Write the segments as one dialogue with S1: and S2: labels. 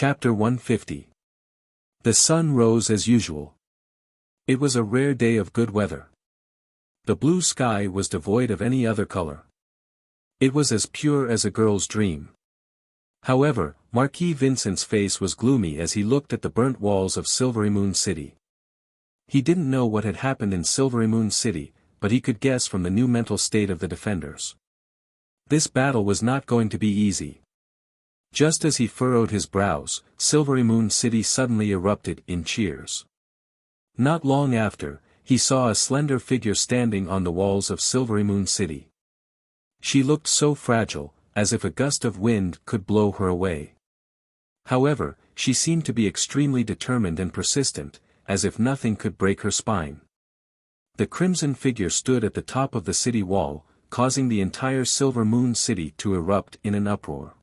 S1: Chapter 150. The sun rose as usual. It was a rare day of good weather. The blue sky was devoid of any other color. It was as pure as a girl's dream. However, Marquis Vincent's face was gloomy as he looked at the burnt walls of Silvery Moon City. He didn't know what had happened in Silvery Moon City, but he could guess from the new mental state of the defenders. This battle was not going to be easy. Just as he furrowed his brows, Silvery Moon City suddenly erupted in cheers. Not long after, he saw a slender figure standing on the walls of Silvery Moon City. She looked so fragile, as if a gust of wind could blow her away. However, she seemed to be extremely determined and persistent, as if nothing could break her spine. The crimson figure stood at the top of the city wall, causing the entire Silver Moon City to erupt in an uproar.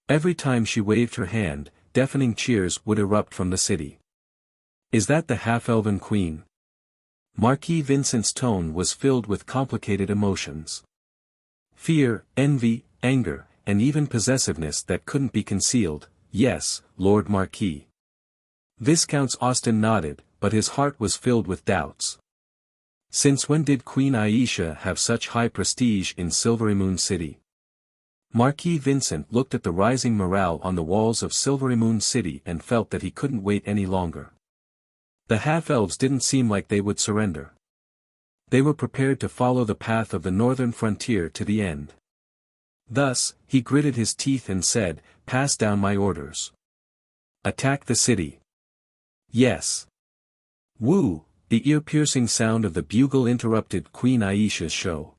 S1: Every time she waved her hand, deafening cheers would erupt from the city. "Is that the half-elven queen?" Marquis Vincent's tone was filled with complicated emotions. Fear, envy, anger, and even possessiveness that couldn't be concealed. "Yes, Lord Marquis." Viscount Austin nodded, but his heart was filled with doubts. Since when did Queen Aisha have such high prestige in Silvery Moon City? Marquis Vincent looked at the rising morale on the walls of Silvery Moon City and felt that he couldn't wait any longer. The half-elves didn't seem like they would surrender. They were prepared to follow the path of the northern frontier to the end. Thus, he gritted his teeth and said, "Pass down my orders. Attack the city." "Yes." Woo! The ear-piercing sound of the bugle interrupted Queen Aisha's show.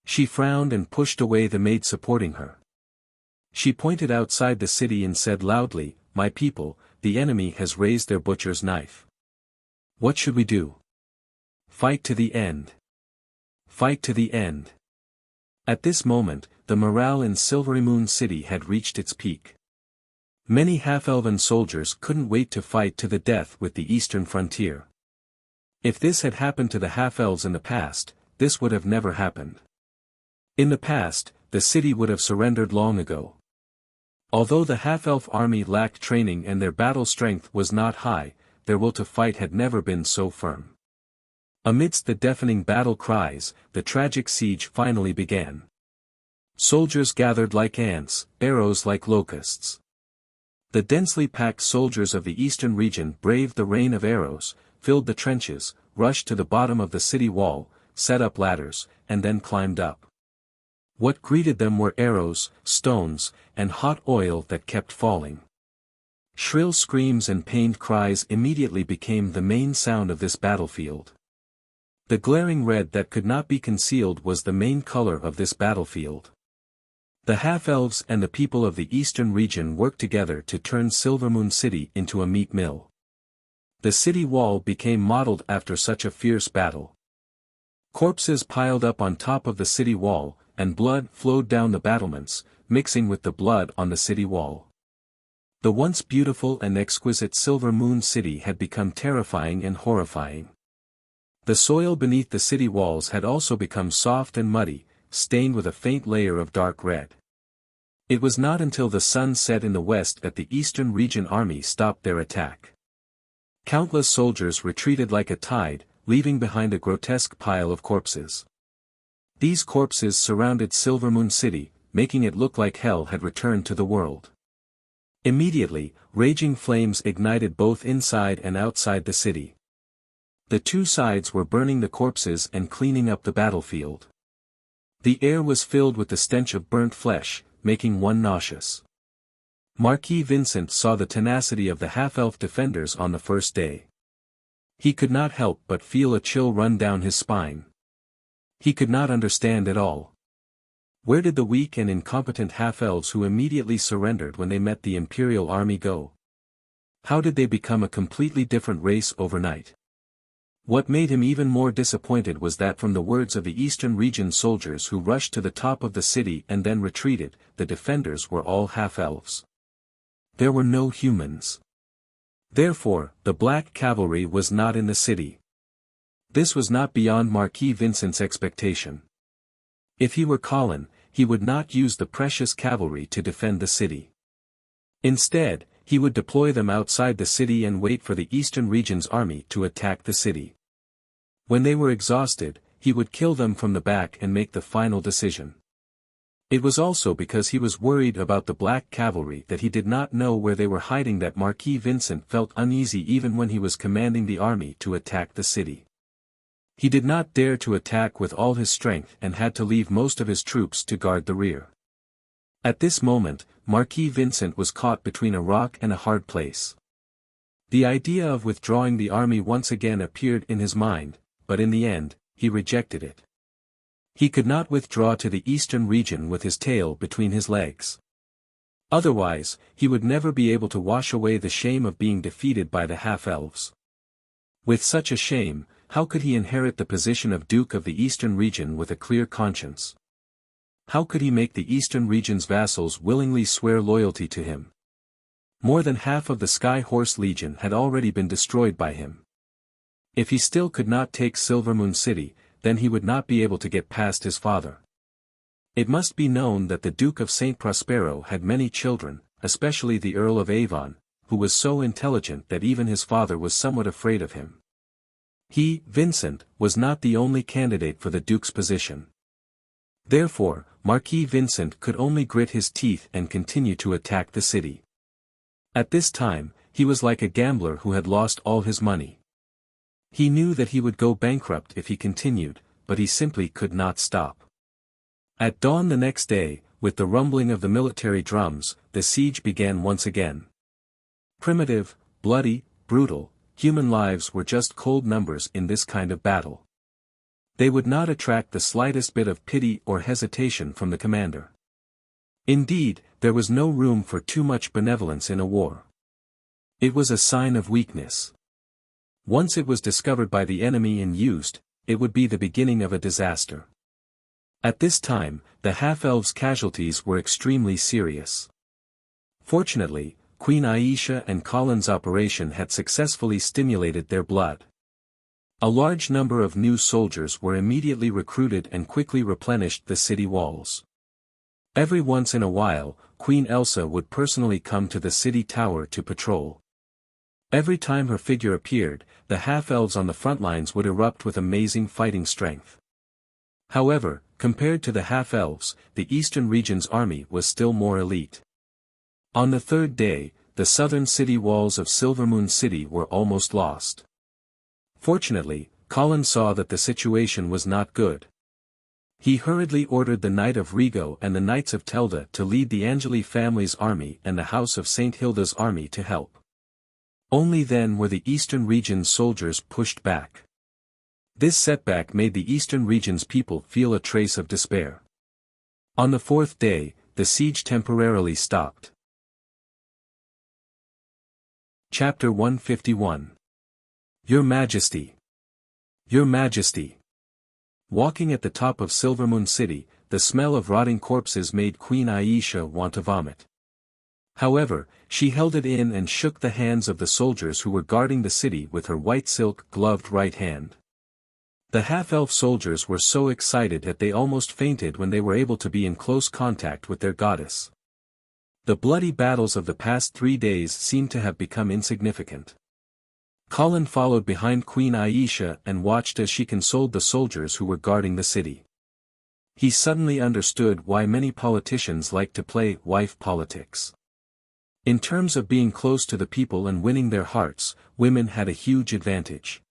S1: She frowned and pushed away the maid supporting her. She pointed outside the city and said loudly, "My people, the enemy has raised their butcher's knife. What should we do?" "Fight to the end. Fight to the end." At this moment, the morale in Silvery Moon City had reached its peak. Many half-elven soldiers couldn't wait to fight to the death with the eastern frontier. If this had happened to the half-elves in the past, this would have never happened. In the past, the city would have surrendered long ago. Although the half-elf army lacked training and their battle strength was not high, their will to fight had never been so firm. Amidst the deafening battle cries, the tragic siege finally began. Soldiers gathered like ants, arrows like locusts. The densely packed soldiers of the eastern region braved the rain of arrows, filled the trenches, rushed to the bottom of the city wall, set up ladders, and then climbed up. What greeted them were arrows, stones, and hot oil that kept falling. Shrill screams and pained cries immediately became the main sound of this battlefield. The glaring red that could not be concealed was the main color of this battlefield. The half-elves and the people of the eastern region worked together to turn Silver Moon City into a meat mill. The city wall became modeled after such a fierce battle. Corpses piled up on top of the city wall, and blood flowed down the battlements, mixing with the blood on the city wall. The once beautiful and exquisite Silver Moon City had become terrifying and horrifying. The soil beneath the city walls had also become soft and muddy, stained with a faint layer of dark red. It was not until the sun set in the west that the eastern region army stopped their attack. Countless soldiers retreated like a tide, leaving behind a grotesque pile of corpses. These corpses surrounded Silver Moon City, making it look like hell had returned to the world. Immediately, raging flames ignited both inside and outside the city. The two sides were burning the corpses and cleaning up the battlefield. The air was filled with the stench of burnt flesh, making one nauseous. Marquis Vincent saw the tenacity of the half-elf defenders on the first day. He could not help but feel a chill run down his spine. He could not understand at all. Where did the weak and incompetent half-elves who immediately surrendered when they met the Imperial army go? How did they become a completely different race overnight? What made him even more disappointed was that from the words of the eastern region soldiers who rushed to the top of the city and then retreated, the defenders were all half-elves. There were no humans. Therefore, the Black Cavalry was not in the city. This was not beyond Marquis Vincent's expectation. If he were Colin, he would not use the precious cavalry to defend the city. Instead, he would deploy them outside the city and wait for the Eastern Region's army to attack the city. When they were exhausted, he would kill them from the back and make the final decision. It was also because he was worried about the black cavalry that he did not know where they were hiding that Marquis Vincent felt uneasy even when he was commanding the army to attack the city. He did not dare to attack with all his strength and had to leave most of his troops to guard the rear. At this moment, Marquis Vincent was caught between a rock and a hard place. The idea of withdrawing the army once again appeared in his mind, but in the end, he rejected it. He could not withdraw to the Eastern Region with his tail between his legs. Otherwise, he would never be able to wash away the shame of being defeated by the half-elves. With such a shame, how could he inherit the position of Duke of the Eastern Region with a clear conscience? How could he make the Eastern Region's vassals willingly swear loyalty to him? More than half of the Sky Horse Legion had already been destroyed by him. If he still could not take Silvermoon City, then he would not be able to get past his father. It must be known that the Duke of St. Prospero had many children, especially the Earl of Avon, who was so intelligent that even his father was somewhat afraid of him. He, Vincent, was not the only candidate for the Duke's position. Therefore, Marquis Vincent could only grit his teeth and continue to attack the city. At this time, he was like a gambler who had lost all his money. He knew that he would go bankrupt if he continued, but he simply could not stop. At dawn the next day, with the rumbling of the military drums, the siege began once again. Primitive, bloody, brutal, human lives were just cold numbers in this kind of battle. They would not attract the slightest bit of pity or hesitation from the commander. Indeed, there was no room for too much benevolence in a war. It was a sign of weakness. Once it was discovered by the enemy and used, it would be the beginning of a disaster. At this time, the half-elves' casualties were extremely serious. Fortunately, Queen Aisha and Colin's operation had successfully stimulated their blood. A large number of new soldiers were immediately recruited and quickly replenished the city walls. Every once in a while, Queen Elsa would personally come to the city tower to patrol. Every time her figure appeared, the half-elves on the front lines would erupt with amazing fighting strength. However, compared to the half-elves, the Eastern Region's army was still more elite. On the third day, the southern city walls of Silvermoon City were almost lost. Fortunately, Colin saw that the situation was not good. He hurriedly ordered the Knight of Rigo and the Knights of Telda to lead the Angeli family's army and the House of St. Hilda's army to help. Only then were the Eastern Region's soldiers pushed back. This setback made the Eastern Region's people feel a trace of despair. On the fourth day, the siege temporarily stopped. Chapter 151. Your Majesty. Your Majesty. Walking at the top of Silvermoon City, the smell of rotting corpses made Queen Aisha want to vomit. However, she held it in and shook the hands of the soldiers who were guarding the city with her white silk-gloved right hand. The half-elf soldiers were so excited that they almost fainted when they were able to be in close contact with their goddess. The bloody battles of the past 3 days seemed to have become insignificant. Colin followed behind Queen Aisha and watched as she consoled the soldiers who were guarding the city. He suddenly understood why many politicians like to play wife politics. In terms of being close to the people and winning their hearts, women had a huge advantage.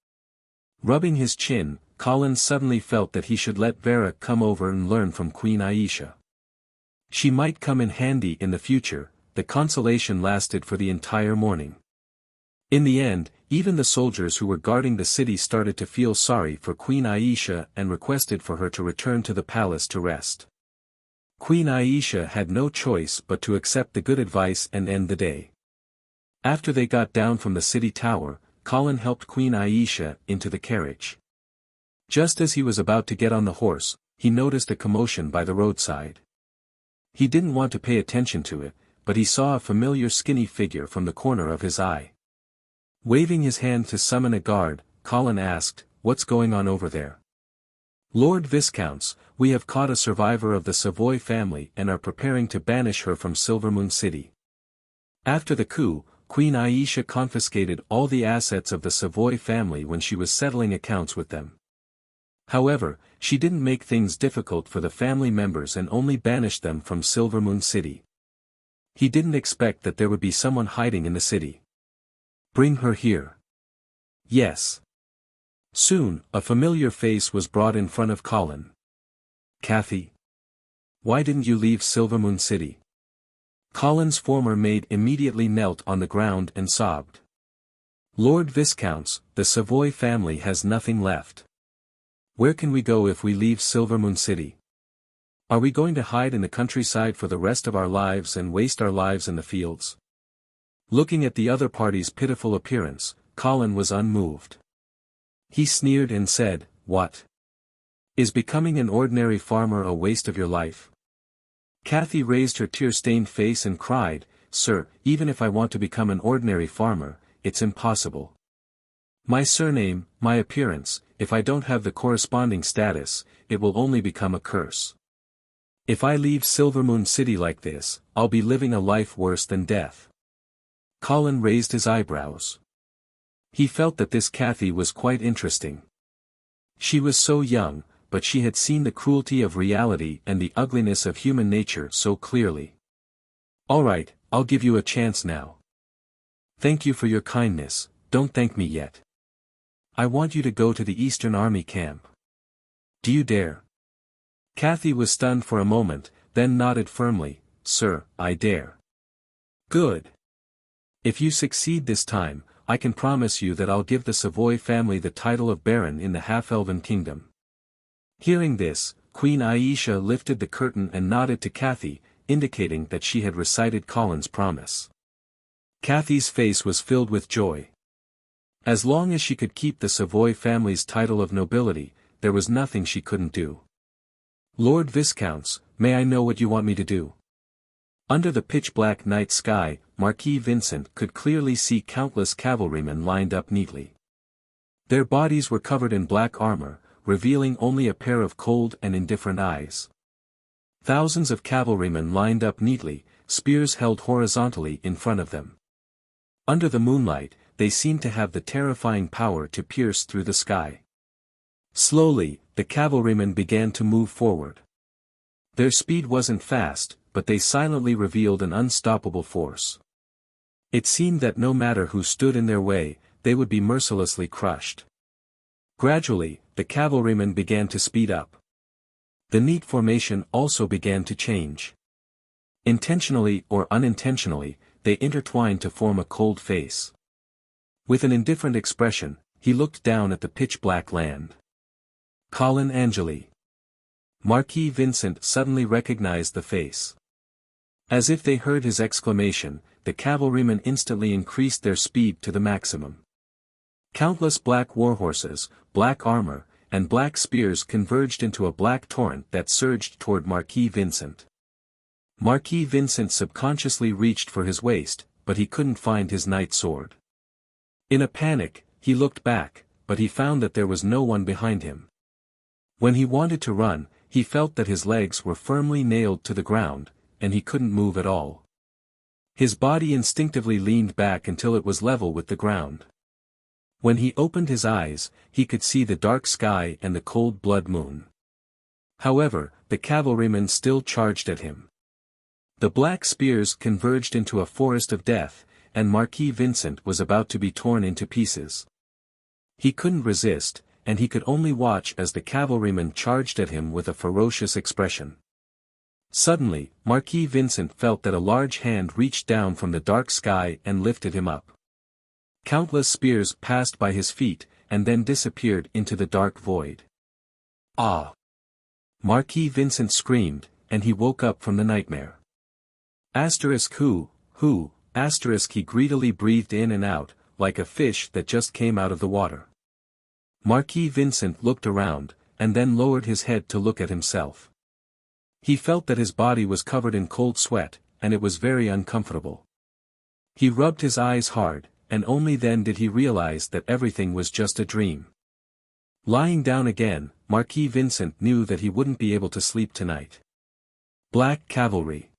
S1: Rubbing his chin, Colin suddenly felt that he should let Vera come over and learn from Queen Aisha. She might come in handy in the future. The consolation lasted for the entire morning. In the end, even the soldiers who were guarding the city started to feel sorry for Queen Aisha and requested for her to return to the palace to rest. Queen Aisha had no choice but to accept the good advice and end the day. After they got down from the city tower, Colin helped Queen Aisha into the carriage. Just as he was about to get on the horse, he noticed a commotion by the roadside. He didn't want to pay attention to it, but he saw a familiar skinny figure from the corner of his eye. Waving his hand to summon a guard, Colin asked, "What's going on over there?" "Lord Viscounts, we have caught a survivor of the Savoy family and are preparing to banish her from Silvermoon City." After the coup, Queen Aisha confiscated all the assets of the Savoy family when she was settling accounts with them. However, she didn't make things difficult for the family members and only banished them from Silvermoon City. He didn't expect that there would be someone hiding in the city. Bring her here. Yes. Soon, a familiar face was brought in front of Colin. Kathy. Why didn't you leave Silvermoon City? Colin's former maid immediately knelt on the ground and sobbed. Lord Viscounts, the Savoy family has nothing left. Where can we go if we leave Silvermoon City? Are we going to hide in the countryside for the rest of our lives and waste our lives in the fields? Looking at the other party's pitiful appearance, Colin was unmoved. He sneered and said, "What? Is becoming an ordinary farmer a waste of your life?" Kathy raised her tear-stained face and cried, "Sir, even if I want to become an ordinary farmer, it's impossible. My surname, my appearance, if I don't have the corresponding status, it will only become a curse. If I leave Silvermoon City like this, I'll be living a life worse than death." Colin raised his eyebrows. He felt that this Kathy was quite interesting. She was so young, but she had seen the cruelty of reality and the ugliness of human nature so clearly. "All right, I'll give you a chance now. Thank you for your kindness, don't thank me yet. I want you to go to the Eastern Army camp. Do you dare?" Kathy was stunned for a moment, then nodded firmly, "Sir, I dare." "Good. If you succeed this time, I can promise you that I'll give the Savoy family the title of Baron in the half-elven kingdom." Hearing this, Queen Aisha lifted the curtain and nodded to Kathy, indicating that she had recited Colin's promise. Kathy's face was filled with joy. As long as she could keep the Savoy family's title of nobility, there was nothing she couldn't do. "Lord Viscounts, may I know what you want me to do?" Under the pitch-black night sky, Marquis Vincent could clearly see countless cavalrymen lined up neatly. Their bodies were covered in black armor, revealing only a pair of cold and indifferent eyes. Thousands of cavalrymen lined up neatly, spears held horizontally in front of them. Under the moonlight, they seemed to have the terrifying power to pierce through the sky. Slowly, the cavalrymen began to move forward. Their speed wasn't fast, but they silently revealed an unstoppable force. It seemed that no matter who stood in their way, they would be mercilessly crushed. Gradually, the cavalrymen began to speed up. The neat formation also began to change. Intentionally or unintentionally, they intertwined to form a cold face. With an indifferent expression, he looked down at the pitch-black land. Colin Angeli. Marquis Vincent suddenly recognized the face. As if they heard his exclamation, the cavalrymen instantly increased their speed to the maximum. Countless black warhorses, black armor, and black spears converged into a black torrent that surged toward Marquis Vincent. Marquis Vincent subconsciously reached for his waist, but he couldn't find his knight sword. In a panic, he looked back, but he found that there was no one behind him. When he wanted to run, he felt that his legs were firmly nailed to the ground, and he couldn't move at all. His body instinctively leaned back until it was level with the ground. When he opened his eyes, he could see the dark sky and the cold blood moon. However, the cavalrymen still charged at him. The black spears converged into a forest of death, and Marquis Vincent was about to be torn into pieces. He couldn't resist, and he could only watch as the cavalrymen charged at him with a ferocious expression. Suddenly, Marquis Vincent felt that a large hand reached down from the dark sky and lifted him up. Countless spears passed by his feet, and then disappeared into the dark void. "Ah!" Marquis Vincent screamed, and he woke up from the nightmare. Who, he greedily breathed in and out, like a fish that just came out of the water. Marquis Vincent looked around, and then lowered his head to look at himself. He felt that his body was covered in cold sweat, and it was very uncomfortable. He rubbed his eyes hard, and only then did he realize that everything was just a dream. Lying down again, Marquis Vincent knew that he wouldn't be able to sleep tonight. Black Cavalry.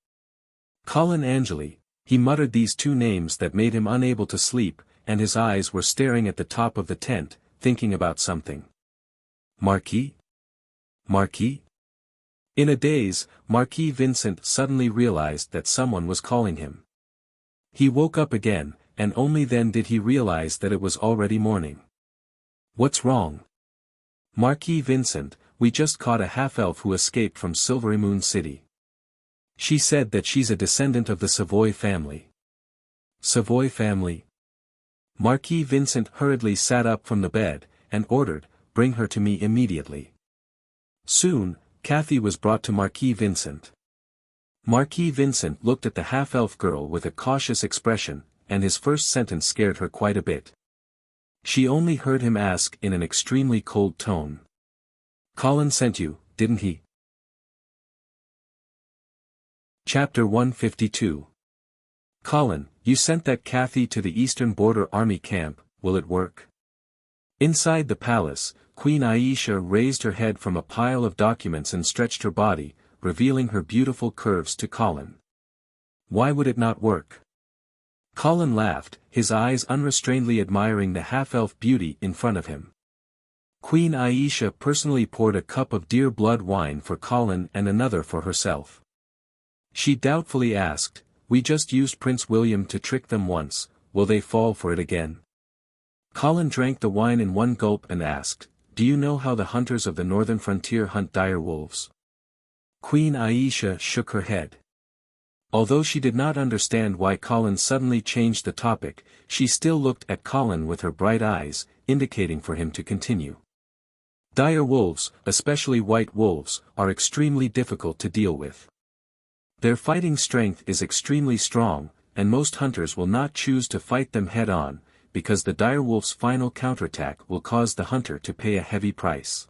S1: Colin Angeli, He muttered these two names that made him unable to sleep, and his eyes were staring at the top of the tent, thinking about something. Marquis? Marquis? In a daze, Marquis Vincent suddenly realized that someone was calling him. He woke up again, and only then did he realize that it was already morning. What's wrong? Marquis Vincent, we just caught a half-elf who escaped from Silvery Moon City. She said that she's a descendant of the Savoy family. Savoy family? Marquis Vincent hurriedly sat up from the bed, and ordered, "Bring her to me immediately." Soon, Kathy was brought to Marquis Vincent. Marquis Vincent looked at the half-elf girl with a cautious expression, and his first sentence scared her quite a bit. She only heard him ask in an extremely cold tone. "Colin sent you, didn't he?" Chapter 152. Colin, you sent that Kathy to the Eastern Border Army camp, will it work? Inside the palace, Queen Aisha raised her head from a pile of documents and stretched her body, revealing her beautiful curves to Colin. Why would it not work? Colin laughed, his eyes unrestrainedly admiring the half-elf beauty in front of him. Queen Aisha personally poured a cup of deer blood wine for Colin and another for herself. She doubtfully asked, "We just used Prince William to trick them once, will they fall for it again?" Colin drank the wine in one gulp and asked, "Do you know how the hunters of the northern frontier hunt dire wolves?" Queen Aisha shook her head. Although she did not understand why Colin suddenly changed the topic, she still looked at Colin with her bright eyes, indicating for him to continue. Dire wolves, especially white wolves, are extremely difficult to deal with. Their fighting strength is extremely strong, and most hunters will not choose to fight them head-on, because the direwolf's final counterattack will cause the hunter to pay a heavy price.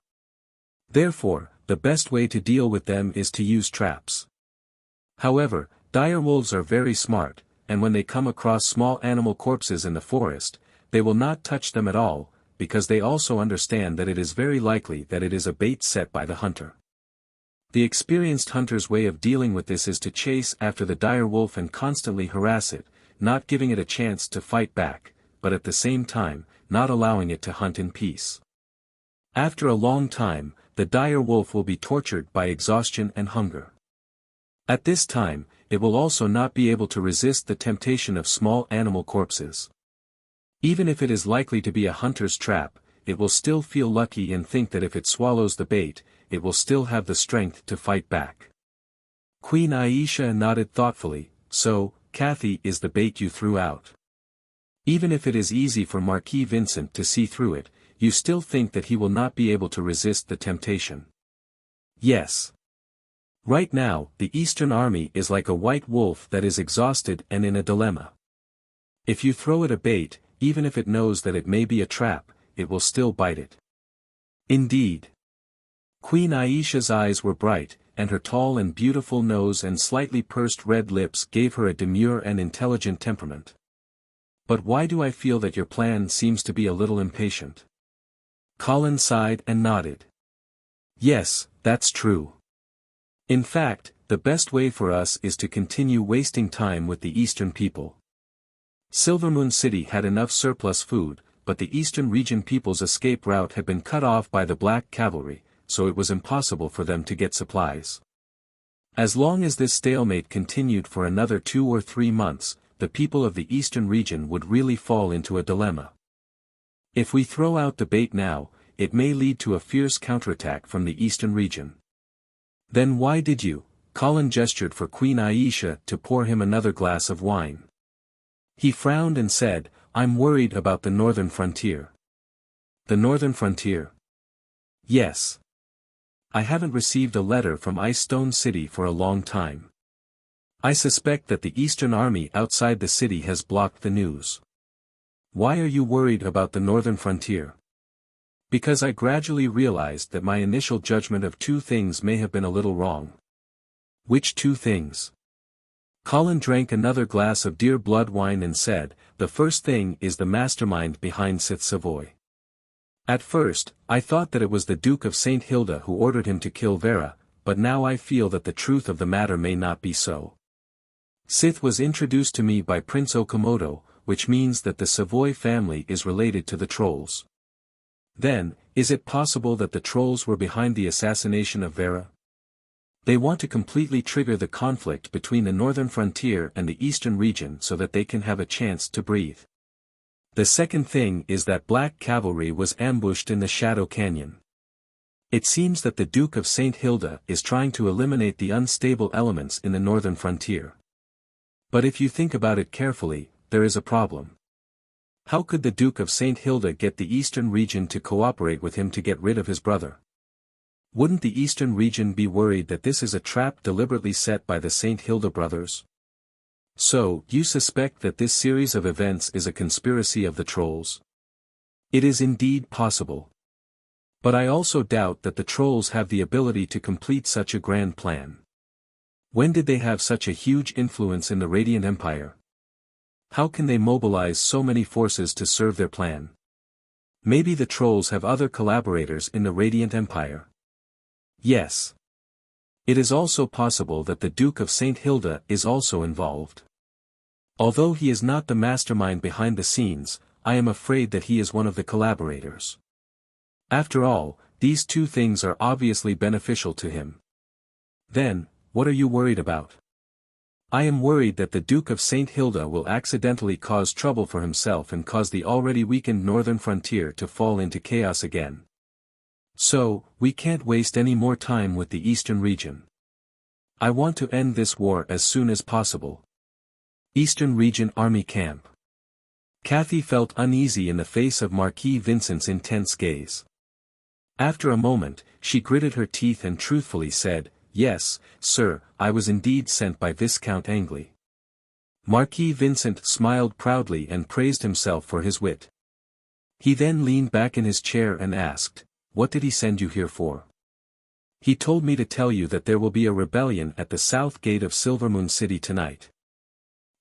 S1: Therefore, the best way to deal with them is to use traps. However, direwolves are very smart, and when they come across small animal corpses in the forest, they will not touch them at all, because they also understand that it is very likely that it is a bait set by the hunter. The experienced hunter's way of dealing with this is to chase after the dire wolf and constantly harass it, not giving it a chance to fight back, but at the same time, not allowing it to hunt in peace. After a long time, the dire wolf will be tortured by exhaustion and hunger. At this time, it will also not be able to resist the temptation of small animal corpses. Even if it is likely to be a hunter's trap, it will still feel lucky and think that if it swallows the bait, it will still have the strength to fight back. Queen Aisha nodded thoughtfully, "So, Kathy is the bait you threw out. Even if it is easy for Marquis Vincent to see through it, you still think that he will not be able to resist the temptation." "Yes. Right now, the Eastern Army is like a white wolf that is exhausted and in a dilemma. If you throw it a bait, even if it knows that it may be a trap, it will still bite it." "Indeed." Queen Aisha's eyes were bright, and her tall and beautiful nose and slightly pursed red lips gave her a demure and intelligent temperament. "But why do I feel that your plan seems to be a little impatient?" Colin sighed and nodded. "Yes, that's true. In fact, the best way for us is to continue wasting time with the Eastern people. Silvermoon City had enough surplus food, but the Eastern region people's escape route had been cut off by the Black Cavalry, so it was impossible for them to get supplies. As long as this stalemate continued for another 2 or 3 months, the people of the Eastern region would really fall into a dilemma. If we throw out the bait now, it may lead to a fierce counterattack from the Eastern region." "Then why did you?" Colin gestured for Queen Aisha to pour him another glass of wine. He frowned and said, "I'm worried about the northern frontier." "The northern frontier?" "Yes. I haven't received a letter from Ice Stone City for a long time. I suspect that the Eastern Army outside the city has blocked the news." "Why are you worried about the northern frontier?" "Because I gradually realized that my initial judgment of 2 things may have been a little wrong." "Which 2 things?" Colin drank another glass of deer blood wine and said, "The first thing is the mastermind behind Sith Savoy. At first, I thought that it was the Duke of St. Hilda who ordered him to kill Vera, but now I feel that the truth of the matter may not be so. Sith was introduced to me by Prince Okamoto, which means that the Savoy family is related to the trolls. Then, is it possible that the trolls were behind the assassination of Vera? They want to completely trigger the conflict between the northern frontier and the eastern region so that they can have a chance to breathe. The second thing is that black cavalry was ambushed in the Shadow Canyon. It seems that the Duke of St. Hilda is trying to eliminate the unstable elements in the northern frontier. But if you think about it carefully, there is a problem. How could the Duke of St. Hilda get the eastern region to cooperate with him to get rid of his brother? Wouldn't the eastern region be worried that this is a trap deliberately set by the St. Hilda brothers? So, you suspect that this series of events is a conspiracy of the trolls? It is indeed possible. But I also doubt that the trolls have the ability to complete such a grand plan. When did they have such a huge influence in the Radiant Empire? How can they mobilize so many forces to serve their plan? Maybe the trolls have other collaborators in the Radiant Empire. Yes. It is also possible that the Duke of St. Hilda is also involved. Although he is not the mastermind behind the scenes, I am afraid that he is one of the collaborators. After all, these two things are obviously beneficial to him. Then, what are you worried about? I am worried that the Duke of St. Hilda will accidentally cause trouble for himself and cause the already weakened northern frontier to fall into chaos again. So, we can't waste any more time with the eastern region. I want to end this war as soon as possible. Eastern Region Army Camp. Kathy felt uneasy in the face of Marquis Vincent's intense gaze. After a moment, she gritted her teeth and truthfully said, "Yes, sir, I was indeed sent by Viscount Angley." Marquis Vincent smiled proudly and praised himself for his wit. He then leaned back in his chair and asked, "What did he send you here for?" "He told me to tell you that there will be a rebellion at the south gate of Silvermoon City tonight.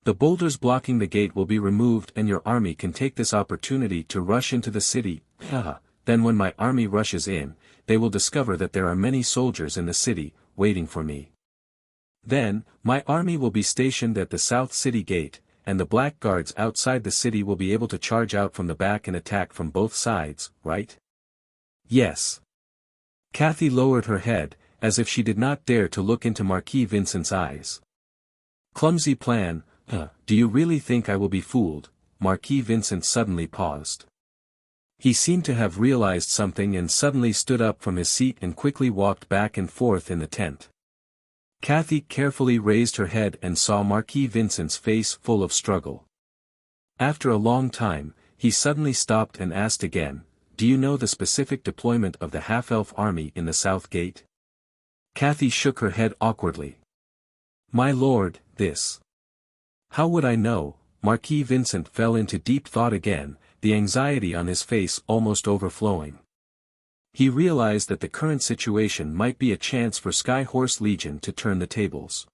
S1: The boulders blocking the gate will be removed and your army can take this opportunity to rush into the city. Then when my army rushes in, they will discover that there are many soldiers in the city, waiting for me. Then, my army will be stationed at the South City Gate, and the black guards outside the city will be able to charge out from the back and attack from both sides, right?" "Yes." Kathy lowered her head, as if she did not dare to look into Marquis Vincent's eyes. "Clumsy plan, do you really think I will be fooled?" Marquis Vincent suddenly paused. He seemed to have realized something and suddenly stood up from his seat and quickly walked back and forth in the tent. Kathy carefully raised her head and saw Marquis Vincent's face full of struggle. After a long time, he suddenly stopped and asked again, "Do you know the specific deployment of the half-elf army in the South Gate?" Kathy shook her head awkwardly. "My lord, this. How would I know?" Marquis Vincent fell into deep thought again, the anxiety on his face almost overflowing. He realized that the current situation might be a chance for Skyhorse Legion to turn the tables.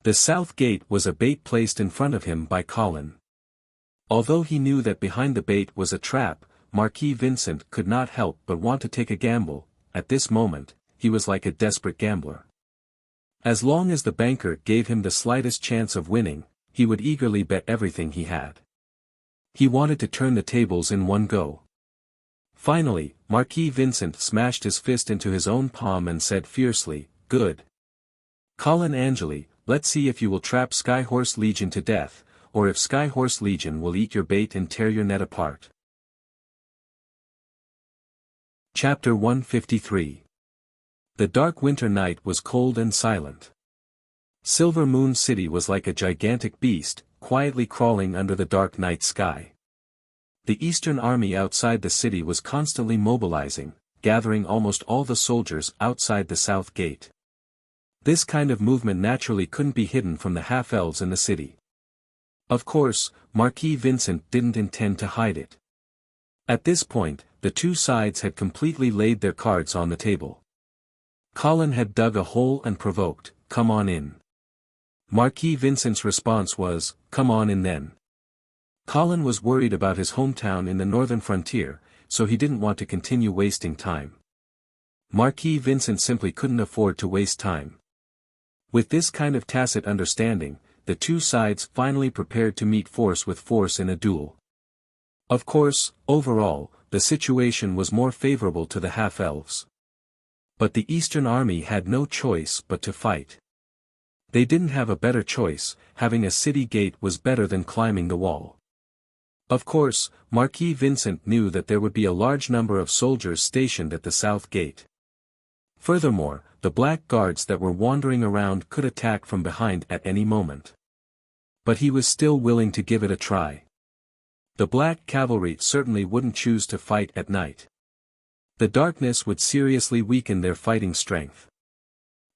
S1: The South Gate was a bait placed in front of him by Colin. Although he knew that behind the bait was a trap, Marquis Vincent could not help but want to take a gamble. At this moment, he was like a desperate gambler. As long as the banker gave him the slightest chance of winning, he would eagerly bet everything he had. He wanted to turn the tables in one go. Finally, Marquis Vincent smashed his fist into his own palm and said fiercely, "Good. Colin Angeli, let's see if you will trap Skyhorse Legion to death, or if Skyhorse Legion will eat your bait and tear your net apart." Chapter 153. The dark winter night was cold and silent. Silver Moon City was like a gigantic beast, quietly crawling under the dark night sky. The Eastern Army outside the city was constantly mobilizing, gathering almost all the soldiers outside the South Gate. This kind of movement naturally couldn't be hidden from the half-elves in the city. Of course, Marquis Vincent didn't intend to hide it. At this point, the two sides had completely laid their cards on the table. Colin had dug a hole and provoked, "Come on in." Marquis Vincent's response was, "Come on in then." Colin was worried about his hometown in the northern frontier, so he didn't want to continue wasting time. Marquis Vincent simply couldn't afford to waste time. With this kind of tacit understanding, the two sides finally prepared to meet force with force in a duel. Of course, overall, the situation was more favorable to the half-elves. But the Eastern army had no choice but to fight. They didn't have a better choice, having a city gate was better than climbing the wall. Of course, Marquis Vincent knew that there would be a large number of soldiers stationed at the south gate. Furthermore, the black guards that were wandering around could attack from behind at any moment. But he was still willing to give it a try. The black cavalry certainly wouldn't choose to fight at night. The darkness would seriously weaken their fighting strength.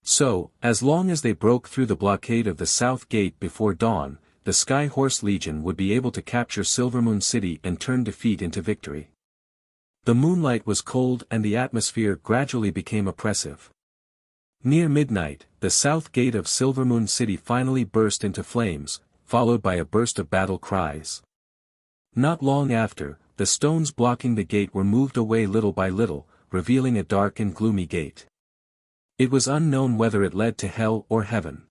S1: So, as long as they broke through the blockade of the south gate before dawn, the Sky Horse Legion would be able to capture Silvermoon City and turn defeat into victory. The moonlight was cold and the atmosphere gradually became oppressive. Near midnight, the south gate of Silvermoon City finally burst into flames, followed by a burst of battle cries. Not long after, the stones blocking the gate were moved away little by little, revealing a dark and gloomy gate. It was unknown whether it led to hell or heaven.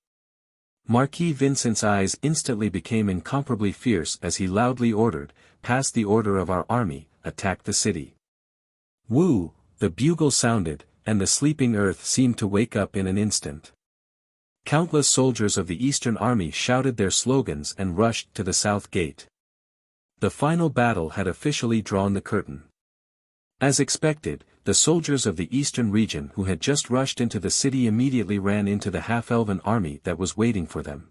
S1: Marquis Vincent's eyes instantly became incomparably fierce as he loudly ordered, "Pass the order of our army, attack the city." Woo! The bugle sounded, and the sleeping earth seemed to wake up in an instant. Countless soldiers of the Eastern army shouted their slogans and rushed to the south gate. The final battle had officially drawn the curtain. As expected, the soldiers of the Eastern region who had just rushed into the city immediately ran into the half-elven army that was waiting for them.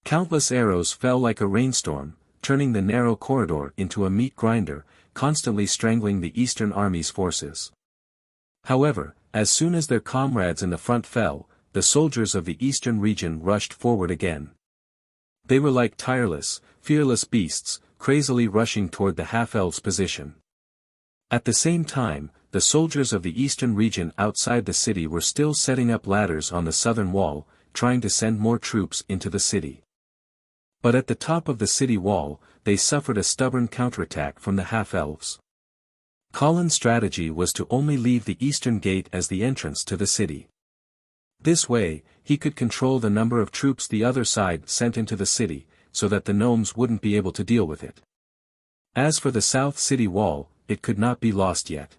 S1: Countless arrows fell like a rainstorm, turning the narrow corridor into a meat grinder, constantly strangling the Eastern army's forces. However, as soon as their comrades in the front fell, the soldiers of the Eastern region rushed forward again. They were like tireless, fearless beasts, crazily rushing toward the half-elves' position. At the same time, the soldiers of the Eastern region outside the city were still setting up ladders on the southern wall, trying to send more troops into the city. But at the top of the city wall, they suffered a stubborn counterattack from the half-elves. Colin's strategy was to only leave the Eastern Gate as the entrance to the city. This way, he could control the number of troops the other side sent into the city, so that the gnomes wouldn't be able to deal with it. As for the south city wall, it could not be lost yet.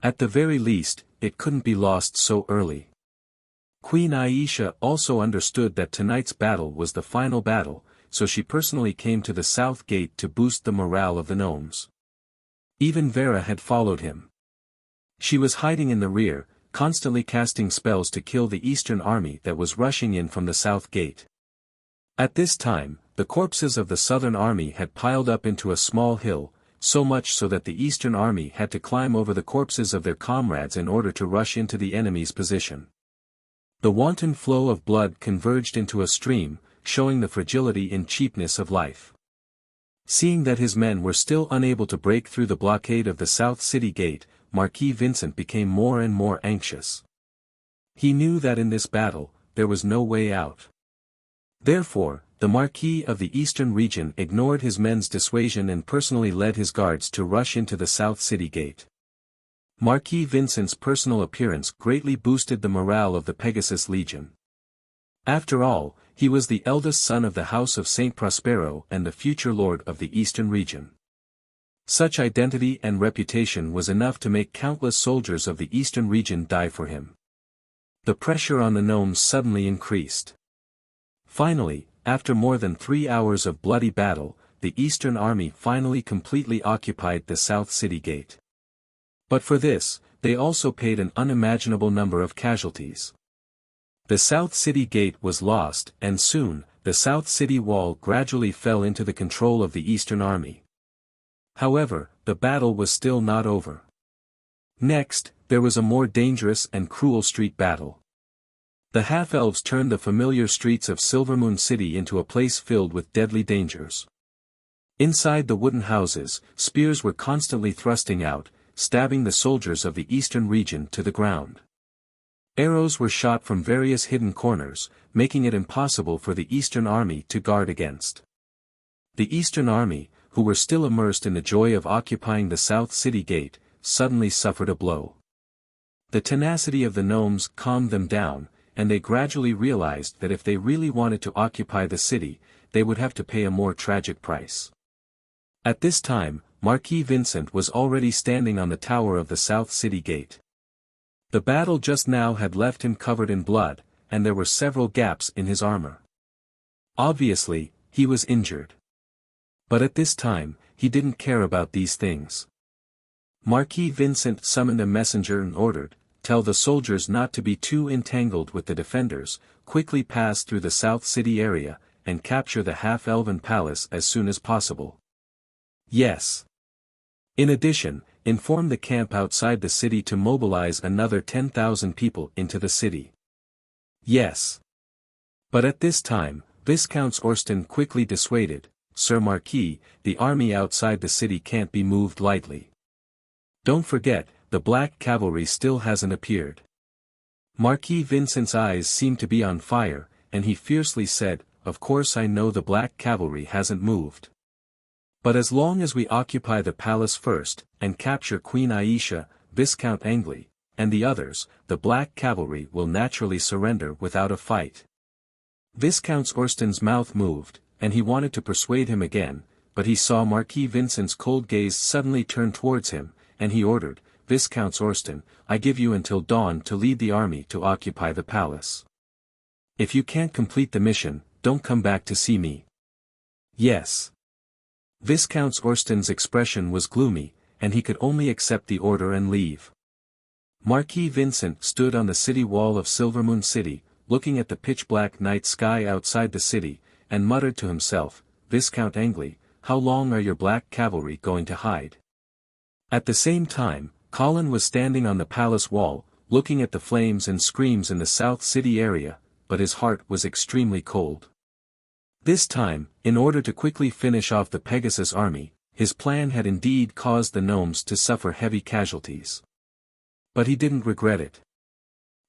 S1: At the very least, it couldn't be lost so early. Queen Aisha also understood that tonight's battle was the final battle, so she personally came to the south gate to boost the morale of the gnomes. Even Vera had followed him. She was hiding in the rear, constantly casting spells to kill the Eastern army that was rushing in from the south gate. At this time, the corpses of the southern army had piled up into a small hill, so much so that the Eastern army had to climb over the corpses of their comrades in order to rush into the enemy's position. The wanton flow of blood converged into a stream, showing the fragility and cheapness of life. Seeing that his men were still unable to break through the blockade of the South City Gate, Marquis Vincent became more and more anxious. He knew that in this battle, there was no way out. Therefore, the Marquis of the Eastern region ignored his men's dissuasion and personally led his guards to rush into the South City Gate. Marquis Vincent's personal appearance greatly boosted the morale of the Pegasus Legion. After all, he was the eldest son of the House of Saint Prospero and the future lord of the Eastern region. Such identity and reputation was enough to make countless soldiers of the Eastern region die for him. The pressure on the gnomes suddenly increased. Finally, after more than 3 hours of bloody battle, the Eastern army finally completely occupied the South City Gate. But for this, they also paid an unimaginable number of casualties. The South City Gate was lost, and soon, the South City Wall gradually fell into the control of the Eastern army. However, the battle was still not over. Next, there was a more dangerous and cruel street battle. The half-elves turned the familiar streets of Silvermoon City into a place filled with deadly dangers. Inside the wooden houses, spears were constantly thrusting out, stabbing the soldiers of the Eastern region to the ground. Arrows were shot from various hidden corners, making it impossible for the Eastern army to guard against. The Eastern army, who were still immersed in the joy of occupying the South City Gate, suddenly suffered a blow. The tenacity of the gnomes calmed them down, and they gradually realized that if they really wanted to occupy the city, they would have to pay a more tragic price. At this time, Marquis Vincent was already standing on the tower of the South City Gate. The battle just now had left him covered in blood, and there were several gaps in his armor. Obviously, he was injured. But at this time, he didn't care about these things. Marquis Vincent summoned a messenger and ordered, "Tell the soldiers not to be too entangled with the defenders, quickly pass through the South City area, and capture the half-elven palace as soon as possible." Yes. In addition, inform the camp outside the city to mobilize another 10,000 people into the city. Yes. But at this time, Viscount Orsten quickly dissuaded, "Sir Marquis, the army outside the city can't be moved lightly. Don't forget, the Black Cavalry still hasn't appeared." Marquis Vincent's eyes seemed to be on fire, and he fiercely said, "Of course I know the Black Cavalry hasn't moved. But as long as we occupy the palace first, and capture Queen Aisha, Viscount Angley, and the others, the Black Cavalry will naturally surrender without a fight." Viscount Orsten's mouth moved, and he wanted to persuade him again, but he saw Marquis Vincent's cold gaze suddenly turn towards him, and he ordered, "Viscount Orsten, I give you until dawn to lead the army to occupy the palace. If you can't complete the mission, don't come back to see me." "Yes." Viscount Orsten's expression was gloomy, and he could only accept the order and leave. Marquis Vincent stood on the city wall of Silvermoon City, looking at the pitch-black night sky outside the city, and muttered to himself, "Viscount Angley, how long are your Black Cavalry going to hide?" At the same time, Colin was standing on the palace wall, looking at the flames and screams in the South City area, but his heart was extremely cold. This time, in order to quickly finish off the Pegasus army, his plan had indeed caused the gnomes to suffer heavy casualties. But he didn't regret it.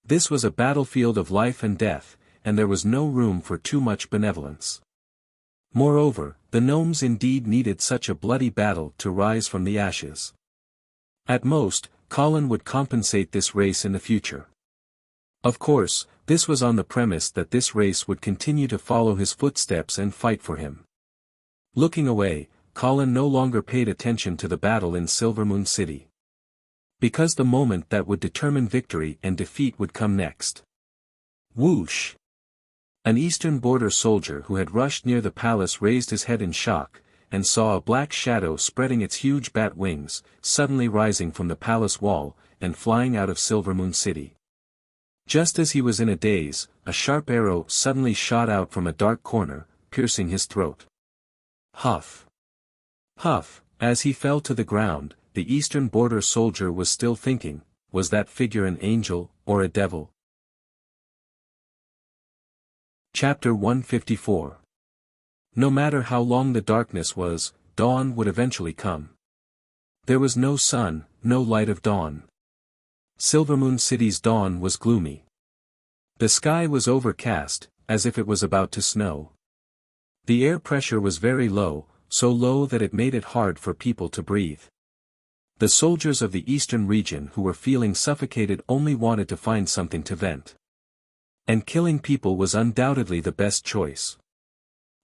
S1: This was a battlefield of life and death, and there was no room for too much benevolence. Moreover, the gnomes indeed needed such a bloody battle to rise from the ashes. At most, Colin would compensate this race in the future. Of course, this was on the premise that this race would continue to follow his footsteps and fight for him. Looking away, Colin no longer paid attention to the battle in Silvermoon City. Because the moment that would determine victory and defeat would come next. Whoosh! An Eastern Border soldier who had rushed near the palace raised his head in shock, and saw a black shadow spreading its huge bat wings, suddenly rising from the palace wall, and flying out of Silvermoon City. Just as he was in a daze, a sharp arrow suddenly shot out from a dark corner, piercing his throat. Huff! Huff! As he fell to the ground, the Eastern Border soldier was still thinking, was that figure an angel, or a devil? Chapter 154. No matter how long the darkness was, dawn would eventually come. There was no sun, no light of dawn. Silvermoon City's dawn was gloomy. The sky was overcast, as if it was about to snow. The air pressure was very low, so low that it made it hard for people to breathe. The soldiers of the eastern region who were feeling suffocated only wanted to find something to vent. And killing people was undoubtedly the best choice.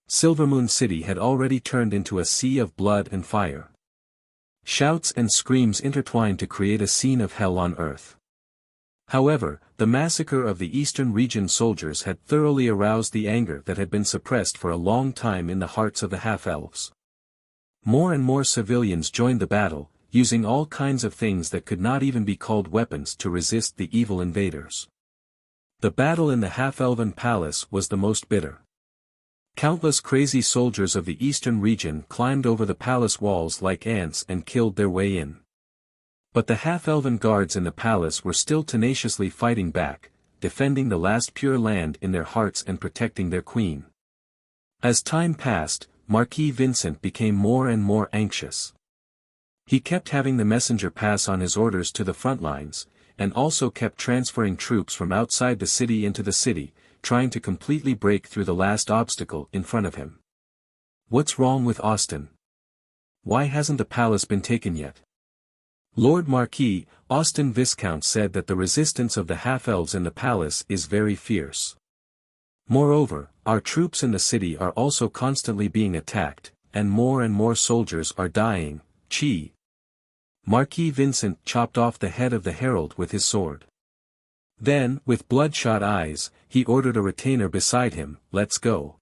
S1: Silvermoon City had already turned into a sea of blood and fire. Shouts and screams intertwined to create a scene of hell on earth. However, the massacre of the Eastern Region soldiers had thoroughly aroused the anger that had been suppressed for a long time in the hearts of the half-elves. More and more civilians joined the battle, using all kinds of things that could not even be called weapons to resist the evil invaders. The battle in the half-elven palace was the most bitter. Countless crazy soldiers of the Eastern Region climbed over the palace walls like ants and killed their way in. But the half-elven guards in the palace were still tenaciously fighting back, defending the last pure land in their hearts and protecting their queen. As time passed, Marquis Vincent became more and more anxious. He kept having the messenger pass on his orders to the front lines, and also kept transferring troops from outside the city into the city, trying to completely break through the last obstacle in front of him. What's wrong with Austin? Why hasn't the palace been taken yet? Lord Marquis, Austin Viscount said that the resistance of the half-elves in the palace is very fierce. Moreover, our troops in the city are also constantly being attacked, and more soldiers are dying. Chi. Marquis Vincent chopped off the head of the herald with his sword. Then, with bloodshot eyes, he ordered a retainer beside him, "Let's go.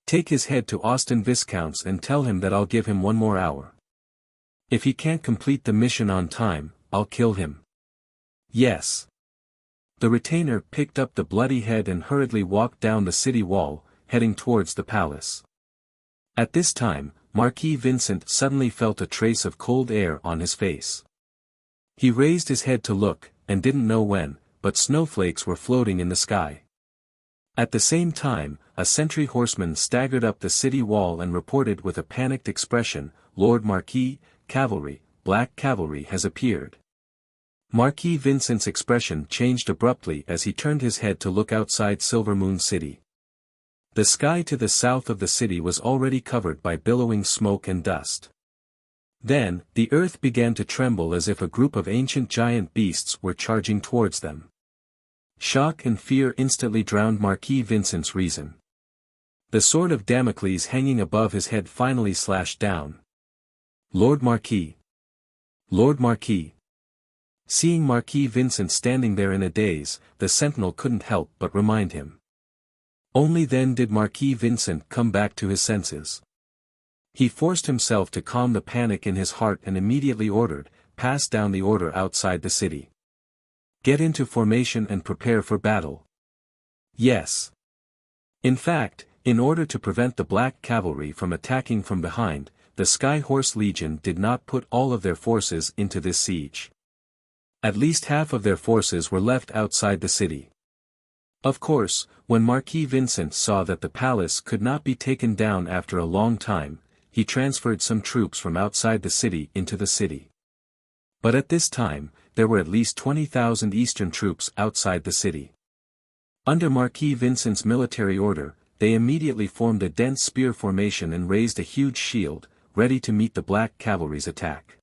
S1: Take his head to Austin Viscount's and tell him that I'll give him 1 more hour. If he can't complete the mission on time, I'll kill him." "Yes." The retainer picked up the bloody head and hurriedly walked down the city wall, heading towards the palace. At this time, Marquis Vincent suddenly felt a trace of cold air on his face. He raised his head to look, and didn't know when, but snowflakes were floating in the sky. At the same time, a sentry horseman staggered up the city wall and reported with a panicked expression, "Lord Marquis, cavalry, black cavalry has appeared." Marquis Vincent's expression changed abruptly as he turned his head to look outside Silver Moon City. The sky to the south of the city was already covered by billowing smoke and dust. Then, the earth began to tremble as if a group of ancient giant beasts were charging towards them. Shock and fear instantly drowned Marquis Vincent's reason. The sword of Damocles hanging above his head finally slashed down. "Lord Marquis! Lord Marquis!" Seeing Marquis Vincent standing there in a daze, the sentinel couldn't help but remind him. Only then did Marquis Vincent come back to his senses. He forced himself to calm the panic in his heart and immediately ordered, "Pass down the order outside the city. Get into formation and prepare for battle." "Yes." In fact, in order to prevent the Black Cavalry from attacking from behind, the Sky Horse Legion did not put all of their forces into this siege. At least half of their forces were left outside the city. Of course, when Marquis Vincent saw that the palace could not be taken down after a long time, he transferred some troops from outside the city into the city. But at this time, there were at least 20,000 Eastern troops outside the city. Under Marquis Vincent's military order, they immediately formed a dense spear formation and raised a huge shield, ready to meet the Black Cavalry's attack.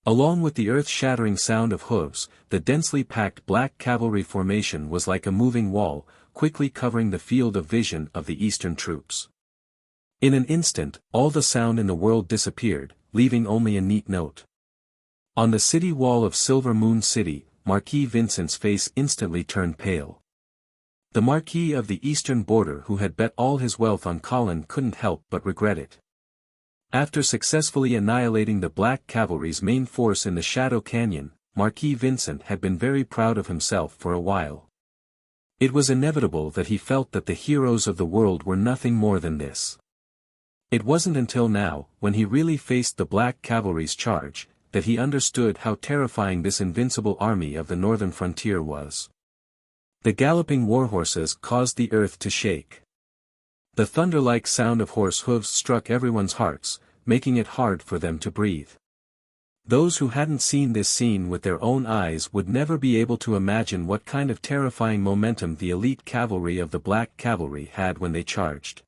S1: Along with the earth-shattering sound of hooves, the densely packed Black Cavalry formation was like a moving wall, quickly covering the field of vision of the Eastern troops. In an instant, all the sound in the world disappeared, leaving only a neat note. On the city wall of Silver Moon City, Marquis Vincent's face instantly turned pale. The Marquis of the Eastern Border who had bet all his wealth on Colin couldn't help but regret it. After successfully annihilating the Black Cavalry's main force in the Shadow Canyon, Marquis Vincent had been very proud of himself for a while. It was inevitable that he felt that the heroes of the world were nothing more than this. It wasn't until now, when he really faced the Black Cavalry's charge, that he understood how terrifying this invincible army of the northern frontier was. The galloping warhorses caused the earth to shake. The thunder-like sound of horse hooves struck everyone's hearts, making it hard for them to breathe. Those who hadn't seen this scene with their own eyes would never be able to imagine what kind of terrifying momentum the elite cavalry of the Black Cavalry had when they charged.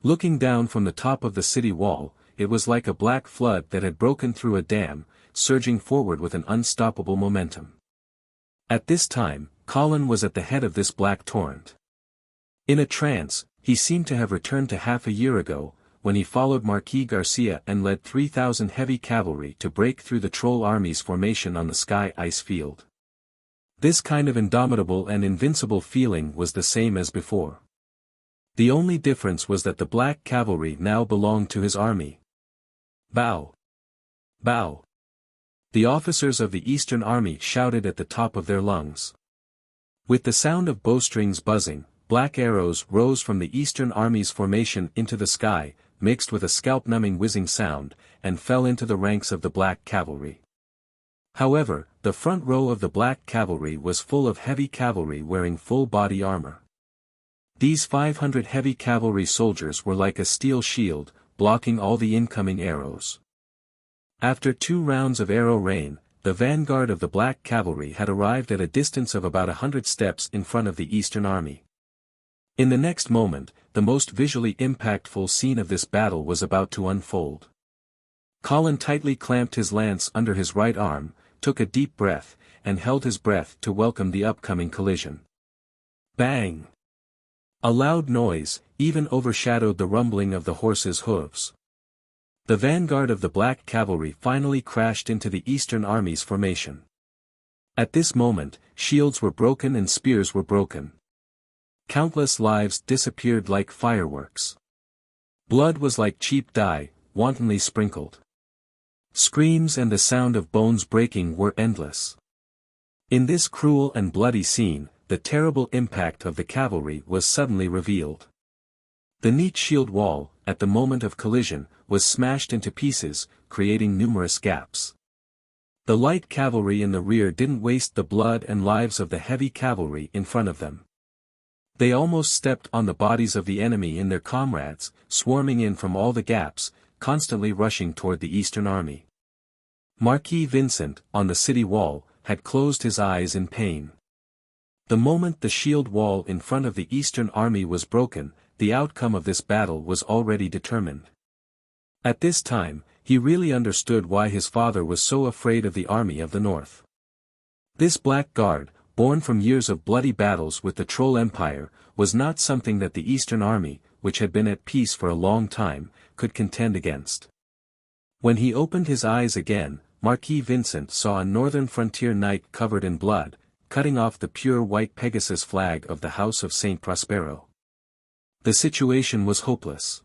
S1: Looking down from the top of the city wall, it was like a black flood that had broken through a dam, surging forward with an unstoppable momentum. At this time, Colin was at the head of this black torrent. In a trance, he seemed to have returned to half a year ago, when he followed Marquis Garcia and led 3,000 heavy cavalry to break through the Troll Army's formation on the Sky Ice Field. This kind of indomitable and invincible feeling was the same as before. The only difference was that the Black Cavalry now belonged to his army. Bow! Bow! The officers of the Eastern Army shouted at the top of their lungs. With the sound of bowstrings buzzing, black arrows rose from the Eastern Army's formation into the sky, mixed with a scalp-numbing whizzing sound, and fell into the ranks of the Black Cavalry. However, the front row of the Black Cavalry was full of heavy cavalry wearing full-body armor. These 500 heavy cavalry soldiers were like a steel shield, blocking all the incoming arrows. After 2 rounds of arrow rain, the vanguard of the Black Cavalry had arrived at a distance of about 100 steps in front of the Eastern Army. In the next moment, the most visually impactful scene of this battle was about to unfold. Colin tightly clamped his lance under his right arm, took a deep breath, and held his breath to welcome the upcoming collision. Bang! A loud noise, even overshadowed the rumbling of the horse's hooves. The vanguard of the black cavalry finally crashed into the Eastern Army's formation. At this moment, shields were broken and spears were broken. Countless lives disappeared like fireworks. Blood was like cheap dye, wantonly sprinkled. Screams and the sound of bones breaking were endless. In this cruel and bloody scene, the terrible impact of the cavalry was suddenly revealed. The neat shield wall, at the moment of collision, was smashed into pieces, creating numerous gaps. The light cavalry in the rear didn't waste the blood and lives of the heavy cavalry in front of them. They almost stepped on the bodies of the enemy and their comrades, swarming in from all the gaps, constantly rushing toward the Eastern Army. Marquis Vincent, on the city wall, had closed his eyes in pain. The moment the shield wall in front of the Eastern Army was broken, the outcome of this battle was already determined. At this time, he really understood why his father was so afraid of the Army of the North. This Black Guard, born from years of bloody battles with the Troll Empire, was not something that the Eastern Army, which had been at peace for a long time, could contend against. When he opened his eyes again, Marquis Vincent saw a northern frontier knight covered in blood, cutting off the pure white Pegasus flag of the House of Saint Prospero. The situation was hopeless.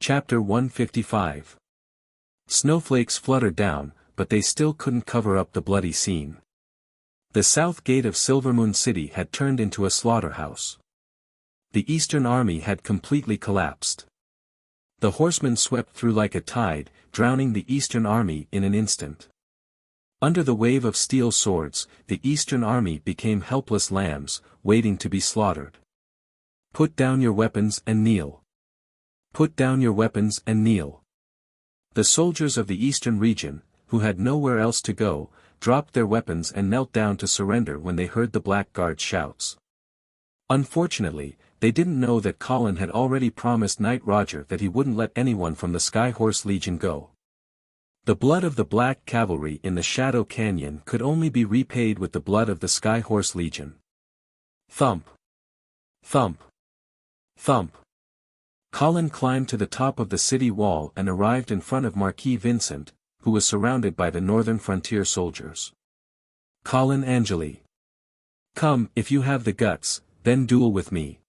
S1: Chapter 155. Snowflakes fluttered down, but they still couldn't cover up the bloody scene. The south gate of Silvermoon City had turned into a slaughterhouse. The Eastern Army had completely collapsed. The horsemen swept through like a tide, drowning the Eastern Army in an instant. Under the wave of steel swords, the Eastern Army became helpless lambs, waiting to be slaughtered. Put down your weapons and kneel. Put down your weapons and kneel. The soldiers of the Eastern region, who had nowhere else to go, dropped their weapons and knelt down to surrender when they heard the Black Guard's shouts. Unfortunately, they didn't know that Colin had already promised Knight Roger that he wouldn't let anyone from the Skyhorse Legion go. The blood of the Black Cavalry in the Shadow Canyon could only be repaid with the blood of the Skyhorse Legion. Thump! Thump! Thump! Colin climbed to the top of the city wall and arrived in front of Marquis Vincent, who was surrounded by the northern frontier soldiers. Colin Angeli. Come, if you have the guts, then duel with me.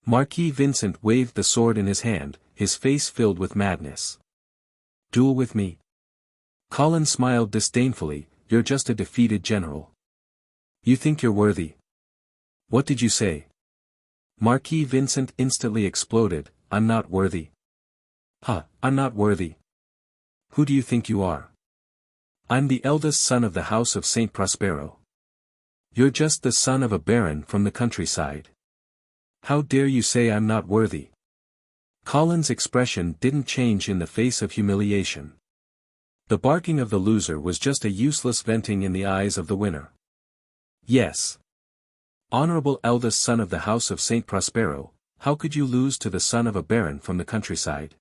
S1: Marquis Vincent waved the sword in his hand, his face filled with madness. Duel with me? Colin smiled disdainfully, you're just a defeated general. You think you're worthy? What did you say? Marquis Vincent instantly exploded, I'm not worthy. Huh, I'm not worthy. Who do you think you are? I'm the eldest son of the House of Saint Prospero. You're just the son of a baron from the countryside. How dare you say I'm not worthy? Colin's expression didn't change in the face of humiliation. The barking of the loser was just a useless venting in the eyes of the winner. Yes. Honorable eldest son of the House of Saint Prospero, how could you lose to the son of a baron from the countryside?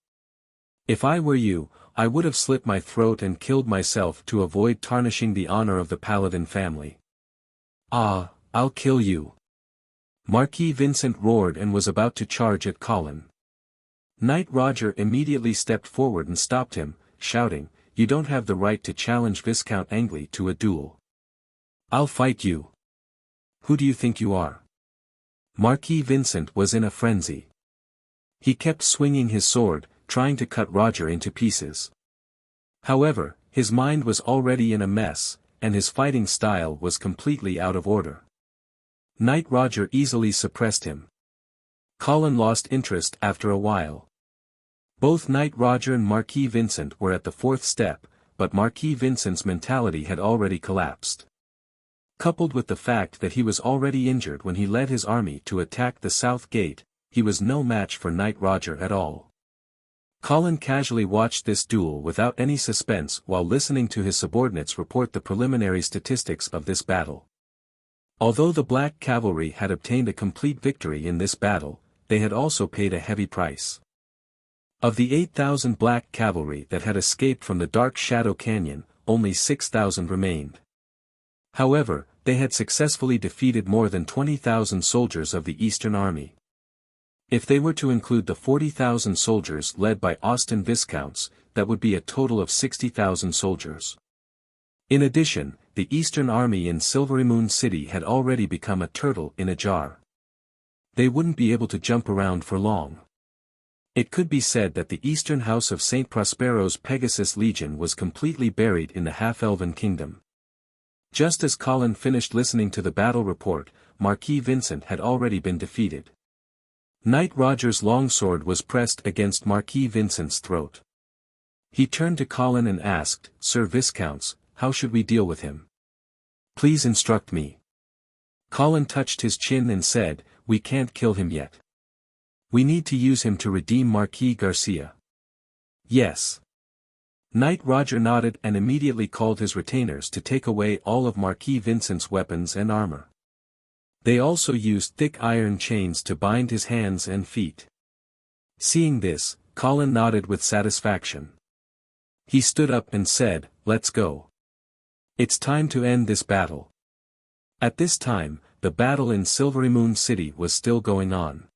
S1: If I were you, I would have slit my throat and killed myself to avoid tarnishing the honor of the Paladin family. Ah, I'll kill you. Marquis Vincent roared and was about to charge at Colin. Knight Roger immediately stepped forward and stopped him, shouting, You don't have the right to challenge Viscount Angley to a duel. I'll fight you. Who do you think you are? Marquis Vincent was in a frenzy. He kept swinging his sword, trying to cut Roger into pieces. However, his mind was already in a mess, and his fighting style was completely out of order. Knight Roger easily suppressed him. Colin lost interest after a while. Both Knight Roger and Marquis Vincent were at the fourth step, but Marquis Vincent's mentality had already collapsed. Coupled with the fact that he was already injured when he led his army to attack the south gate, he was no match for Knight Roger at all. Colin casually watched this duel without any suspense while listening to his subordinates report the preliminary statistics of this battle. Although the Black Cavalry had obtained a complete victory in this battle, they had also paid a heavy price. Of the 8,000 black cavalry that had escaped from the dark Shadow Canyon, only 6,000 remained. However, they had successfully defeated more than 20,000 soldiers of the Eastern Army. If they were to include the 40,000 soldiers led by Austin Viscounts, that would be a total of 60,000 soldiers. In addition, the Eastern Army in Silvery Moon City had already become a turtle in a jar. They wouldn't be able to jump around for long. It could be said that the Eastern House of St. Prospero's Pegasus Legion was completely buried in the half-elven kingdom. Just as Colin finished listening to the battle report, Marquis Vincent had already been defeated. Knight Roger's longsword was pressed against Marquis Vincent's throat. He turned to Colin and asked, "Sir Viscounts, how should we deal with him? Please instruct me." Colin touched his chin and said, "We can't kill him yet. We need to use him to redeem Marquis Garcia." "Yes." Knight Roger nodded and immediately called his retainers to take away all of Marquis Vincent's weapons and armor. They also used thick iron chains to bind his hands and feet. Seeing this, Colin nodded with satisfaction. He stood up and said, "Let's go. It's time to end this battle." At this time, the battle in Silvery Moon City was still going on.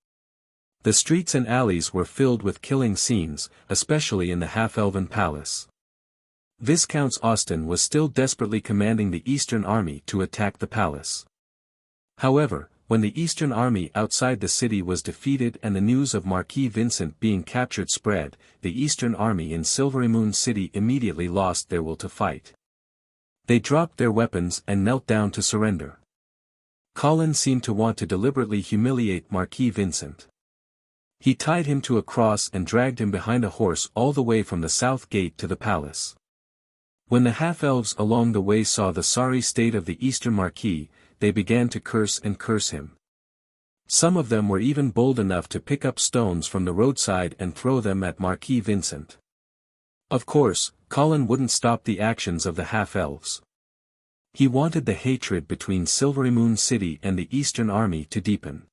S1: The streets and alleys were filled with killing scenes, especially in the half-elven palace. Viscount Austin was still desperately commanding the Eastern Army to attack the palace. However, when the Eastern Army outside the city was defeated and the news of Marquis Vincent being captured spread, the Eastern Army in Silvery Moon City immediately lost their will to fight. They dropped their weapons and knelt down to surrender. Colin seemed to want to deliberately humiliate Marquis Vincent. He tied him to a cross and dragged him behind a horse all the way from the south gate to the palace. When the half-elves along the way saw the sorry state of the Eastern Marquis, they began to curse him. Some of them were even bold enough to pick up stones from the roadside and throw them at Marquis Vincent. Of course, Colin wouldn't stop the actions of the half-elves. He wanted the hatred between Silvery Moon City and the Eastern Army to deepen.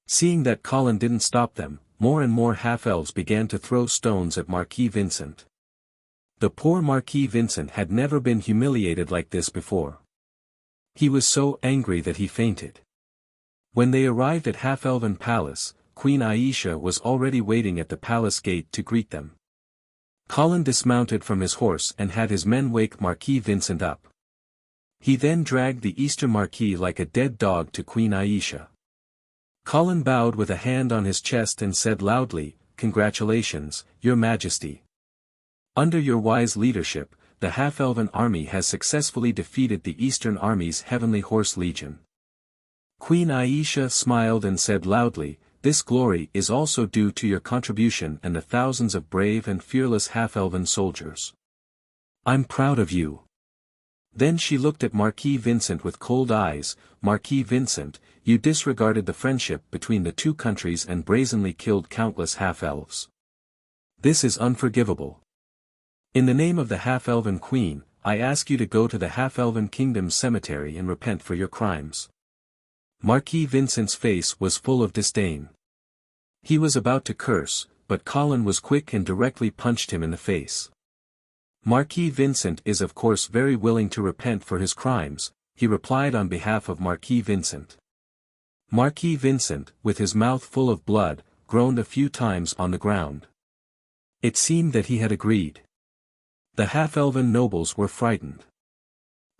S1: Seeing that Colin didn't stop them, more and more half-elves began to throw stones at Marquis Vincent. The poor Marquis Vincent had never been humiliated like this before. He was so angry that he fainted. When they arrived at Half-Elven Palace, Queen Aisha was already waiting at the palace gate to greet them. Colin dismounted from his horse and had his men wake Marquis Vincent up. He then dragged the Eastern Marquis like a dead dog to Queen Aisha. Colin bowed with a hand on his chest and said loudly, "Congratulations, Your Majesty. Under your wise leadership, the Half-Elven Army has successfully defeated the Eastern Army's Heavenly Horse Legion." Queen Aisha smiled and said loudly, "This glory is also due to your contribution and the thousands of brave and fearless Half-Elven soldiers. I'm proud of you." Then she looked at Marquis Vincent with cold eyes. "Marquis Vincent, you disregarded the friendship between the two countries and brazenly killed countless half-elves. This is unforgivable. In the name of the half-elven queen, I ask you to go to the half-elven kingdom's cemetery and repent for your crimes." Marquis Vincent's face was full of disdain. He was about to curse, but Colin was quick and directly punched him in the face. "Marquis Vincent is of course very willing to repent for his crimes," he replied on behalf of Marquis Vincent. Marquis Vincent, with his mouth full of blood, groaned a few times on the ground. It seemed that he had agreed. The half-elven nobles were frightened.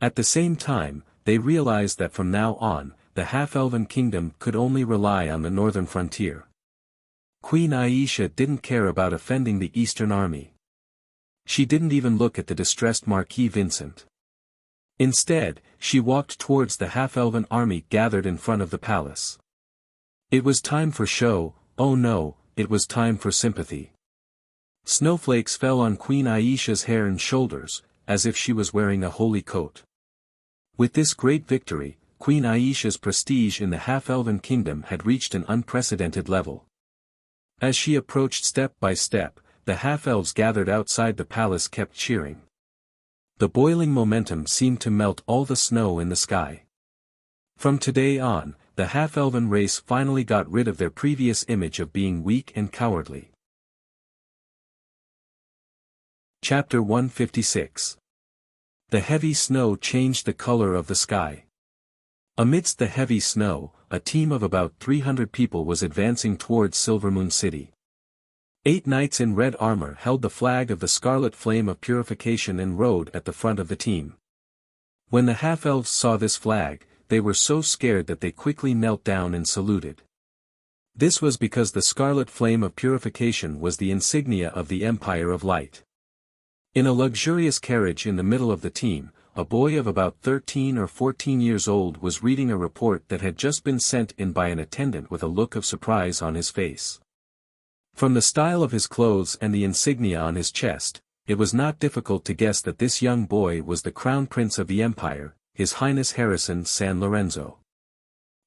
S1: At the same time, they realized that from now on, the half-elven kingdom could only rely on the northern frontier. Queen Aisha didn't care about offending the Eastern Army. She didn't even look at the distressed Marquis Vincent. Instead, she walked towards the half-elven army gathered in front of the palace. It was time for show. Oh no, it was time for sympathy. Snowflakes fell on Queen Aisha's hair and shoulders, as if she was wearing a holy coat. With this great victory, Queen Aisha's prestige in the half-elven kingdom had reached an unprecedented level. As she approached step by step, the half-elves gathered outside the palace kept cheering. The boiling momentum seemed to melt all the snow in the sky. From today on, the half-elven race finally got rid of their previous image of being weak and cowardly. Chapter 156. The heavy snow changed the color of the sky. Amidst the heavy snow, a team of about 300 people was advancing towards Silvermoon City. 8 knights in red armor held the flag of the Scarlet Flame of Purification and rode at the front of the team. When the half-elves saw this flag, they were so scared that they quickly knelt down and saluted. This was because the Scarlet Flame of Purification was the insignia of the Empire of Light. In a luxurious carriage in the middle of the team, a boy of about 13 or 14 years old was reading a report that had just been sent in by an attendant with a look of surprise on his face. From the style of his clothes and the insignia on his chest, it was not difficult to guess that this young boy was the Crown Prince of the Empire, His Highness Harrison San Lorenzo.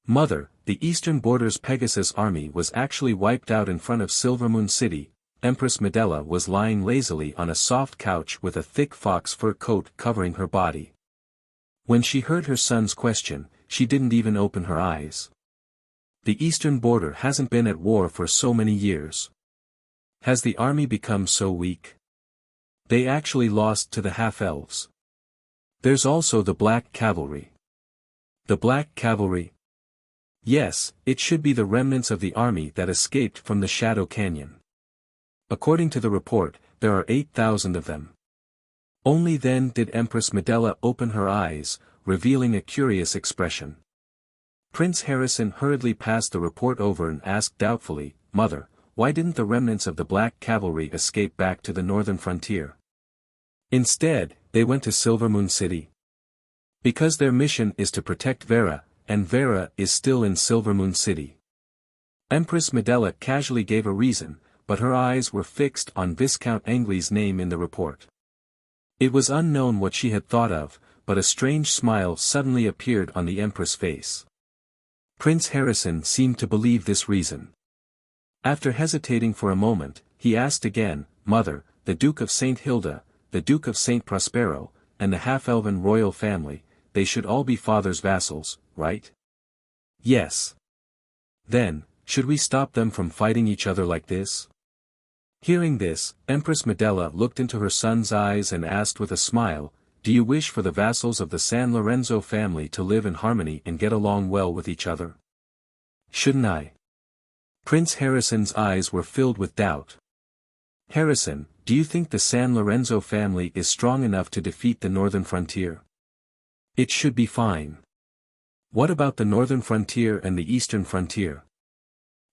S1: Mother, the Eastern Border's Pegasus army was actually wiped out in front of Silvermoon City. Empress Medela was lying lazily on a soft couch with a thick fox fur coat covering her body. When she heard her son's question, she didn't even open her eyes. The Eastern Border hasn't been at war for so many years. Has the army become so weak? They actually lost to the half-elves. There's also the Black Cavalry. The Black Cavalry? Yes, it should be the remnants of the army that escaped from the Shadow Canyon. According to the report, there are 8,000 of them. Only then did Empress Medela open her eyes, revealing a curious expression. Prince Harrison hurriedly passed the report over and asked doubtfully, "Mother, why didn't the remnants of the Black Cavalry escape back to the northern frontier? Instead, they went to Silvermoon City. Because their mission is to protect Vera, and Vera is still in Silvermoon City." Empress Medela casually gave a reason, but her eyes were fixed on Viscount Angley's name in the report. It was unknown what she had thought of, but a strange smile suddenly appeared on the Empress' face. Prince Harrison seemed to believe this reason. After hesitating for a moment, he asked again, "Mother, the Duke of St. Hilda, the Duke of St. Prospero, and the half-elven royal family, they should all be father's vassals, right?" "Yes." "Then, should we stop them from fighting each other like this?" Hearing this, Empress Medela looked into her son's eyes and asked with a smile, "Do you wish for the vassals of the San Lorenzo family to live in harmony and get along well with each other?" "Shouldn't I?" Prince Harrison's eyes were filled with doubt. "Harrison, do you think the San Lorenzo family is strong enough to defeat the northern frontier?" "It should be fine." "What about the northern frontier and the eastern frontier?"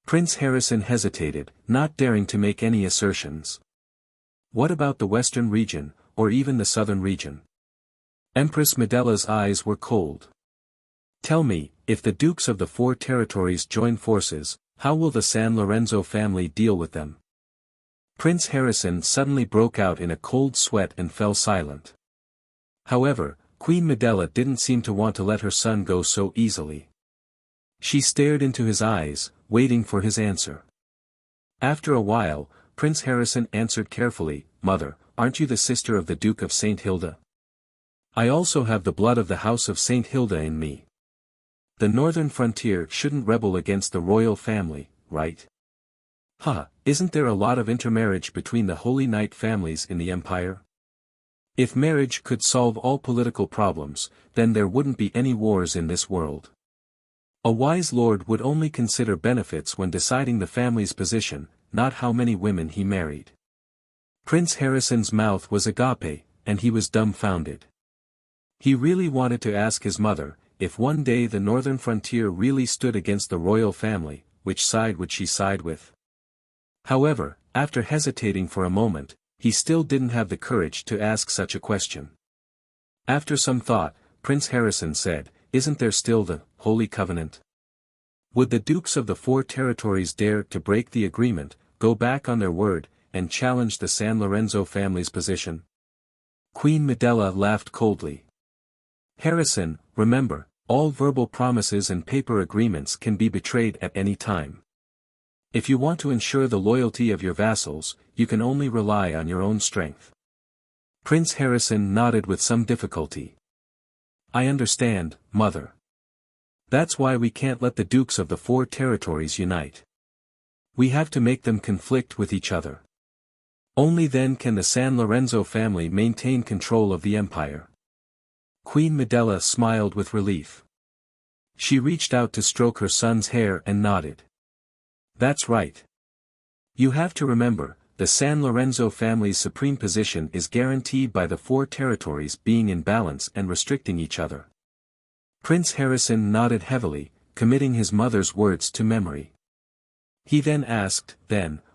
S1: Prince Harrison hesitated, not daring to make any assertions. "What about the western region, or even the southern region?" Empress Medela's eyes were cold. "Tell me, if the dukes of the 4 territories join forces, how will the San Lorenzo family deal with them?" Prince Harrison suddenly broke out in a cold sweat and fell silent. However, Queen Medela didn't seem to want to let her son go so easily. She stared into his eyes, waiting for his answer. After a while, Prince Harrison answered carefully, "Mother, aren't you the sister of the Duke of St. Hilda? I also have the blood of the House of St. Hilda in me. The northern frontier shouldn't rebel against the royal family, right? Isn't there a lot of intermarriage between the Holy Knight families in the Empire? If marriage could solve all political problems, then there wouldn't be any wars in this world. A wise lord would only consider benefits when deciding the family's position, not how many women he married." Prince Harrison's mouth was agape, and he was dumbfounded. He really wanted to ask his mother, if one day the northern frontier really stood against the royal family, which side would she side with? However, after hesitating for a moment, he still didn't have the courage to ask such a question. After some thought, Prince Harrison said, "Isn't there still the Holy Covenant? Would the dukes of the 4 territories dare to break the agreement, go back on their word, and challenge the San Lorenzo family's position?" Queen Medela laughed coldly. "Harrison, remember, all verbal promises and paper agreements can be betrayed at any time. If you want to ensure the loyalty of your vassals, you can only rely on your own strength." Prince Harrison nodded with some difficulty. "I understand, Mother. That's why we can't let the dukes of the 4 territories unite. We have to make them conflict with each other. Only then can the San Lorenzo family maintain control of the empire. Queen Medela smiled with relief. She reached out to stroke her son's hair and nodded. That's right. You have to remember, the San Lorenzo family's supreme position is guaranteed by the four territories being in balance and restricting each other. Prince Harrison nodded heavily, committing his mother's words to memory. He then asked,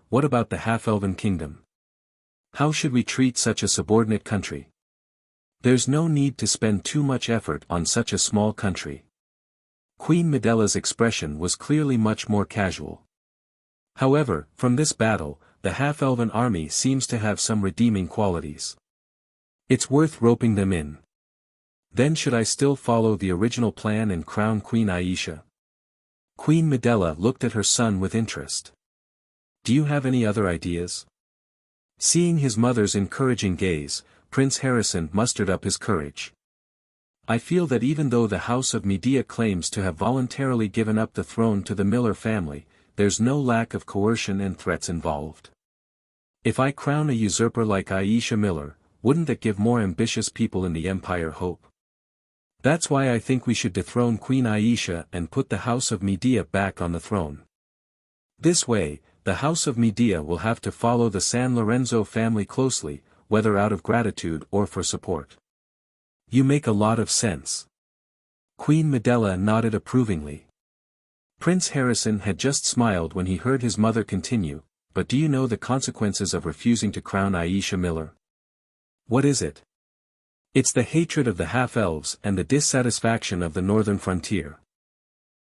S1: what about the half-elven kingdom? How should we treat such a subordinate country? There's no need to spend too much effort on such a small country. Queen Medela's expression was clearly much more casual. However, from this battle, the half-elven army seems to have some redeeming qualities. It's worth roping them in. Then should I still follow the original plan and crown Queen Aisha? Queen Medela looked at her son with interest. Do you have any other ideas? Seeing his mother's encouraging gaze, Prince Harrison mustered up his courage. I feel that even though the House of Medea claims to have voluntarily given up the throne to the Miller family, there's no lack of coercion and threats involved. If I crown a usurper like Aisha Miller, wouldn't that give more ambitious people in the empire hope? That's why I think we should dethrone Queen Aisha and put the House of Medea back on the throne. This way, the House of Medea will have to follow the San Lorenzo family closely, whether out of gratitude or for support. You make a lot of sense. Queen Medela nodded approvingly. Prince Harrison had just smiled when he heard his mother continue, but do you know the consequences of refusing to crown Aisha Miller? What is it? It's the hatred of the half-elves and the dissatisfaction of the northern frontier.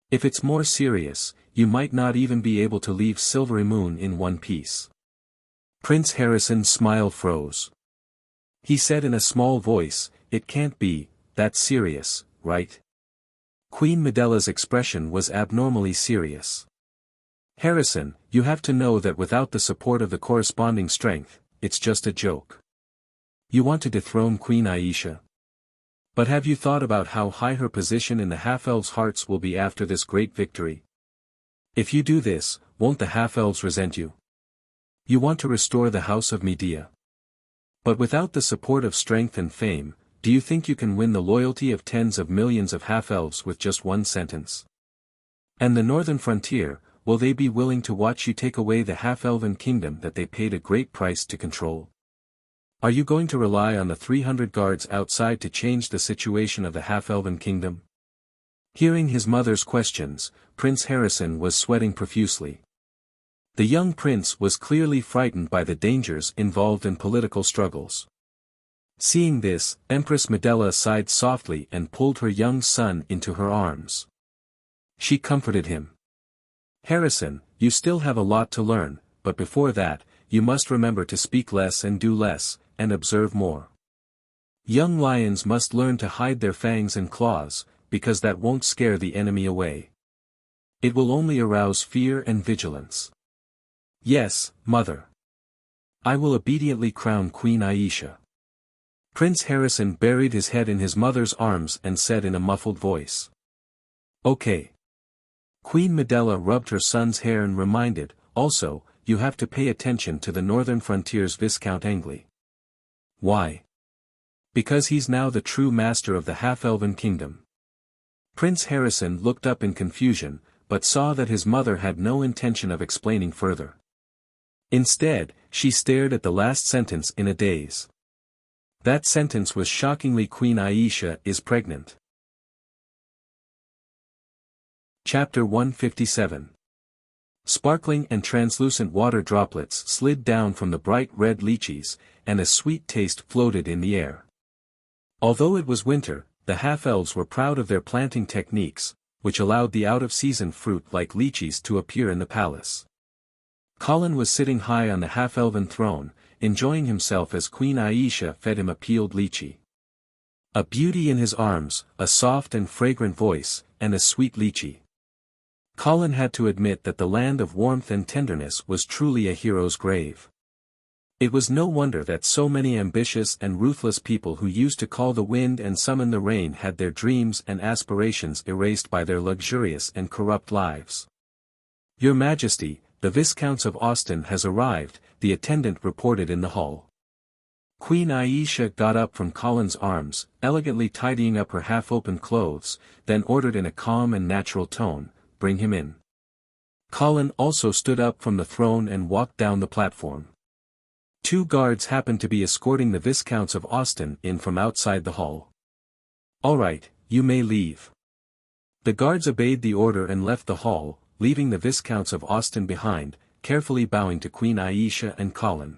S1: If it's more serious, you might not even be able to leave Silvery Moon in one piece. Prince Harrison's smile froze. He said in a small voice, it can't be that serious, right? Queen Medela's expression was abnormally serious. Harrison, you have to know that without the support of the corresponding strength, it's just a joke. You want to dethrone Queen Aisha? But have you thought about how high her position in the half-elves' hearts will be after this great victory? If you do this, won't the half-elves resent you? You want to restore the House of Medea. But without the support of strength and fame, do you think you can win the loyalty of tens of millions of half-elves with just one sentence? And the northern frontier, will they be willing to watch you take away the half-elven kingdom that they paid a great price to control? Are you going to rely on the 300 guards outside to change the situation of the half-elven kingdom? Hearing his mother's questions, Prince Harrison was sweating profusely. The young prince was clearly frightened by the dangers involved in political struggles. Seeing this, Empress Medela sighed softly and pulled her young son into her arms. She comforted him. Harrison, you still have a lot to learn, but before that, you must remember to speak less and do less, and observe more. Young lions must learn to hide their fangs and claws, because that won't scare the enemy away. It will only arouse fear and vigilance. Yes, mother. I will obediently crown Queen Aisha. Prince Harrison buried his head in his mother's arms and said in a muffled voice. Okay. Queen Medela rubbed her son's hair and reminded, also, you have to pay attention to the northern frontier's Viscount Angley. Why? Because he's now the true master of the half-elven kingdom. Prince Harrison looked up in confusion, but saw that his mother had no intention of explaining further. Instead, she stared at the last sentence in a daze. That sentence was shockingly Queen Aisha is pregnant. Chapter 157. Sparkling and translucent water droplets slid down from the bright red lychees, and a sweet taste floated in the air. Although it was winter, the half-elves were proud of their planting techniques, which allowed the out-of-season fruit like lychees to appear in the palace. Colin was sitting high on the half-elven throne, enjoying himself as Queen Aisha fed him a peeled lychee. A beauty in his arms, a soft and fragrant voice, and a sweet lychee. Colin had to admit that the land of warmth and tenderness was truly a hero's grave. It was no wonder that so many ambitious and ruthless people who used to call the wind and summon the rain had their dreams and aspirations erased by their luxurious and corrupt lives. Your Majesty, the Viscounts of Austin has arrived, the attendant reported in the hall. Queen Aisha got up from Colin's arms, elegantly tidying up her half-open clothes, then ordered in a calm and natural tone, "Bring him in." Colin also stood up from the throne and walked down the platform. 2 guards happened to be escorting the Viscounts of Austin in from outside the hall. "All right, you may leave." The guards obeyed the order and left the hall, leaving the Viscounts of Austin behind, carefully bowing to Queen Aisha and Colin.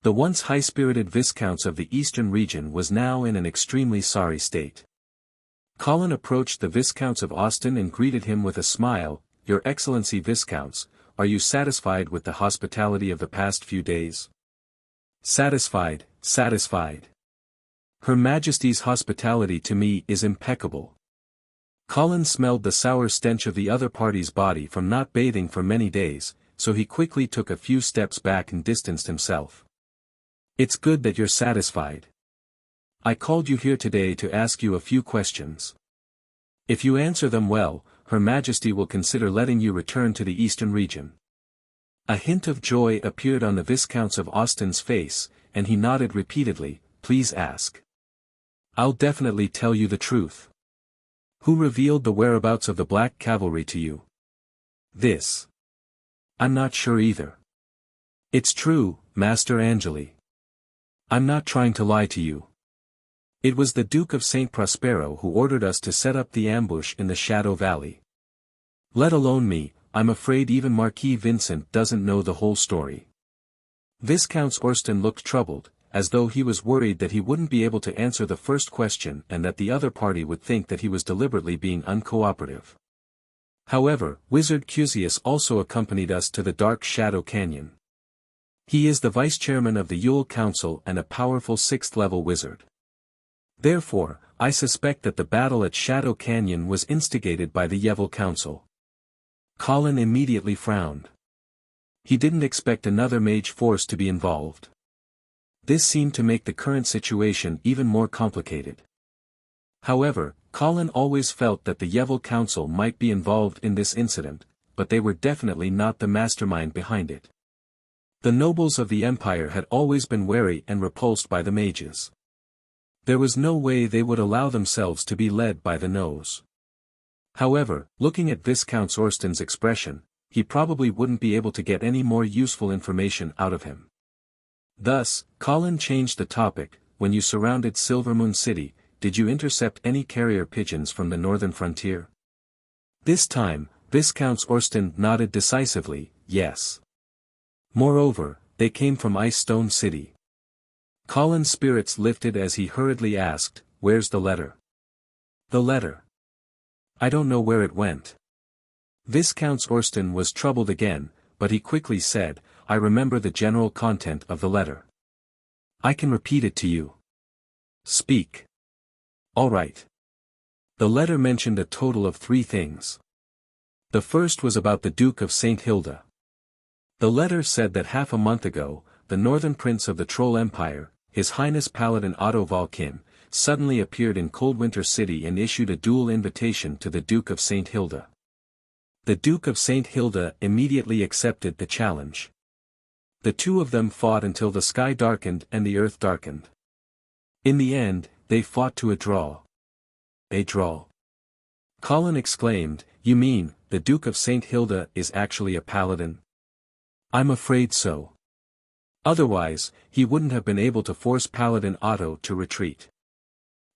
S1: The once high-spirited Viscounts of the eastern region was now in an extremely sorry state. Colin approached the Viscounts of Austin and greeted him with a smile. "Your Excellency Viscounts, are you satisfied with the hospitality of the past few days?" "Satisfied, satisfied. Her Majesty's hospitality to me is impeccable." Colin smelled the sour stench of the other party's body from not bathing for many days, so he quickly took a few steps back and distanced himself. "It's good that you're satisfied. I called you here today to ask you a few questions. If you answer them well, Her Majesty will consider letting you return to the eastern region." A hint of joy appeared on the Viscounts of Austin's face, and he nodded repeatedly, "Please ask. I'll definitely tell you the truth." "Who revealed the whereabouts of the Black Cavalry to you?" "This. I'm not sure either." "It's true, Master Angeli. I'm not trying to lie to you. It was the Duke of St. Prospero who ordered us to set up the ambush in the Shadow Valley. Let alone me, I'm afraid even Marquis Vincent doesn't know the whole story." Viscount Orston looked troubled, as though he was worried that he wouldn't be able to answer the first question and that the other party would think that he was deliberately being uncooperative. However, Wizard Cusius also accompanied us to the Dark Shadow Canyon. He is the vice-chairman of the Yule Council and a powerful 6th-level wizard. Therefore, I suspect that the battle at Shadow Canyon was instigated by the Yevil Council. Colin immediately frowned. He didn't expect another mage force to be involved. This seemed to make the current situation even more complicated. However, Colin always felt that the Yevil Council might be involved in this incident, but they were definitely not the mastermind behind it. The nobles of the Empire had always been wary and repulsed by the mages. There was no way they would allow themselves to be led by the nose. However, looking at Viscount Orston's expression, he probably wouldn't be able to get any more useful information out of him. Thus, Colin changed the topic. "When you surrounded Silvermoon City, did you intercept any carrier pigeons from the northern frontier?" This time, Viscount Orston nodded decisively, "Yes. Moreover, they came from Ice Stone City." Colin's spirits lifted as he hurriedly asked, "Where's the letter?" "The letter? I don't know where it went." Viscount Orston was troubled again, but he quickly said, "I remember the general content of the letter. I can repeat it to you." "Speak." "All right." The letter mentioned a total of 3 things. The first was about the Duke of St. Hilda. The letter said that half a month ago, the northern prince of the Troll Empire, His Highness Paladin Otto Valkin, suddenly appeared in Coldwinter City and issued a duel invitation to the Duke of St. Hilda. The Duke of St. Hilda immediately accepted the challenge. The 2 of them fought until the sky darkened and the earth darkened. In the end, they fought to a draw. A draw? Colin exclaimed, "You mean, the Duke of St. Hilda is actually a paladin?" "I'm afraid so. Otherwise, he wouldn't have been able to force Paladin Otto to retreat."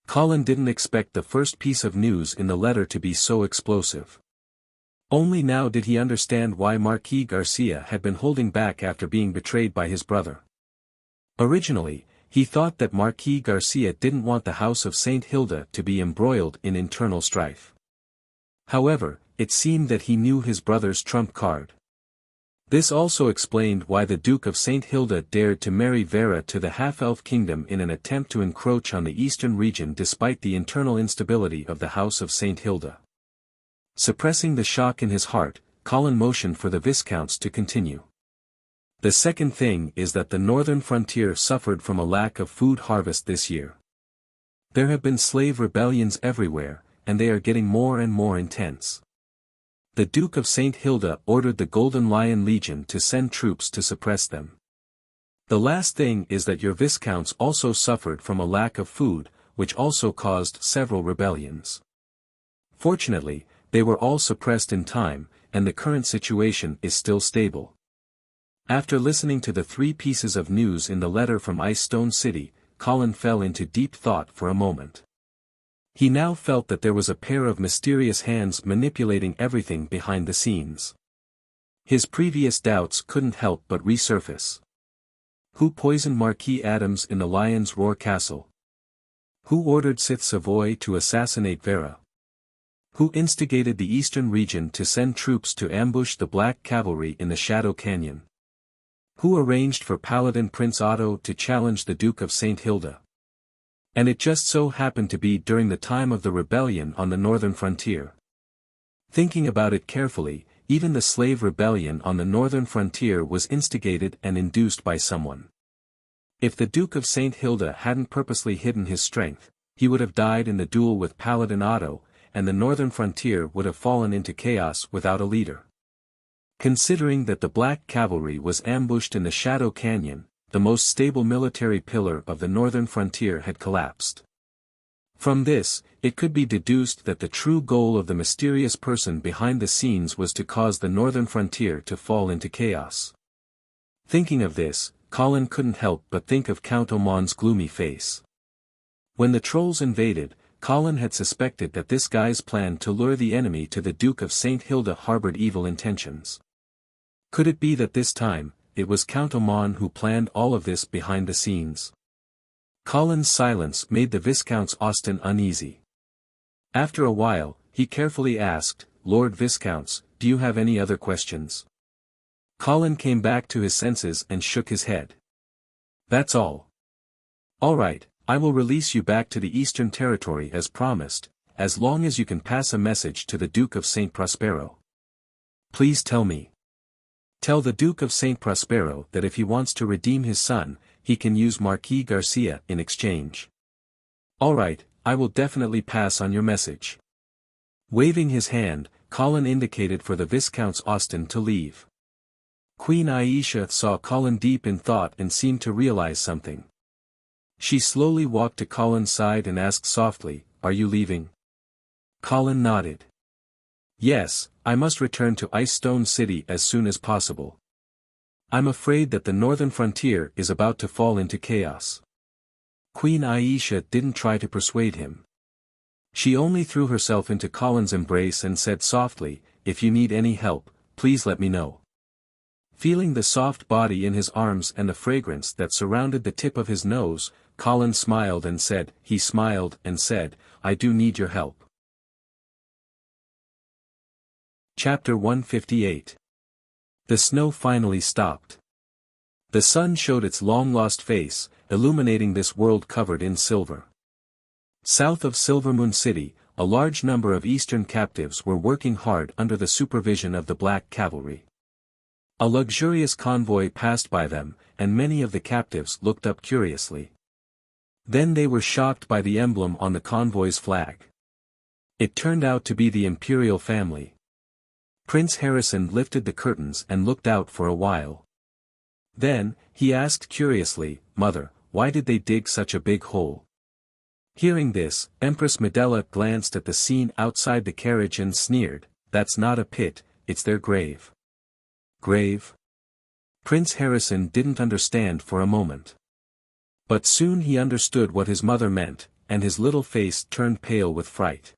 S1: Colin didn't expect the first piece of news in the letter to be so explosive. Only now did he understand why Marquis Garcia had been holding back after being betrayed by his brother. Originally, he thought that Marquis Garcia didn't want the House of St. Hilda to be embroiled in internal strife. However, it seemed that he knew his brother's trump card. This also explained why the Duke of St. Hilda dared to marry Vera to the half-elf kingdom in an attempt to encroach on the eastern region despite the internal instability of the House of St. Hilda. Suppressing the shock in his heart, Colin motioned for the Viscounts to continue. "The second thing is that the northern frontier suffered from a lack of food harvest this year. There have been slave rebellions everywhere, and they are getting more and more intense. The Duke of St. Hilda ordered the Golden Lion Legion to send troops to suppress them. The last thing is that your viscounts also suffered from a lack of food, which also caused several rebellions. Fortunately, they were all suppressed in time, and the current situation is still stable. After listening to the 3 pieces of news in the letter from Ice Stone City, Colin fell into deep thought for a moment. He now felt that there was a pair of mysterious hands manipulating everything behind the scenes. His previous doubts couldn't help but resurface. Who poisoned Marquis Adams in the Lion's Roar Castle? Who ordered Sith Savoy to assassinate Vera? Who instigated the Eastern region to send troops to ambush the Black Cavalry in the Shadow Canyon? Who arranged for Paladin Prince Otto to challenge the Duke of St. Hilda? And it just so happened to be during the time of the rebellion on the northern frontier. Thinking about it carefully, even the slave rebellion on the northern frontier was instigated and induced by someone. If the Duke of St. Hilda hadn't purposely hidden his strength, he would have died in the duel with Paladin Otto, and the northern frontier would have fallen into chaos without a leader. Considering that the Black Cavalry was ambushed in the Shadow Canyon, the most stable military pillar of the northern frontier had collapsed. From this, it could be deduced that the true goal of the mysterious person behind the scenes was to cause the northern frontier to fall into chaos. Thinking of this, Colin couldn't help but think of Count Oman's gloomy face. When the trolls invaded, Colin had suspected that this guy's plan to lure the enemy to the Duke of St. Hilda harbored evil intentions. Could it be that this time, it was Count Oman who planned all of this behind the scenes? Colin's silence made the Viscounts Austen uneasy. After a while, he carefully asked, "Lord Viscounts, do you have any other questions?" Colin came back to his senses and shook his head. "That's all." "All right, I will release you back to the Eastern Territory as promised, as long as you can pass a message to the Duke of St. Prospero." "Please tell me." "Tell the Duke of St. Prospero that if he wants to redeem his son, he can use Marquis Garcia in exchange." "All right, I will definitely pass on your message." Waving his hand, Colin indicated for the Viscounts Austen to leave. Queen Aisha saw Colin deep in thought and seemed to realize something. She slowly walked to Colin's side and asked softly, "Are you leaving?" Colin nodded. "Yes, I must return to Ice Stone City as soon as possible. I'm afraid that the northern frontier is about to fall into chaos." Queen Aisha didn't try to persuade him. She only threw herself into Colin's embrace and said softly, "If you need any help, please let me know." Feeling the soft body in his arms and the fragrance that surrounded the tip of his nose, Colin smiled and said, "I do need your help." Chapter 158. The snow finally stopped. The sun showed its long-lost face, illuminating this world covered in silver. South of Silvermoon City, a large number of Eastern captives were working hard under the supervision of the Black Cavalry. A luxurious convoy passed by them, and many of the captives looked up curiously. Then they were shocked by the emblem on the convoy's flag. It turned out to be the imperial family. Prince Harrison lifted the curtains and looked out for a while. Then, he asked curiously, "Mother, why did they dig such a big hole?" Hearing this, Empress Medela glanced at the scene outside the carriage and sneered, "That's not a pit, it's their grave." Grave? Prince Harrison didn't understand for a moment. But soon he understood what his mother meant, and his little face turned pale with fright.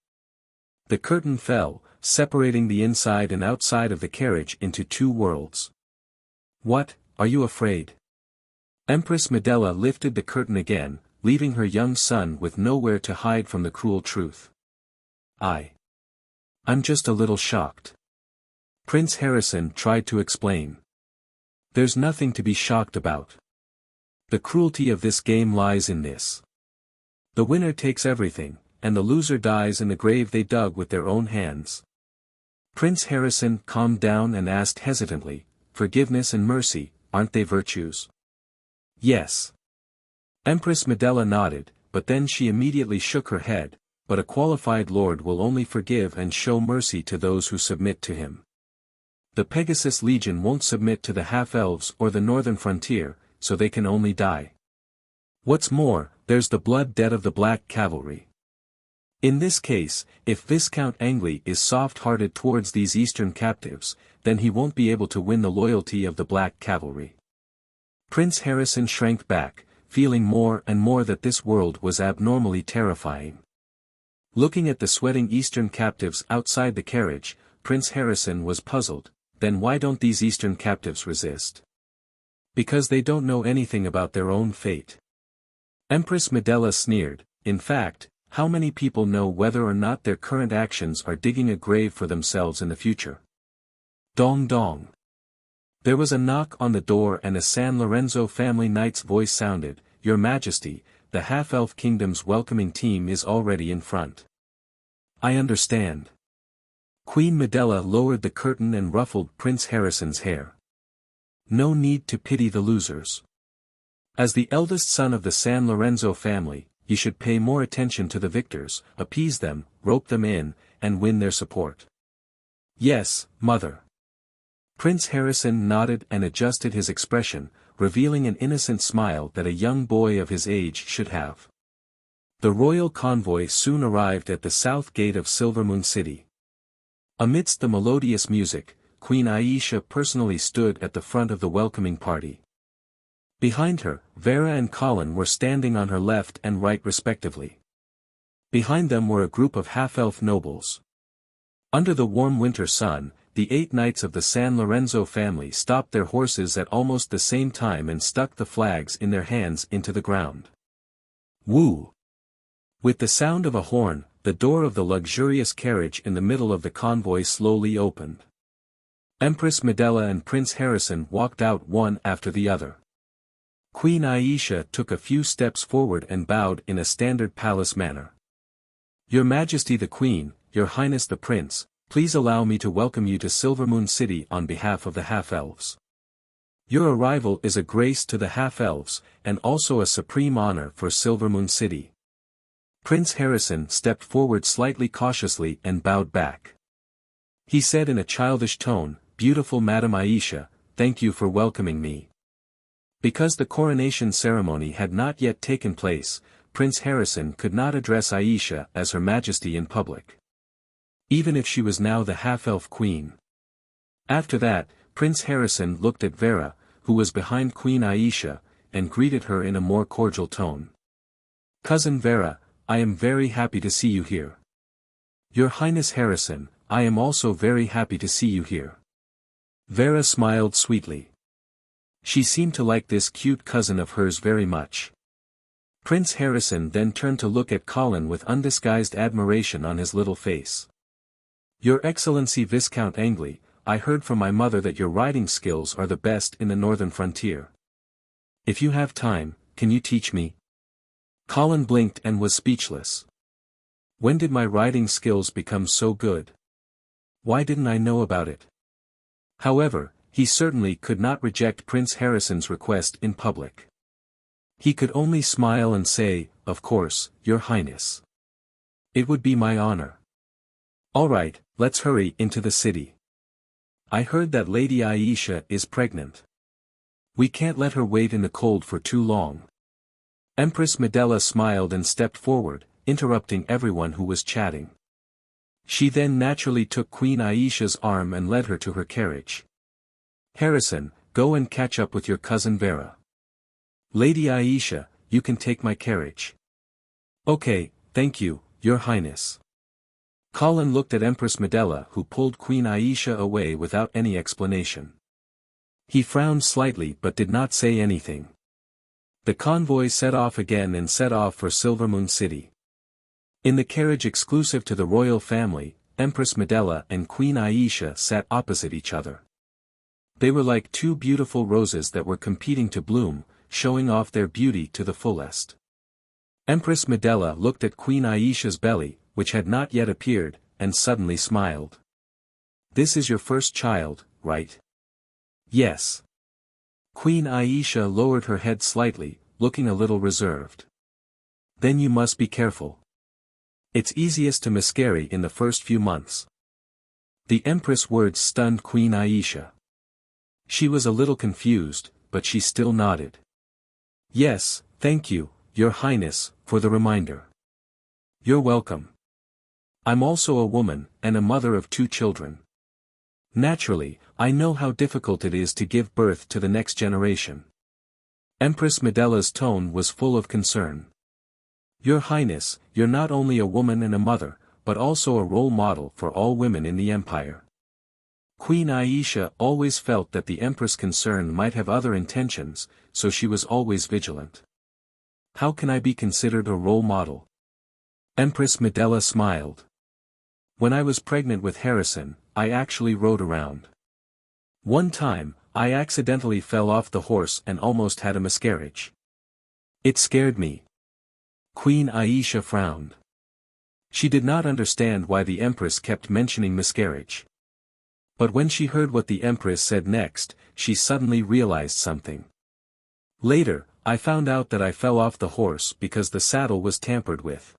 S1: The curtain fell, separating the inside and outside of the carriage into 2 worlds. "What, are you afraid?" Empress Medela lifted the curtain again, leaving her young son with nowhere to hide from the cruel truth. I'm just a little shocked." Prince Harrison tried to explain. "There's nothing to be shocked about. The cruelty of this game lies in this. The winner takes everything, and the loser dies in the grave they dug with their own hands." Prince Harrison calmed down and asked hesitantly, "Forgiveness and mercy, aren't they virtues?" "Yes." Empress Medela nodded, but then she immediately shook her head, but a qualified lord will only forgive and show mercy to those who submit to him. The Pegasus Legion won't submit to the half-elves or the northern frontier, so they can only die. What's more, there's the blood debt of the Black Cavalry. In this case, if Viscount Angley is soft-hearted towards these eastern captives, then he won't be able to win the loyalty of the Black Cavalry. Prince Harrison shrank back, feeling more and more that this world was abnormally terrifying. Looking at the sweating eastern captives outside the carriage, Prince Harrison was puzzled. Then why don't these eastern captives resist? Because they don't know anything about their own fate. Empress Medela sneered. In fact, how many people know whether or not their current actions are digging a grave for themselves in the future? Dong dong. There was a knock on the door and a San Lorenzo family knight's voice sounded. Your Majesty, the half-elf kingdom's welcoming team is already in front. I understand. Queen Medela lowered the curtain and ruffled Prince Harrison's hair. No need to pity the losers. As the eldest son of the San Lorenzo family, you should pay more attention to the victors, appease them, rope them in, and win their support. Yes, mother. Prince Harrison nodded and adjusted his expression, revealing an innocent smile that a young boy of his age should have. The royal convoy soon arrived at the south gate of Silvermoon City. Amidst the melodious music, Queen Aisha personally stood at the front of the welcoming party. Behind her, Vera and Colin were standing on her left and right respectively. Behind them were a group of half-elf nobles. Under the warm winter sun, the 8 knights of the San Lorenzo family stopped their horses at almost the same time and stuck the flags in their hands into the ground. Woo! With the sound of a horn, the door of the luxurious carriage in the middle of the convoy slowly opened. Empress Medela and Prince Harrison walked out one after the other. Queen Aisha took a few steps forward and bowed in a standard palace manner. Your Majesty the Queen, Your Highness the Prince, please allow me to welcome you to Silvermoon City on behalf of the half-elves. Your arrival is a grace to the half-elves, and also a supreme honor for Silvermoon City. Prince Harrison stepped forward slightly cautiously and bowed back. He said in a childish tone, Beautiful Madam Aisha, thank you for welcoming me. Because the coronation ceremony had not yet taken place, Prince Harrison could not address Aisha as Her Majesty in public. Even if she was now the half-elf queen. After that, Prince Harrison looked at Vera, who was behind Queen Aisha, and greeted her in a more cordial tone. Cousin Vera, I am very happy to see you here. Your Highness Harrison, I am also very happy to see you here. Vera smiled sweetly. She seemed to like this cute cousin of hers very much. Prince Harrison then turned to look at Colin with undisguised admiration on his little face. Your Excellency Viscount Angley, I heard from my mother that your riding skills are the best in the northern frontier. If you have time, can you teach me? Colin blinked and was speechless. When did my riding skills become so good? Why didn't I know about it? However, he certainly could not reject Prince Harrison's request in public. He could only smile and say, Of course, Your Highness. It would be my honor. All right, let's hurry into the city. I heard that Lady Aisha is pregnant. We can't let her wait in the cold for too long. Empress Medela smiled and stepped forward, interrupting everyone who was chatting. She then naturally took Queen Aisha's arm and led her to her carriage. Harrison, go and catch up with your cousin Vera. Lady Aisha, you can take my carriage. Okay, thank you, Your Highness. Colin looked at Empress Medela who pulled Queen Aisha away without any explanation. He frowned slightly but did not say anything. The convoy set off again and set off for Silvermoon City. In the carriage exclusive to the royal family, Empress Medela and Queen Aisha sat opposite each other. They were like two beautiful roses that were competing to bloom, showing off their beauty to the fullest. Empress Medela looked at Queen Aisha's belly, which had not yet appeared, and suddenly smiled. This is your first child, right? Yes. Queen Aisha lowered her head slightly, looking a little reserved. Then you must be careful. It's easiest to miscarry in the first few months. The Empress' words stunned Queen Aisha. She was a little confused, but she still nodded. Yes, thank you, Your Highness, for the reminder. You're welcome. I'm also a woman, and a mother of 2 children. Naturally, I know how difficult it is to give birth to the next generation. Empress Medella's tone was full of concern. Your Highness, you're not only a woman and a mother, but also a role model for all women in the empire. Queen Aisha always felt that the Empress' concern might have other intentions, so she was always vigilant. How can I be considered a role model? Empress Medela smiled. When I was pregnant with Harrison, I actually rode around. One time, I accidentally fell off the horse and almost had a miscarriage. It scared me. Queen Aisha frowned. She did not understand why the Empress kept mentioning miscarriage. But when she heard what the Empress said next, she suddenly realized something. Later, I found out that I fell off the horse because the saddle was tampered with.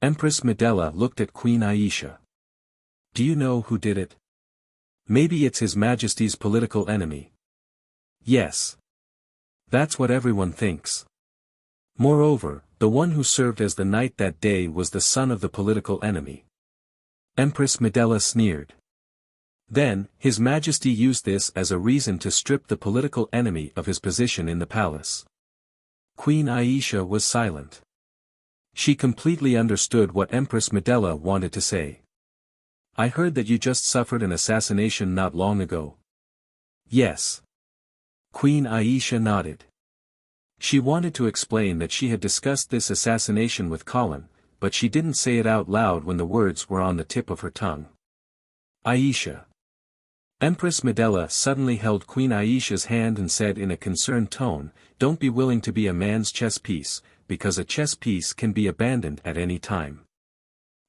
S1: Empress Medela looked at Queen Aisha. Do you know who did it? Maybe it's His Majesty's political enemy. Yes. That's what everyone thinks. Moreover, the one who served as the knight that day was the son of the political enemy. Empress Medela sneered. Then, His Majesty used this as a reason to strip the political enemy of his position in the palace. Queen Aisha was silent. She completely understood what Empress Medela wanted to say. I heard that you just suffered an assassination not long ago. Yes. Queen Aisha nodded. She wanted to explain that she had discussed this assassination with Colin, but she didn't say it out loud when the words were on the tip of her tongue. Aisha. Empress Medela suddenly held Queen Aisha's hand and said in a concerned tone, Don't be willing to be a man's chess piece, because a chess piece can be abandoned at any time.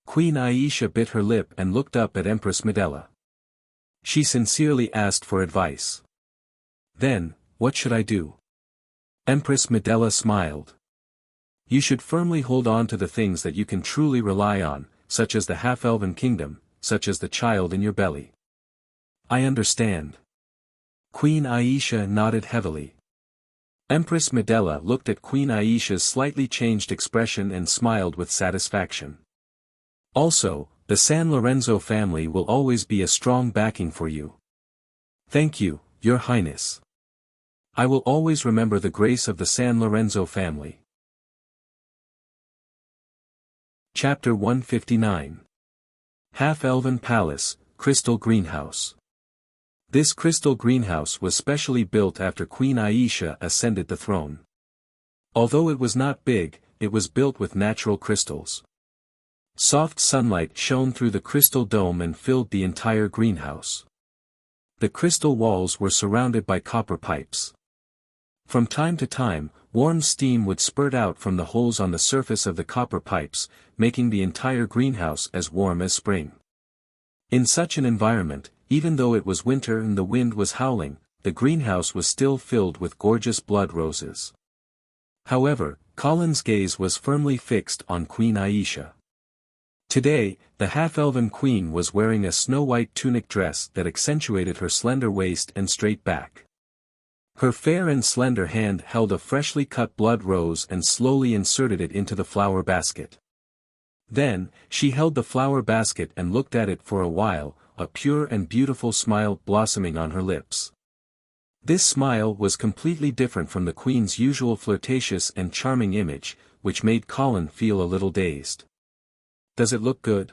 S1: Queen Aisha bit her lip and looked up at Empress Medela. She sincerely asked for advice. Then, what should I do? Empress Medela smiled. You should firmly hold on to the things that you can truly rely on, such as the half-elven kingdom, such as the child in your belly. I understand. Queen Aisha nodded heavily. Empress Medela looked at Queen Aisha's slightly changed expression and smiled with satisfaction. Also, the San Lorenzo family will always be a strong backing for you. Thank you, Your Highness. I will always remember the grace of the San Lorenzo family. Chapter 159. Half-Elven Palace, Crystal Greenhouse. This crystal greenhouse was specially built after Queen Aisha ascended the throne. Although it was not big, it was built with natural crystals. Soft sunlight shone through the crystal dome and filled the entire greenhouse. The crystal walls were surrounded by copper pipes. From time to time, warm steam would spurt out from the holes on the surface of the copper pipes, making the entire greenhouse as warm as spring. In such an environment, even though it was winter and the wind was howling, the greenhouse was still filled with gorgeous blood roses. However, Colin's gaze was firmly fixed on Queen Aisha. Today, the half-elven queen was wearing a snow-white tunic dress that accentuated her slender waist and straight back. Her fair and slender hand held a freshly cut blood rose and slowly inserted it into the flower basket. Then, she held the flower basket and looked at it for a while, a pure and beautiful smile blossoming on her lips. This smile was completely different from the queen's usual flirtatious and charming image, which made Colin feel a little dazed. Does it look good?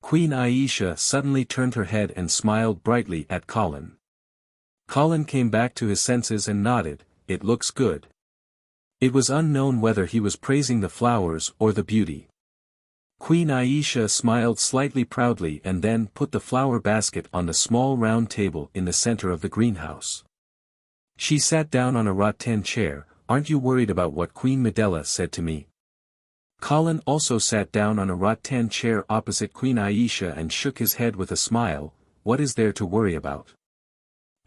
S1: Queen Aisha suddenly turned her head and smiled brightly at Colin. Colin came back to his senses and nodded, It looks good. It was unknown whether he was praising the flowers or the beauty. Queen Aisha smiled slightly proudly and then put the flower basket on the small round table in the center of the greenhouse. She sat down on a rattan chair. Aren't you worried about what Queen Medela said to me? Colin also sat down on a rattan chair opposite Queen Aisha and shook his head with a smile. What is there to worry about?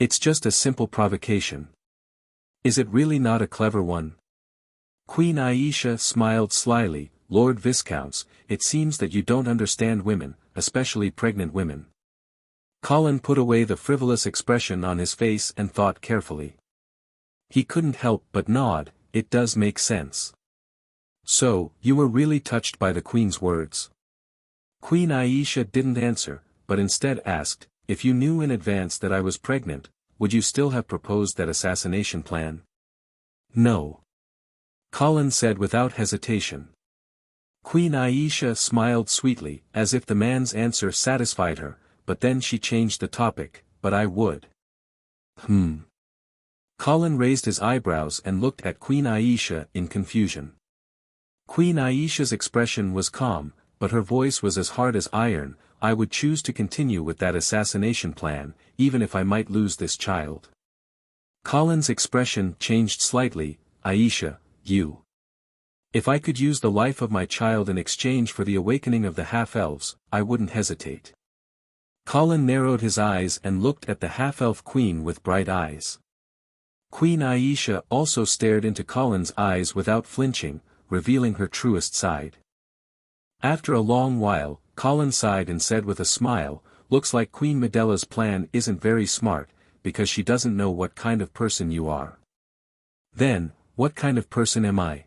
S1: It's just a simple provocation. Is it really not a clever one? Queen Aisha smiled slyly, Lord Viscounts, it seems that you don't understand women, especially pregnant women. Colin put away the frivolous expression on his face and thought carefully. He couldn't help but nod. It does make sense. So, you were really touched by the Queen's words? Queen Aisha didn't answer, but instead asked, if you knew in advance that I was pregnant, would you still have proposed that assassination plan? No. Colin said without hesitation. Queen Aisha smiled sweetly, as if the man's answer satisfied her, but then she changed the topic, but I would. Colin raised his eyebrows and looked at Queen Aisha in confusion. Queen Aisha's expression was calm, but her voice was as hard as iron. I would choose to continue with that assassination plan, even if I might lose this child. Colin's expression changed slightly. Aisha, you. If I could use the life of my child in exchange for the awakening of the half-elves, I wouldn't hesitate. Colin narrowed his eyes and looked at the half-elf queen with bright eyes. Queen Aisha also stared into Colin's eyes without flinching, revealing her truest side. After a long while, Colin sighed and said with a smile, looks like Queen Medella's plan isn't very smart, because she doesn't know what kind of person you are. Then, what kind of person am I?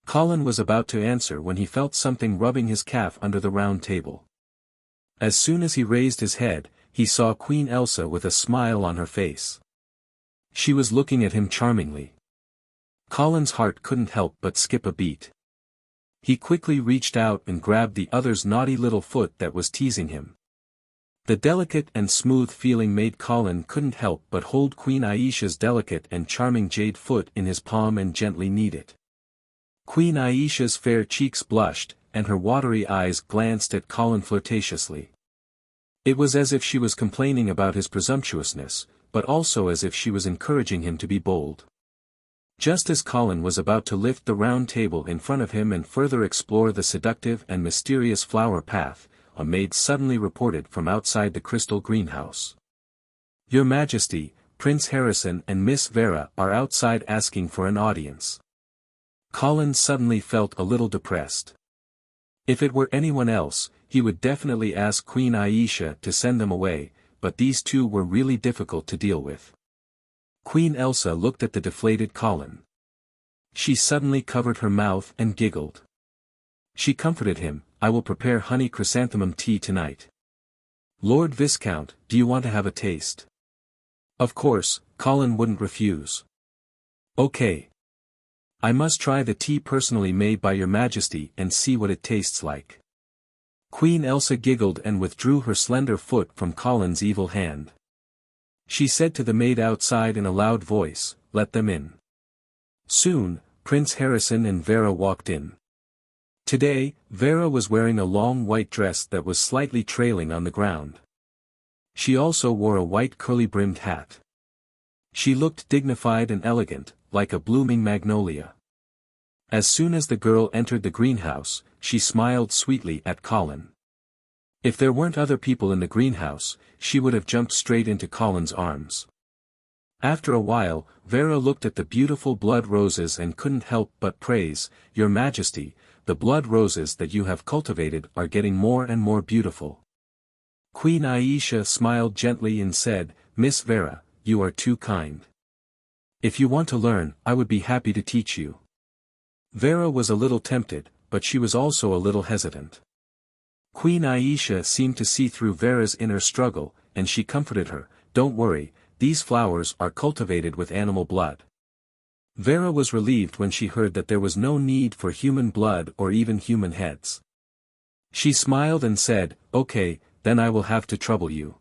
S1: Colin was about to answer when he felt something rubbing his calf under the round table. As soon as he raised his head, he saw Queen Elsa with a smile on her face. She was looking at him charmingly. Colin's heart couldn't help but skip a beat. He quickly reached out and grabbed the other's naughty little foot that was teasing him. The delicate and smooth feeling made Colin couldn't help but hold Queen Aisha's delicate and charming jade foot in his palm and gently knead it. Queen Aisha's fair cheeks blushed, and her watery eyes glanced at Colin flirtatiously. It was as if she was complaining about his presumptuousness, but also as if she was encouraging him to be bold. Just as Colin was about to lift the round table in front of him and further explore the seductive and mysterious flower path, a maid suddenly reported from outside the crystal greenhouse. Your Majesty, Prince Harrison and Miss Vera are outside asking for an audience. Colin suddenly felt a little depressed. If it were anyone else, he would definitely ask Queen Aisha to send them away, but these two were really difficult to deal with. Queen Elsa looked at the deflated Colin. She suddenly covered her mouth and giggled. She comforted him, I will prepare honey chrysanthemum tea tonight. Lord Viscount, do you want to have a taste? Of course, Colin wouldn't refuse. Okay. I must try the tea personally made by your Majesty and see what it tastes like. Queen Elsa giggled and withdrew her slender foot from Colin's evil hand. She said to the maid outside in a loud voice, let them in. Soon, Prince Harrison and Vera walked in. Today, Vera was wearing a long white dress that was slightly trailing on the ground. She also wore a white curly-brimmed hat. She looked dignified and elegant, like a blooming magnolia. As soon as the girl entered the greenhouse, she smiled sweetly at Colin. If there weren't other people in the greenhouse, she would have jumped straight into Colin's arms. After a while, Vera looked at the beautiful blood roses and couldn't help but praise, Your Majesty, the blood roses that you have cultivated are getting more and more beautiful. Queen Aisha smiled gently and said, Miss Vera, you are too kind. If you want to learn, I would be happy to teach you. Vera was a little tempted, but she was also a little hesitant. Queen Aisha seemed to see through Vera's inner struggle, and she comforted her, don't worry, these flowers are cultivated with animal blood. Vera was relieved when she heard that there was no need for human blood or even human heads. She smiled and said, okay, then I will have to trouble you.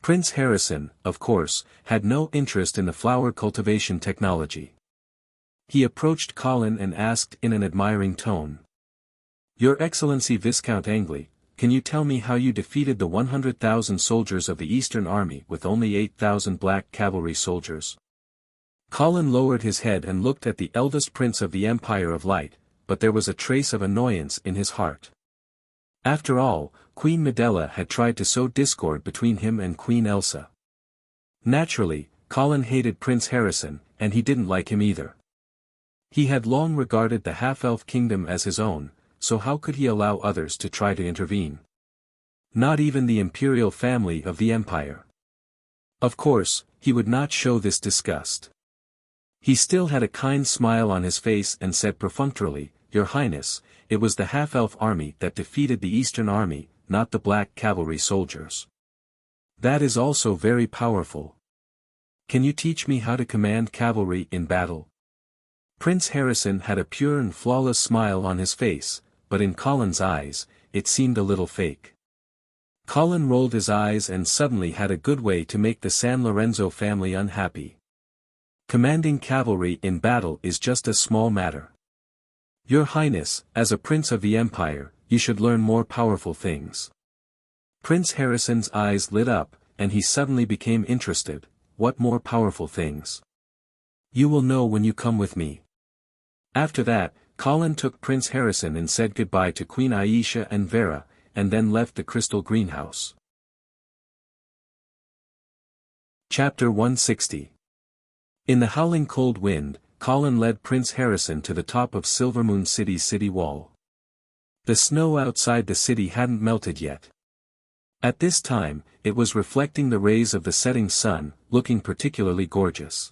S1: Prince Harrison, of course, had no interest in the flower cultivation technology. He approached Colin and asked in an admiring tone. Your Excellency Viscount Angley, can you tell me how you defeated the 100,000 soldiers of the Eastern Army with only 8,000 black cavalry soldiers? Colin lowered his head and looked at the eldest prince of the Empire of Light, but there was a trace of annoyance in his heart. After all, Queen Medela had tried to sow discord between him and Queen Elsa. Naturally, Colin hated Prince Harrison, and he didn't like him either. He had long regarded the half-elf kingdom as his own, so how could he allow others to try to intervene? Not even the imperial family of the empire. Of course, he would not show this disgust. He still had a kind smile on his face and said perfunctorily, "Your Highness, it was the half-elf army that defeated the Eastern army, not the black cavalry soldiers. That is also very powerful. Can you teach me how to command cavalry in battle?" Prince Harrison had a pure and flawless smile on his face, but in Colin's eyes, it seemed a little fake. Colin rolled his eyes and suddenly had a good way to make the San Lorenzo family unhappy. Commanding cavalry in battle is just a small matter. Your Highness, as a prince of the empire, you should learn more powerful things. Prince Harrison's eyes lit up, and he suddenly became interested. What more powerful things? You will know when you come with me. After that, Colin took Prince Harrison and said goodbye to Queen Aisha and Vera, and then left the crystal greenhouse. Chapter 160. In the howling cold wind, Colin led Prince Harrison to the top of Silvermoon City's city wall. The snow outside the city hadn't melted yet. At this time, it was reflecting the rays of the setting sun, looking particularly gorgeous.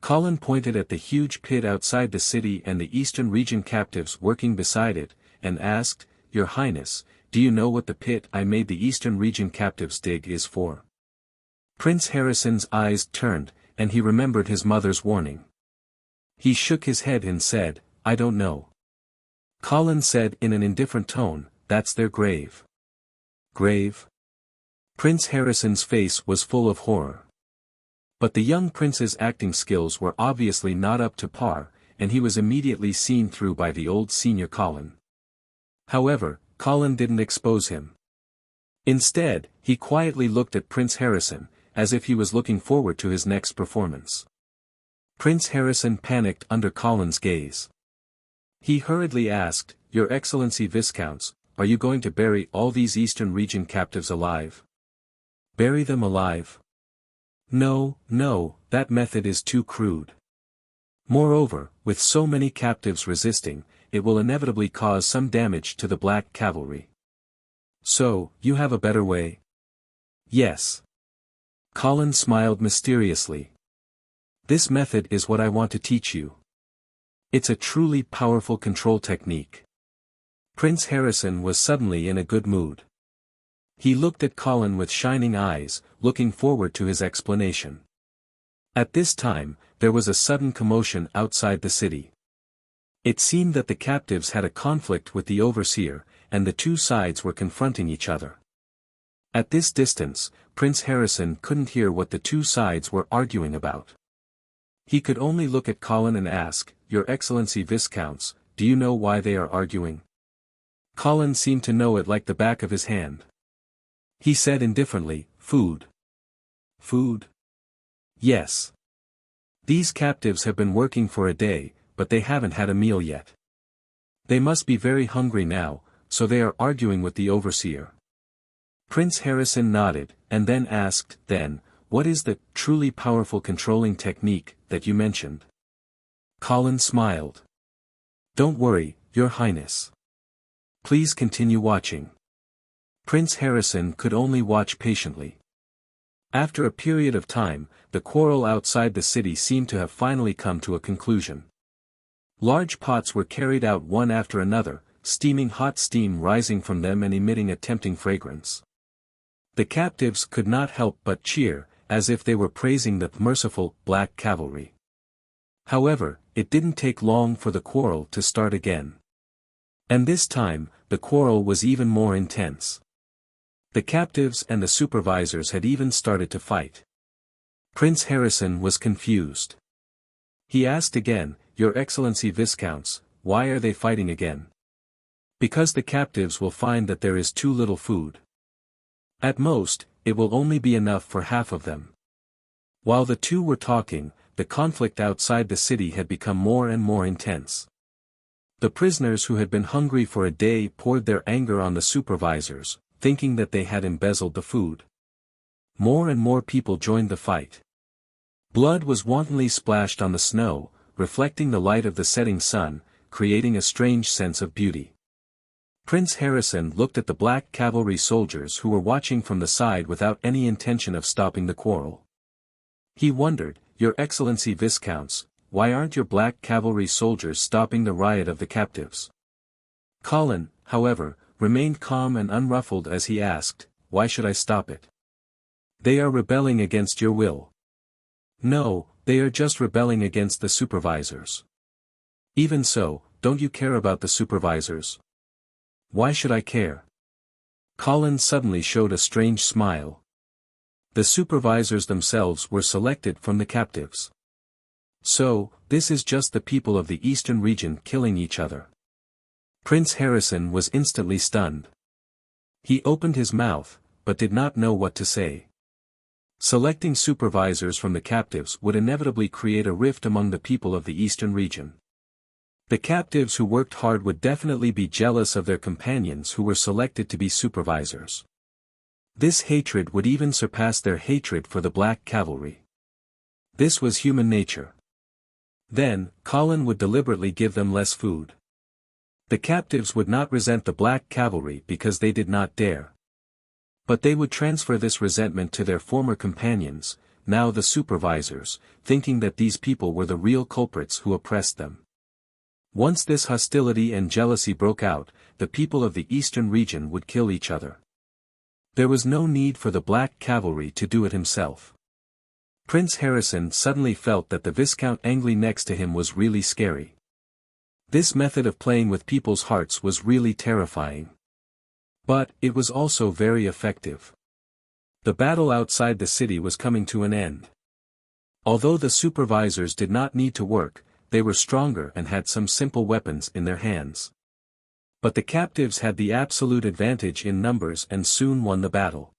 S1: Colin pointed at the huge pit outside the city and the Eastern region captives working beside it, and asked, "Your Highness, do you know what the pit I made the Eastern region captives dig is for?" Prince Harrison's eyes turned, and he remembered his mother's warning. He shook his head and said, "I don't know." Colin said in an indifferent tone, "That's their grave." Grave? Prince Harrison's face was full of horror. But the young prince's acting skills were obviously not up to par, and he was immediately seen through by the old senior Colin. However, Colin didn't expose him. Instead, he quietly looked at Prince Harrison, as if he was looking forward to his next performance. Prince Harrison panicked under Colin's gaze. He hurriedly asked, "Your Excellency Viscounts, are you going to bury all these Eastern region captives alive?" Bury them alive? No, that method is too crude. Moreover, with so many captives resisting, it will inevitably cause some damage to the black cavalry. So, you have a better way? Yes. Colin smiled mysteriously. This method is what I want to teach you. It's a truly powerful control technique. Prince Harrison was suddenly in a good mood. He looked at Colin with shining eyes, looking forward to his explanation. At this time, there was a sudden commotion outside the city. It seemed that the captives had a conflict with the overseer, and the two sides were confronting each other. At this distance, Prince Harrison couldn't hear what the two sides were arguing about. He could only look at Colin and ask, "Your Excellency Viscounts, do you know why they are arguing?" Colin seemed to know it like the back of his hand. He said indifferently, "Food." Food? Yes. These captives have been working for a day, but they haven't had a meal yet. They must be very hungry now, so they are arguing with the overseer. Prince Harrison nodded, and then asked, "Then, what is the truly powerful controlling technique that you mentioned?" Colin smiled. "Don't worry, Your Highness. Please continue watching." Prince Harrison could only watch patiently. After a period of time, the quarrel outside the city seemed to have finally come to a conclusion. Large pots were carried out one after another, steaming hot steam rising from them and emitting a tempting fragrance. The captives could not help but cheer, as if they were praising the merciful black cavalry. However, it didn't take long for the quarrel to start again. And this time, the quarrel was even more intense. The captives and the supervisors had even started to fight. Prince Harrison was confused. He asked again, "Your Excellency Viscounts, why are they fighting again?" "Because the captives will find that there is too little food. At most, it will only be enough for half of them." While the two were talking, the conflict outside the city had become more and more intense. The prisoners who had been hungry for a day poured their anger on the supervisors, thinking that they had embezzled the food. More and more people joined the fight. Blood was wantonly splashed on the snow, reflecting the light of the setting sun, creating a strange sense of beauty. Prince Harrison looked at the black cavalry soldiers who were watching from the side without any intention of stopping the quarrel. He wondered, "Your Excellency Viscounts, why aren't your black cavalry soldiers stopping the riot of the captives?" Colin, however, remained calm and unruffled as he asked, "Why should I stop it? They are rebelling against your will." "No, they are just rebelling against the supervisors." "Even so, don't you care about the supervisors?" "Why should I care?" Colin suddenly showed a strange smile. The supervisors themselves were selected from the captives. So, this is just the people of the eastern region killing each other. Prince Harrison was instantly stunned. He opened his mouth, but did not know what to say. Selecting supervisors from the captives would inevitably create a rift among the people of the eastern region. The captives who worked hard would definitely be jealous of their companions who were selected to be supervisors. This hatred would even surpass their hatred for the black cavalry. This was human nature. Then, Colin would deliberately give them less food. The captives would not resent the black cavalry because they did not dare. But they would transfer this resentment to their former companions, now the supervisors, thinking that these people were the real culprits who oppressed them. Once this hostility and jealousy broke out, the people of the eastern region would kill each other. There was no need for the black cavalry to do it himself. Prince Harrison suddenly felt that the Viscount Angley next to him was really scary. This method of playing with people's hearts was really terrifying. But, it was also very effective. The battle outside the city was coming to an end. Although the supervisors did not need to work, they were stronger and had some simple weapons in their hands. But the captives had the absolute advantage in numbers and soon won the battle.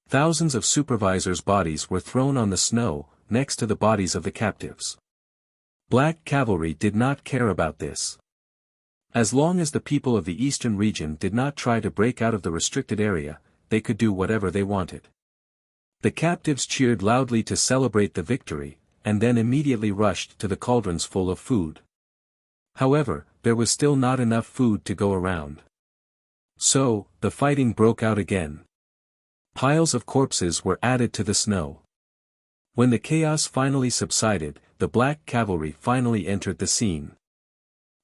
S1: Thousands of supervisors' bodies were thrown on the snow, next to the bodies of the captives. Black cavalry did not care about this. As long as the people of the eastern region did not try to break out of the restricted area, they could do whatever they wanted. The captives cheered loudly to celebrate the victory, and then immediately rushed to the cauldrons full of food. However, there was still not enough food to go around. So, the fighting broke out again. Piles of corpses were added to the snow. When the chaos finally subsided, the black cavalry finally entered the scene.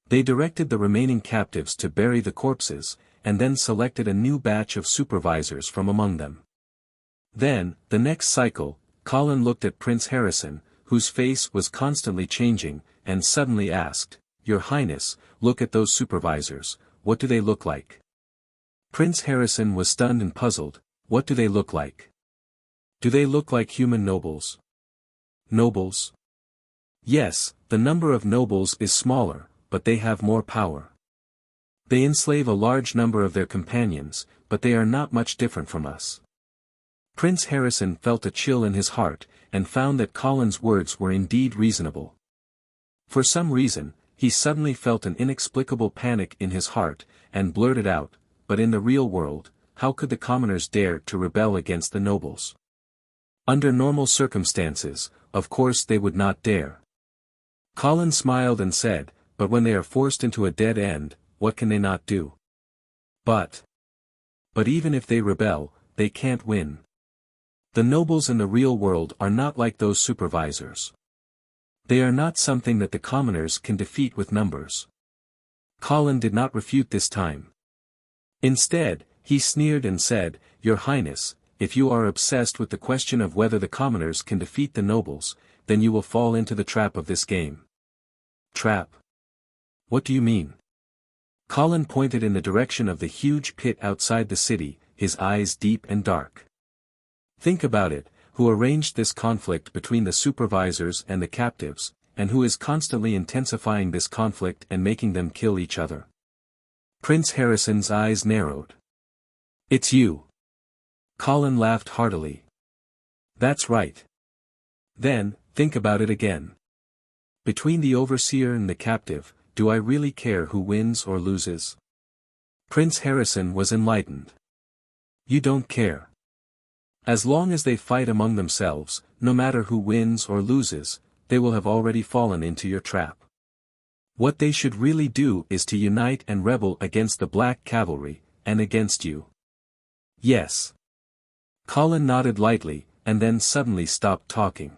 S1: They directed the remaining captives to bury the corpses, and then selected a new batch of supervisors from among them. Then, the next cycle, Colin looked at Prince Harrison, whose face was constantly changing, and suddenly asked, "Your Highness, look at those supervisors, what do they look like?" Prince Harrison was stunned and puzzled. What do they look like? Do they look like human nobles? Nobles? Yes, the number of nobles is smaller, but they have more power. They enslave a large number of their companions, but they are not much different from us. Prince Harrison felt a chill in his heart, and found that Colin's words were indeed reasonable. For some reason, he suddenly felt an inexplicable panic in his heart, and blurted out, "But in the real world, how could the commoners dare to rebel against the nobles? Under normal circumstances, of course they would not dare." Colin smiled and said, "But when they are forced into a dead end, what can they not do?" But even if they rebel, they can't win. The nobles in the real world are not like those supervisors. They are not something that the commoners can defeat with numbers. Colin did not refute this time. Instead, he sneered and said, "Your Highness, if you are obsessed with the question of whether the commoners can defeat the nobles, then you will fall into the trap of this game." "Trap? What do you mean?" Colin pointed in the direction of the huge pit outside the city, his eyes deep and dark. "Think about it, who arranged this conflict between the supervisors and the captives, and who is constantly intensifying this conflict and making them kill each other?" Prince Harrison's eyes narrowed. "It's you." Colin laughed heartily. "That's right. Then, think about it again. Between the overseer and the captive, do I really care who wins or loses?" Prince Harrison was enlightened. "You don't care. As long as they fight among themselves, no matter who wins or loses, they will have already fallen into your trap. What they should really do is to unite and rebel against the Black Cavalry, and against you. Yes. Colin nodded lightly, and then suddenly stopped talking.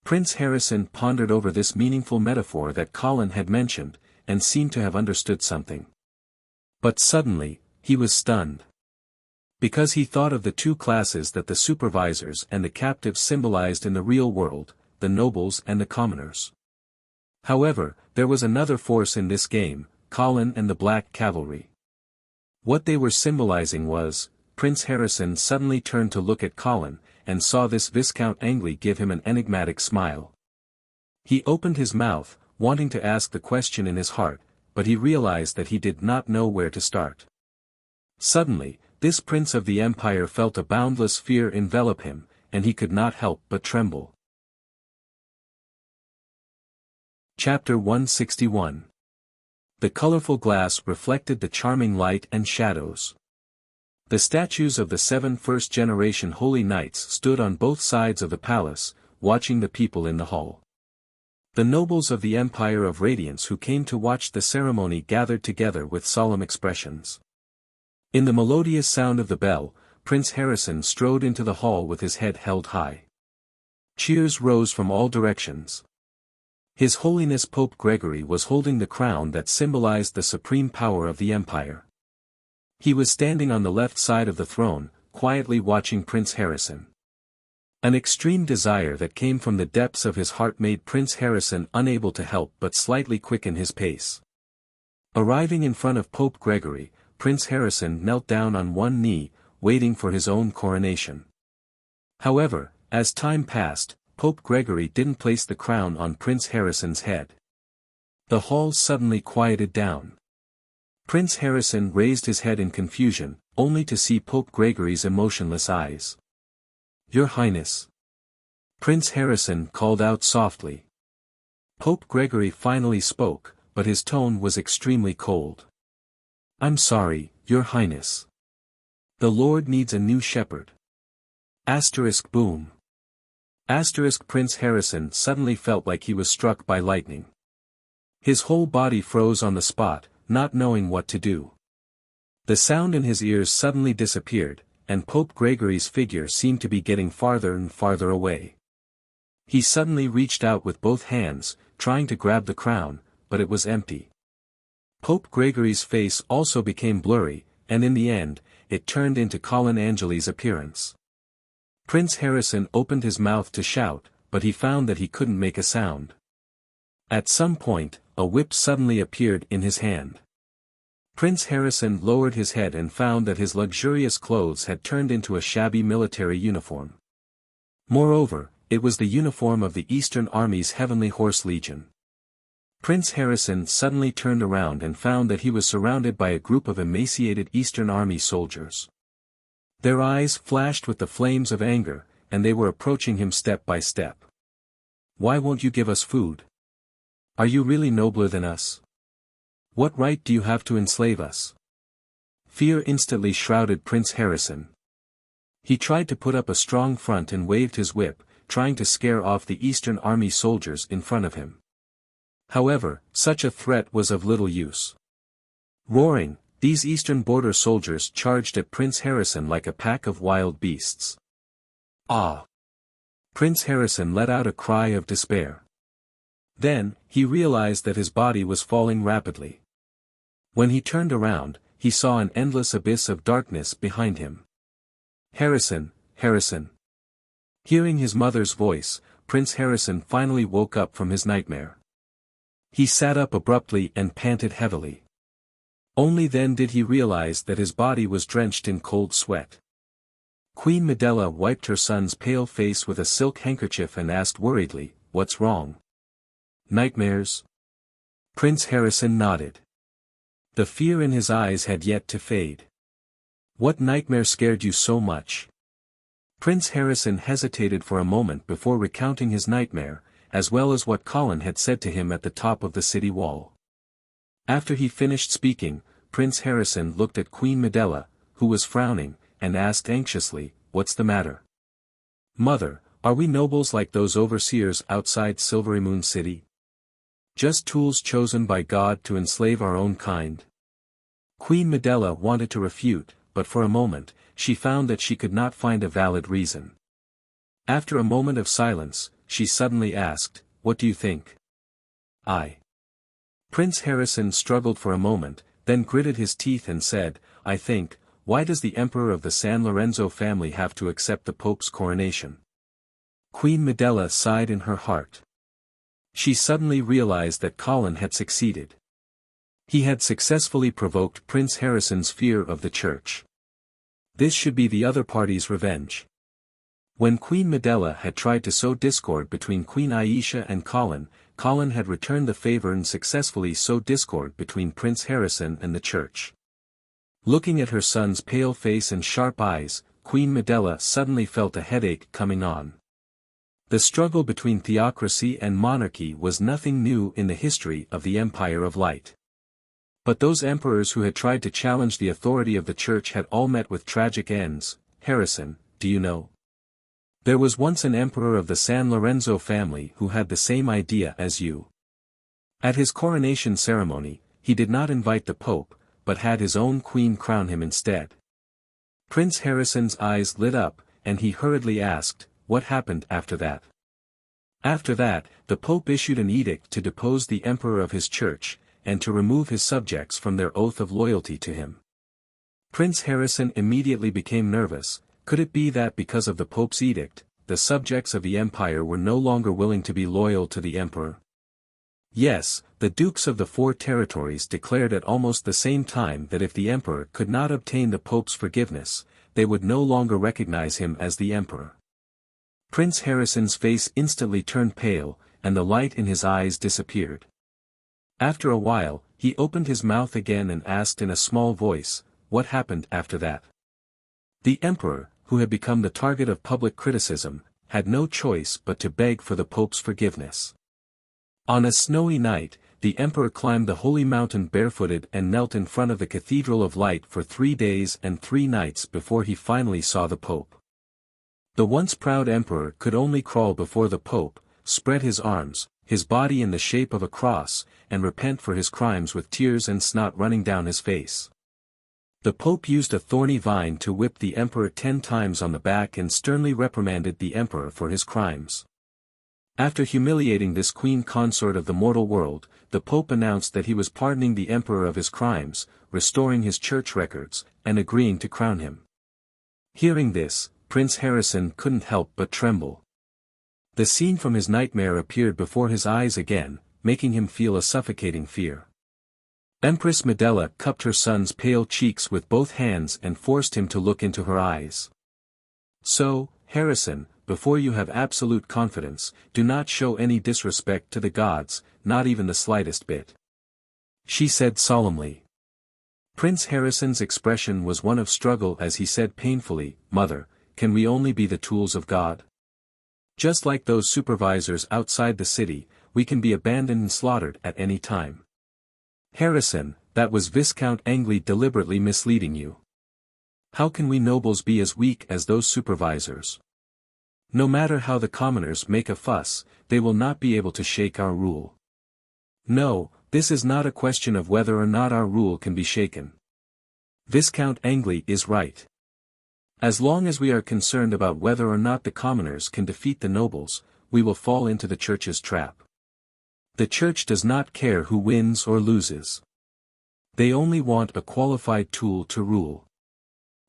S1: Prince Harrison pondered over this meaningful metaphor that Colin had mentioned, and seemed to have understood something. But suddenly, he was stunned. Because he thought of the two classes that the supervisors and the captives symbolized in the real world, the nobles and the commoners. However, there was another force in this game, Colin and the Black Cavalry. What they were symbolizing was, Prince Harrison suddenly turned to look at Colin, and saw this Viscount Angley give him an enigmatic smile. He opened his mouth, wanting to ask the question in his heart, but he realized that he did not know where to start. Suddenly, this prince of the empire felt a boundless fear envelop him, and he could not help but tremble. Chapter 161. The colorful glass reflected the charming light and shadows. The statues of the 7 first-generation holy knights stood on both sides of the palace, watching the people in the hall. The nobles of the Empire of Radiance who came to watch the ceremony gathered together with solemn expressions. In the melodious sound of the bell, Prince Harrison strode into the hall with his head held high. Cheers rose from all directions. His Holiness Pope Gregory was holding the crown that symbolized the supreme power of the empire. He was standing on the left side of the throne, quietly watching Prince Harrison. An extreme desire that came from the depths of his heart made Prince Harrison unable to help but slightly quicken his pace. Arriving in front of Pope Gregory, Prince Harrison knelt down on one knee, waiting for his own coronation. However, as time passed, Pope Gregory didn't place the crown on Prince Harrison's head. The hall suddenly quieted down. Prince Harrison raised his head in confusion, only to see Pope Gregory's emotionless eyes. "Your Highness." Prince Harrison called out softly. Pope Gregory finally spoke, but his tone was extremely cold. "I'm sorry, Your Highness. The Lord needs a new shepherd." Boom. Prince Harrison suddenly felt like he was struck by lightning. His whole body froze on the spot, not knowing what to do. The sound in his ears suddenly disappeared, and Pope Gregory's figure seemed to be getting farther and farther away. He suddenly reached out with both hands, trying to grab the crown, but it was empty. Pope Gregory's face also became blurry, and in the end, it turned into Colin Angeli's appearance. Prince Harrison opened his mouth to shout, but he found that he couldn't make a sound. At some point, a whip suddenly appeared in his hand. Prince Harrison lowered his head and found that his luxurious clothes had turned into a shabby military uniform. Moreover, it was the uniform of the Eastern Army's Heavenly Horse Legion. Prince Harrison suddenly turned around and found that he was surrounded by a group of emaciated Eastern Army soldiers. Their eyes flashed with the flames of anger, and they were approaching him step by step. "Why won't you give us food? Are you really nobler than us? What right do you have to enslave us?" Fear instantly shrouded Prince Harrison. He tried to put up a strong front and waved his whip, trying to scare off the Eastern Army soldiers in front of him. However, such a threat was of little use. Roaring, these Eastern border soldiers charged at Prince Harrison like a pack of wild beasts. "Ah!" Prince Harrison let out a cry of despair. Then, he realized that his body was falling rapidly. When he turned around, he saw an endless abyss of darkness behind him. "Harrison, Harrison." Hearing his mother's voice, Prince Harrison finally woke up from his nightmare. He sat up abruptly and panted heavily. Only then did he realize that his body was drenched in cold sweat. Queen Medela wiped her son's pale face with a silk handkerchief and asked worriedly, "What's wrong? Nightmares?" Prince Harrison nodded. The fear in his eyes had yet to fade. "What nightmare scared you so much?" Prince Harrison hesitated for a moment before recounting his nightmare, as well as what Colin had said to him at the top of the city wall. After he finished speaking, Prince Harrison looked at Queen Medela, who was frowning, and asked anxiously, "What's the matter?" "Mother, Are we nobles like those overseers outside Silvery Moon City? Just tools chosen by God to enslave our own kind? Queen Medela wanted to refute, but for a moment, she found that she could not find a valid reason. After a moment of silence, she suddenly asked, "What do you think?" Prince Harrison struggled for a moment, then gritted his teeth and said, "I think, why does the Emperor of the San Lorenzo family have to accept the Pope's coronation?" Queen Medela sighed in her heart. She suddenly realized that Colin had succeeded. He had successfully provoked Prince Harrison's fear of the church. This should be the other party's revenge. When Queen Medela had tried to sow discord between Queen Aisha and Colin, Colin had returned the favor and successfully sowed discord between Prince Harrison and the church. Looking at her son's pale face and sharp eyes, Queen Medela suddenly felt a headache coming on. The struggle between theocracy and monarchy was nothing new in the history of the Empire of Light. But those emperors who had tried to challenge the authority of the church had all met with tragic ends. Harrison, do you know? There was once an emperor of the San Lorenzo family who had the same idea as you. At his coronation ceremony, he did not invite the Pope, but had his own queen crown him instead. Prince Harrison's eyes lit up, and he hurriedly asked, "What happened after that?" After that, the Pope issued an edict to depose the emperor of his church, and to remove his subjects from their oath of loyalty to him. Prince Harrison immediately became nervous. Could it be that because of the Pope's edict, the subjects of the empire were no longer willing to be loyal to the emperor? Yes, the dukes of the four territories declared at almost the same time that if the emperor could not obtain the Pope's forgiveness, they would no longer recognize him as the emperor. Prince Harrison's face instantly turned pale, and the light in his eyes disappeared. After a while, he opened his mouth again and asked in a small voice, "What happened after that?" The emperor, who had become the target of public criticism, had no choice but to beg for the Pope's forgiveness. On a snowy night, the emperor climbed the holy mountain barefooted and knelt in front of the Cathedral of Light for 3 days and 3 nights before he finally saw the Pope. The once proud emperor could only crawl before the Pope, spread his arms, his body in the shape of a cross, and repent for his crimes with tears and snot running down his face. The Pope used a thorny vine to whip the emperor 10 times on the back and sternly reprimanded the emperor for his crimes. After humiliating this queen consort of the mortal world, the Pope announced that he was pardoning the emperor of his crimes, restoring his church records, and agreeing to crown him. Hearing this, Prince Harrison couldn't help but tremble. The scene from his nightmare appeared before his eyes again, making him feel a suffocating fear. Empress Medela cupped her son's pale cheeks with both hands and forced him to look into her eyes. "So, Harrison, before you have absolute confidence, do not show any disrespect to the gods, not even the slightest bit," she said solemnly. Prince Harrison's expression was one of struggle as he said painfully, "Mother, can we only be the tools of God? Just like those supervisors outside the city, we can be abandoned and slaughtered at any time." "Harrison, that was Viscount Angley deliberately misleading you. How can we nobles be as weak as those supervisors? No matter how the commoners make a fuss, they will not be able to shake our rule. No, this is not a question of whether or not our rule can be shaken. Viscount Angley is right. As long as we are concerned about whether or not the commoners can defeat the nobles, we will fall into the church's trap. The church does not care who wins or loses. They only want a qualified tool to rule.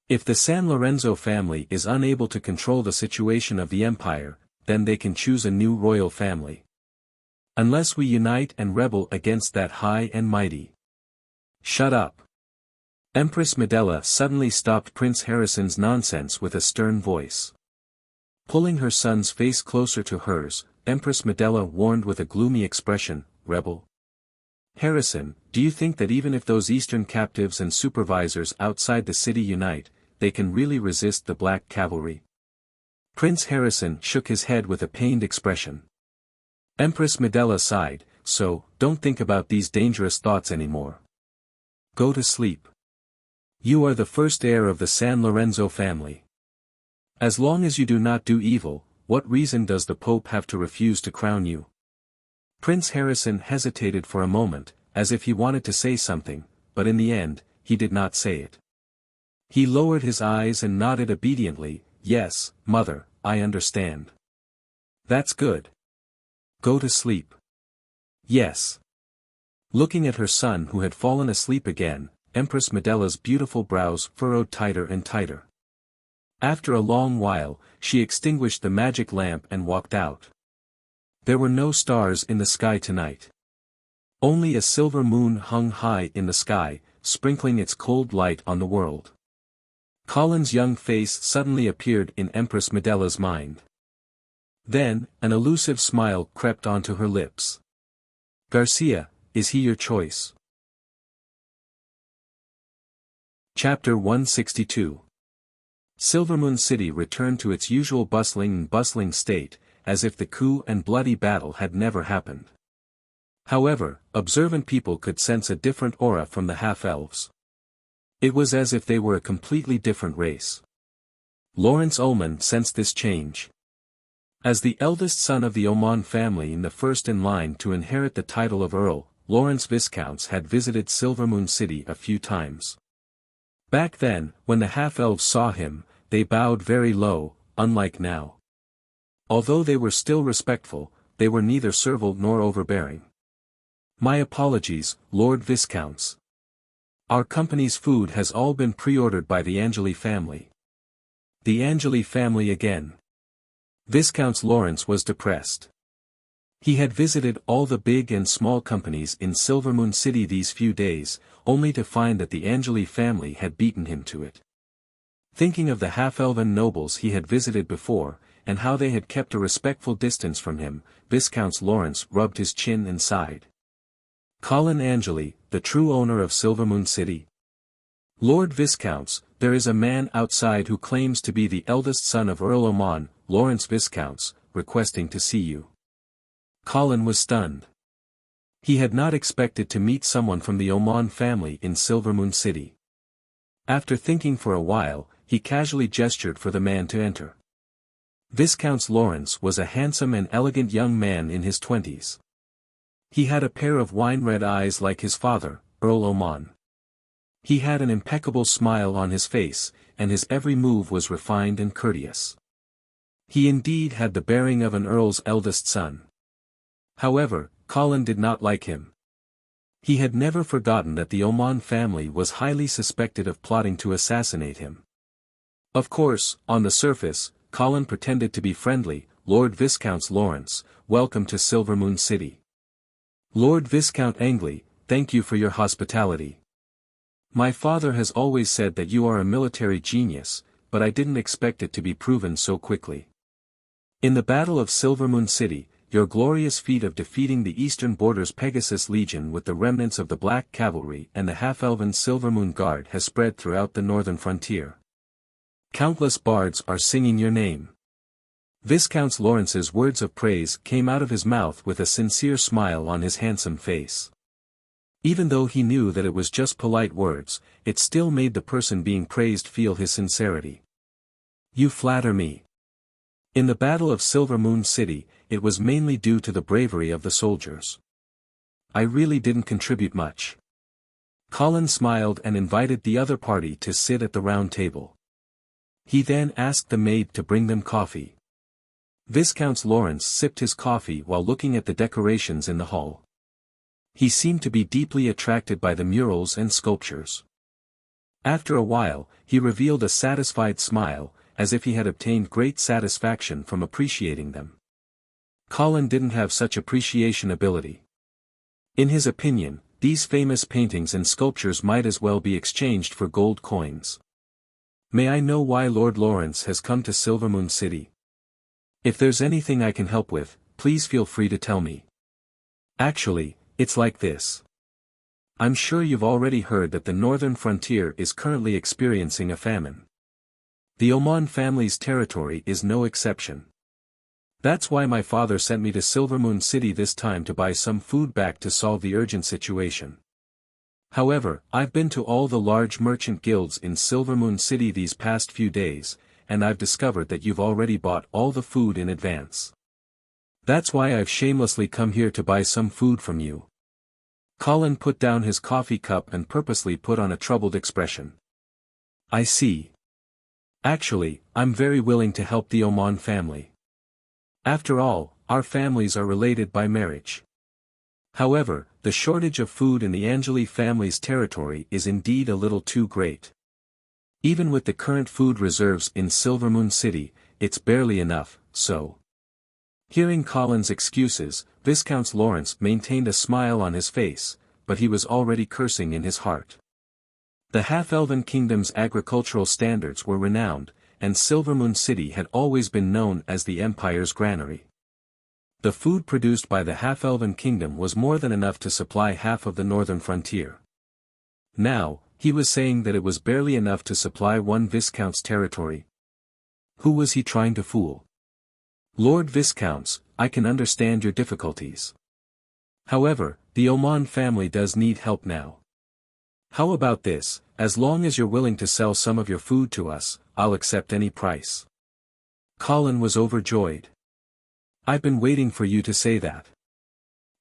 S1: If the San Lorenzo family is unable to control the situation of the empire, then they can choose a new royal family. Unless we unite and rebel against that high and mighty." "Shut up." Empress Medela suddenly stopped Prince Harrison's nonsense with a stern voice. Pulling her son's face closer to hers, Empress Medela warned with a gloomy expression, "Rebel? Harrison, do you think that even if those eastern captives and supervisors outside the city unite, they can really resist the Black Cavalry?" Prince Harrison shook his head with a pained expression. Empress Medela sighed, "So, don't think about these dangerous thoughts anymore. Go to sleep. You are the first heir of the San Lorenzo family. As long as you do not do evil, what reason does the Pope have to refuse to crown you? Prince Harrison hesitated for a moment, as if he wanted to say something, but in the end, he did not say it. He lowered his eyes and nodded obediently. Yes, mother, I understand. That's good. Go to sleep. Yes. Looking at her son who had fallen asleep again, Empress Medella's beautiful brows furrowed tighter and tighter. After a long while, she extinguished the magic lamp and walked out. There were no stars in the sky tonight. Only a silver moon hung high in the sky, sprinkling its cold light on the world. Colin's young face suddenly appeared in Empress Medella's mind. Then, an elusive smile crept onto her lips. Garcia, is he your choice? Chapter 162. Silvermoon City returned to its usual bustling state, as if the coup and bloody battle had never happened. However, observant people could sense a different aura from the half-elves. It was as if they were a completely different race. Lawrence Ullman sensed this change. As the eldest son of the Oman family and the first in line to inherit the title of Earl, Lawrence Viscounts had visited Silvermoon City a few times. Back then, when the half-elves saw him, they bowed very low, unlike now. Although they were still respectful, they were neither servile nor overbearing. My apologies, Lord Viscounts. Our company's food has all been pre-ordered by the Angeli family. The Angeli family again. Viscount Lawrence was depressed. He had visited all the big and small companies in Silvermoon City these few days, only to find that the Angeli family had beaten him to it. Thinking of the half-elven nobles he had visited before, and how they had kept a respectful distance from him, Viscount Lawrence rubbed his chin and sighed. Colin Angeli, the true owner of Silvermoon City? Lord Viscounts, there is a man outside who claims to be the eldest son of Earl Oman, Lawrence Viscounts, requesting to see you. Colin was stunned. He had not expected to meet someone from the Oman family in Silvermoon City. After thinking for a while, he casually gestured for the man to enter. Viscount Lawrence was a handsome and elegant young man in his 20s. He had a pair of wine-red eyes like his father, Earl Oman. He had an impeccable smile on his face, and his every move was refined and courteous. He indeed had the bearing of an earl's eldest son. However, Colin did not like him. He had never forgotten that the Oman family was highly suspected of plotting to assassinate him. Of course, on the surface, Colin pretended to be friendly. Lord Viscount Lawrence, welcome to Silvermoon City. Lord Viscount Angeli, thank you for your hospitality. My father has always said that you are a military genius, but I didn't expect it to be proven so quickly. In the Battle of Silvermoon City, your glorious feat of defeating the Eastern Border's Pegasus Legion with the remnants of the Black Cavalry and the half-elven Silvermoon Guard has spread throughout the northern frontier. Countless bards are singing your name. Viscount Lawrence's words of praise came out of his mouth with a sincere smile on his handsome face. Even though he knew that it was just polite words, it still made the person being praised feel his sincerity. You flatter me. In the Battle of Silvermoon City, it was mainly due to the bravery of the soldiers. I really didn't contribute much. Colin smiled and invited the other party to sit at the round table. He then asked the maid to bring them coffee. Viscount Lawrence sipped his coffee while looking at the decorations in the hall. He seemed to be deeply attracted by the murals and sculptures. After a while, he revealed a satisfied smile, as if he had obtained great satisfaction from appreciating them. Colin didn't have such appreciation ability. In his opinion, these famous paintings and sculptures might as well be exchanged for gold coins. May I know why Lord Lawrence has come to Silvermoon City? If there's anything I can help with, please feel free to tell me. Actually, it's like this. I'm sure you've already heard that the northern frontier is currently experiencing a famine. The Oman family's territory is no exception. That's why my father sent me to Silvermoon City this time to buy some food back to solve the urgent situation. However, I've been to all the large merchant guilds in Silvermoon City these past few days, and I've discovered that you've already bought all the food in advance. That's why I've shamelessly come here to buy some food from you." Colin put down his coffee cup and purposely put on a troubled expression. "I see. Actually, I'm very willing to help the Oman family. After all, our families are related by marriage. However, the shortage of food in the Angeli family's territory is indeed a little too great. Even with the current food reserves in Silvermoon City, it's barely enough, so." Hearing Colin's excuses, Viscount Lawrence maintained a smile on his face, but he was already cursing in his heart. The half-elven kingdom's agricultural standards were renowned, and Silvermoon City had always been known as the Empire's granary. The food produced by the half-elven kingdom was more than enough to supply half of the northern frontier. Now, he was saying that it was barely enough to supply one Viscount's territory. Who was he trying to fool? "Lord Viscounts, I can understand your difficulties. However, the Oman family does need help now. How about this, as long as you're willing to sell some of your food to us, I'll accept any price." Colin was overjoyed. "I've been waiting for you to say that."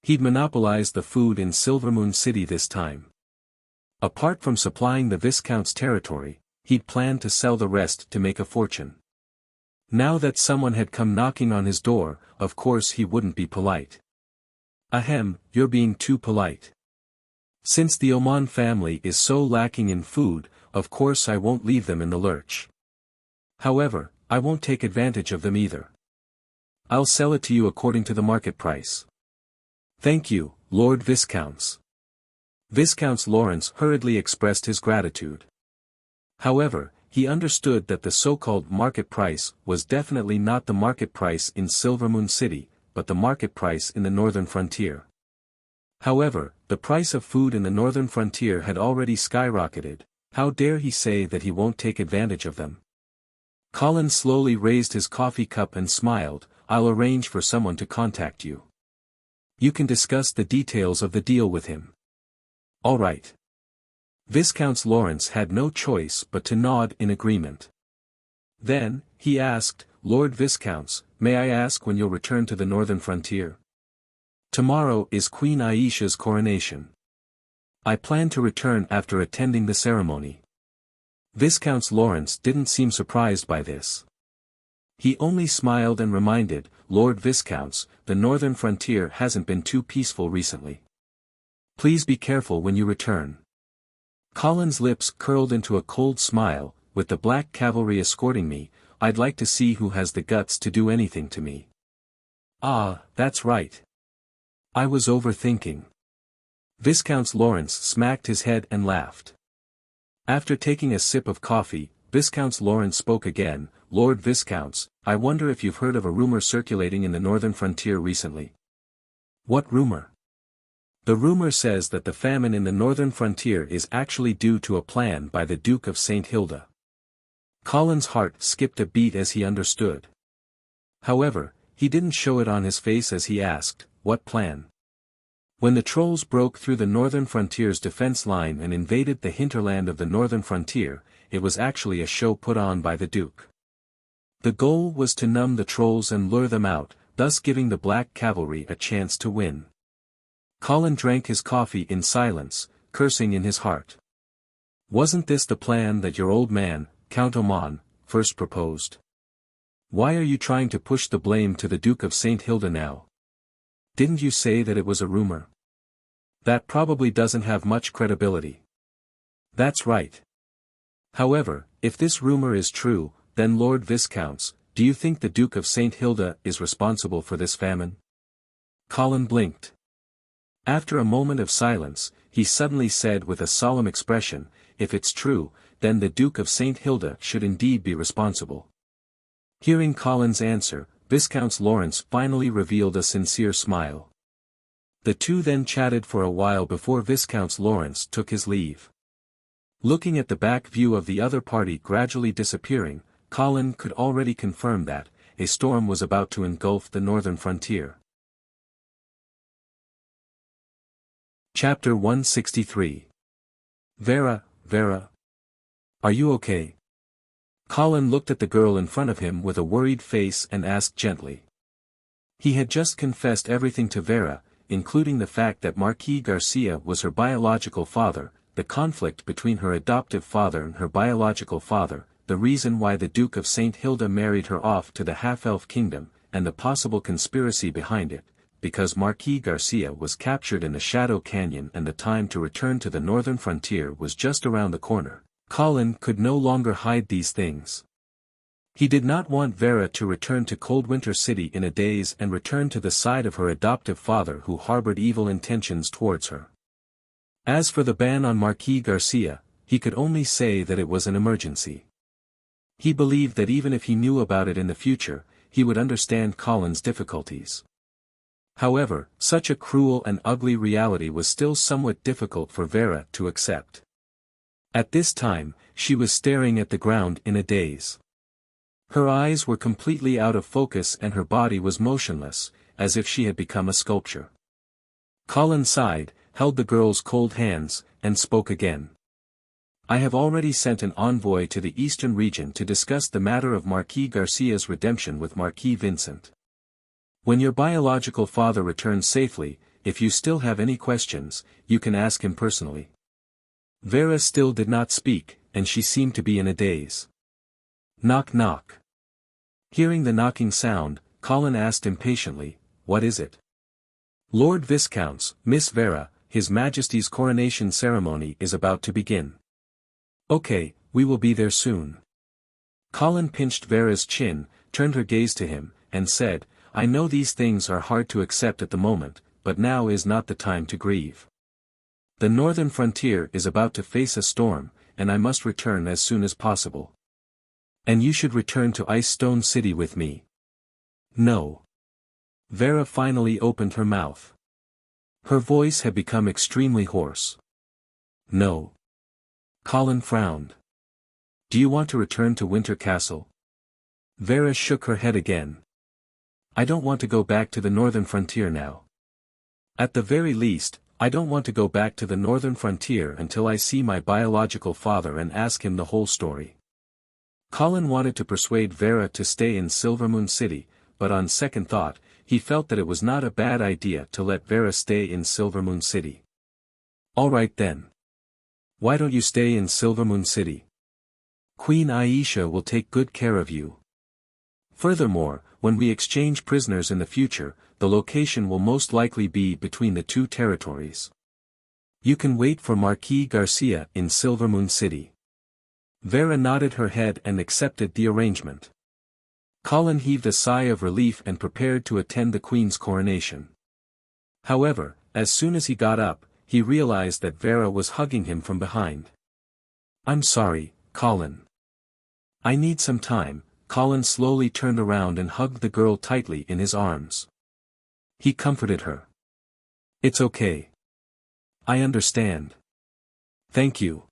S1: He'd monopolized the food in Silvermoon City this time. Apart from supplying the Viscount's territory, he'd planned to sell the rest to make a fortune. Now that someone had come knocking on his door, of course he wouldn't be polite. "Ahem, you're being too polite. Since the Oman family is so lacking in food, of course I won't leave them in the lurch. However, I won't take advantage of them either. I'll sell it to you according to the market price." "Thank you, Lord Viscounts." Viscount Lawrence hurriedly expressed his gratitude. However, he understood that the so-called market price was definitely not the market price in Silvermoon City, but the market price in the northern frontier. However, the price of food in the northern frontier had already skyrocketed. How dare he say that he won't take advantage of them? Colin slowly raised his coffee cup and smiled. "I'll arrange for someone to contact you. You can discuss the details of the deal with him." "All right." Viscount Lawrence had no choice but to nod in agreement. Then, he asked, "Lord Viscounts, may I ask when you'll return to the northern frontier?" "Tomorrow is Queen Aisha's coronation. I plan to return after attending the ceremony." Viscount Lawrence didn't seem surprised by this. He only smiled and reminded, "Lord Viscounts, the northern frontier hasn't been too peaceful recently. Please be careful when you return." Colin's lips curled into a cold smile. "With the black cavalry escorting me, I'd like to see who has the guts to do anything to me." "Ah, that's right. I was overthinking." Viscount Lawrence smacked his head and laughed. After taking a sip of coffee, Viscount Lawrence spoke again, "Lord Viscounts, I wonder if you've heard of a rumor circulating in the northern frontier recently." "What rumor?" "The rumor says that the famine in the northern frontier is actually due to a plan by the Duke of St. Hilda." Colin's heart skipped a beat as he understood. However, he didn't show it on his face as he asked, "What plan?" "When the trolls broke through the northern frontier's defense line and invaded the hinterland of the northern frontier, it was actually a show put on by the Duke. The goal was to numb the trolls and lure them out, thus giving the Black Cavalry a chance to win." Colin drank his coffee in silence, cursing in his heart. "Wasn't this the plan that your old man, Count Oman, first proposed? Why are you trying to push the blame to the Duke of St. Hilda now? Didn't you say that it was a rumor? That probably doesn't have much credibility." "That's right. However, if this rumor is true, then Lord Viscounts, do you think the Duke of St. Hilda is responsible for this famine?" Colin blinked. After a moment of silence, he suddenly said with a solemn expression, "If it's true, then the Duke of St. Hilda should indeed be responsible." Hearing Colin's answer, Viscount Lawrence finally revealed a sincere smile. The two then chatted for a while before Viscount Lawrence took his leave. Looking at the back view of the other party gradually disappearing, Colin could already confirm that a storm was about to engulf the northern frontier. Chapter 163. Vera, are you okay? Colin looked at the girl in front of him with a worried face and asked gently. He had just confessed everything to Vera, including the fact that Marquis Garcia was her biological father, the conflict between her adoptive father and her biological father, the reason why the Duke of St. Hilda married her off to the half-elf kingdom, and the possible conspiracy behind it, because Marquis Garcia was captured in the Shadow Canyon and the time to return to the northern frontier was just around the corner. Colin could no longer hide these things. He did not want Vera to return to Coldwinter City in a daze and return to the side of her adoptive father who harbored evil intentions towards her. As for the ban on Marquis Garcia, he could only say that it was an emergency. He believed that even if he knew about it in the future, he would understand Colin's difficulties. However, such a cruel and ugly reality was still somewhat difficult for Vera to accept. At this time, she was staring at the ground in a daze. Her eyes were completely out of focus and her body was motionless, as if she had become a sculpture. Colin sighed, held the girl's cold hands, and spoke again. I have already sent an envoy to the eastern region to discuss the matter of Marquis Garcia's redemption with Marquis Vincent. When your biological father returns safely, if you still have any questions, you can ask him personally. Vera still did not speak, and she seemed to be in a daze. Knock knock. Hearing the knocking sound, Colin asked impatiently, "What is it?" "Lord Viscounts, Miss Vera, His Majesty's coronation ceremony is about to begin." "Okay, we will be there soon." Colin pinched Vera's chin, turned her gaze to him, and said, "I know these things are hard to accept at the moment, but now is not the time to grieve. The northern frontier is about to face a storm, and I must return as soon as possible. And you should return to Ice Stone City with me." "No." Vera finally opened her mouth. Her voice had become extremely hoarse. "No." Colin frowned. "Do you want to return to Winter Castle?" Vera shook her head again. "I don't want to go back to the northern frontier now. At the very least, I don't want to go back to the northern frontier until I see my biological father and ask him the whole story." Colin wanted to persuade Vera to stay in Silvermoon City, but on second thought, he felt that it was not a bad idea to let Vera stay in Silvermoon City. "All right then. Why don't you stay in Silvermoon City? Queen Aisha will take good care of you. Furthermore, when we exchange prisoners in the future, the location will most likely be between the two territories. You can wait for Marquis Garcia in Silvermoon City." Vera nodded her head and accepted the arrangement. Colin heaved a sigh of relief and prepared to attend the Queen's coronation. However, as soon as he got up, he realized that Vera was hugging him from behind. "I'm sorry, Colin. I need some time." Colin slowly turned around and hugged the girl tightly in his arms. He comforted her. "It's okay. I understand. Thank you."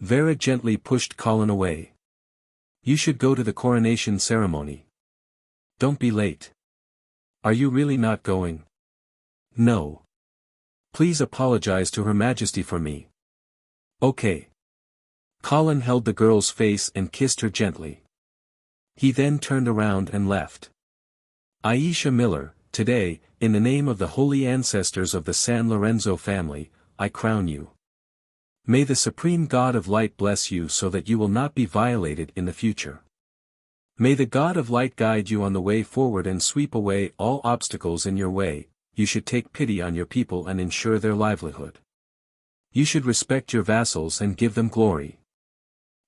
S1: Vera gently pushed Colin away. "You should go to the coronation ceremony. Don't be late." "Are you really not going?" "No. Please apologize to Her Majesty for me." "Okay." Colin held the girl's face and kissed her gently. He then turned around and left. "Aisha Miller, today, in the name of the holy ancestors of the San Lorenzo family, I crown you. May the Supreme God of Light bless you so that you will not be violated in the future. May the God of Light guide you on the way forward and sweep away all obstacles in your way. You should take pity on your people and ensure their livelihood. You should respect your vassals and give them glory.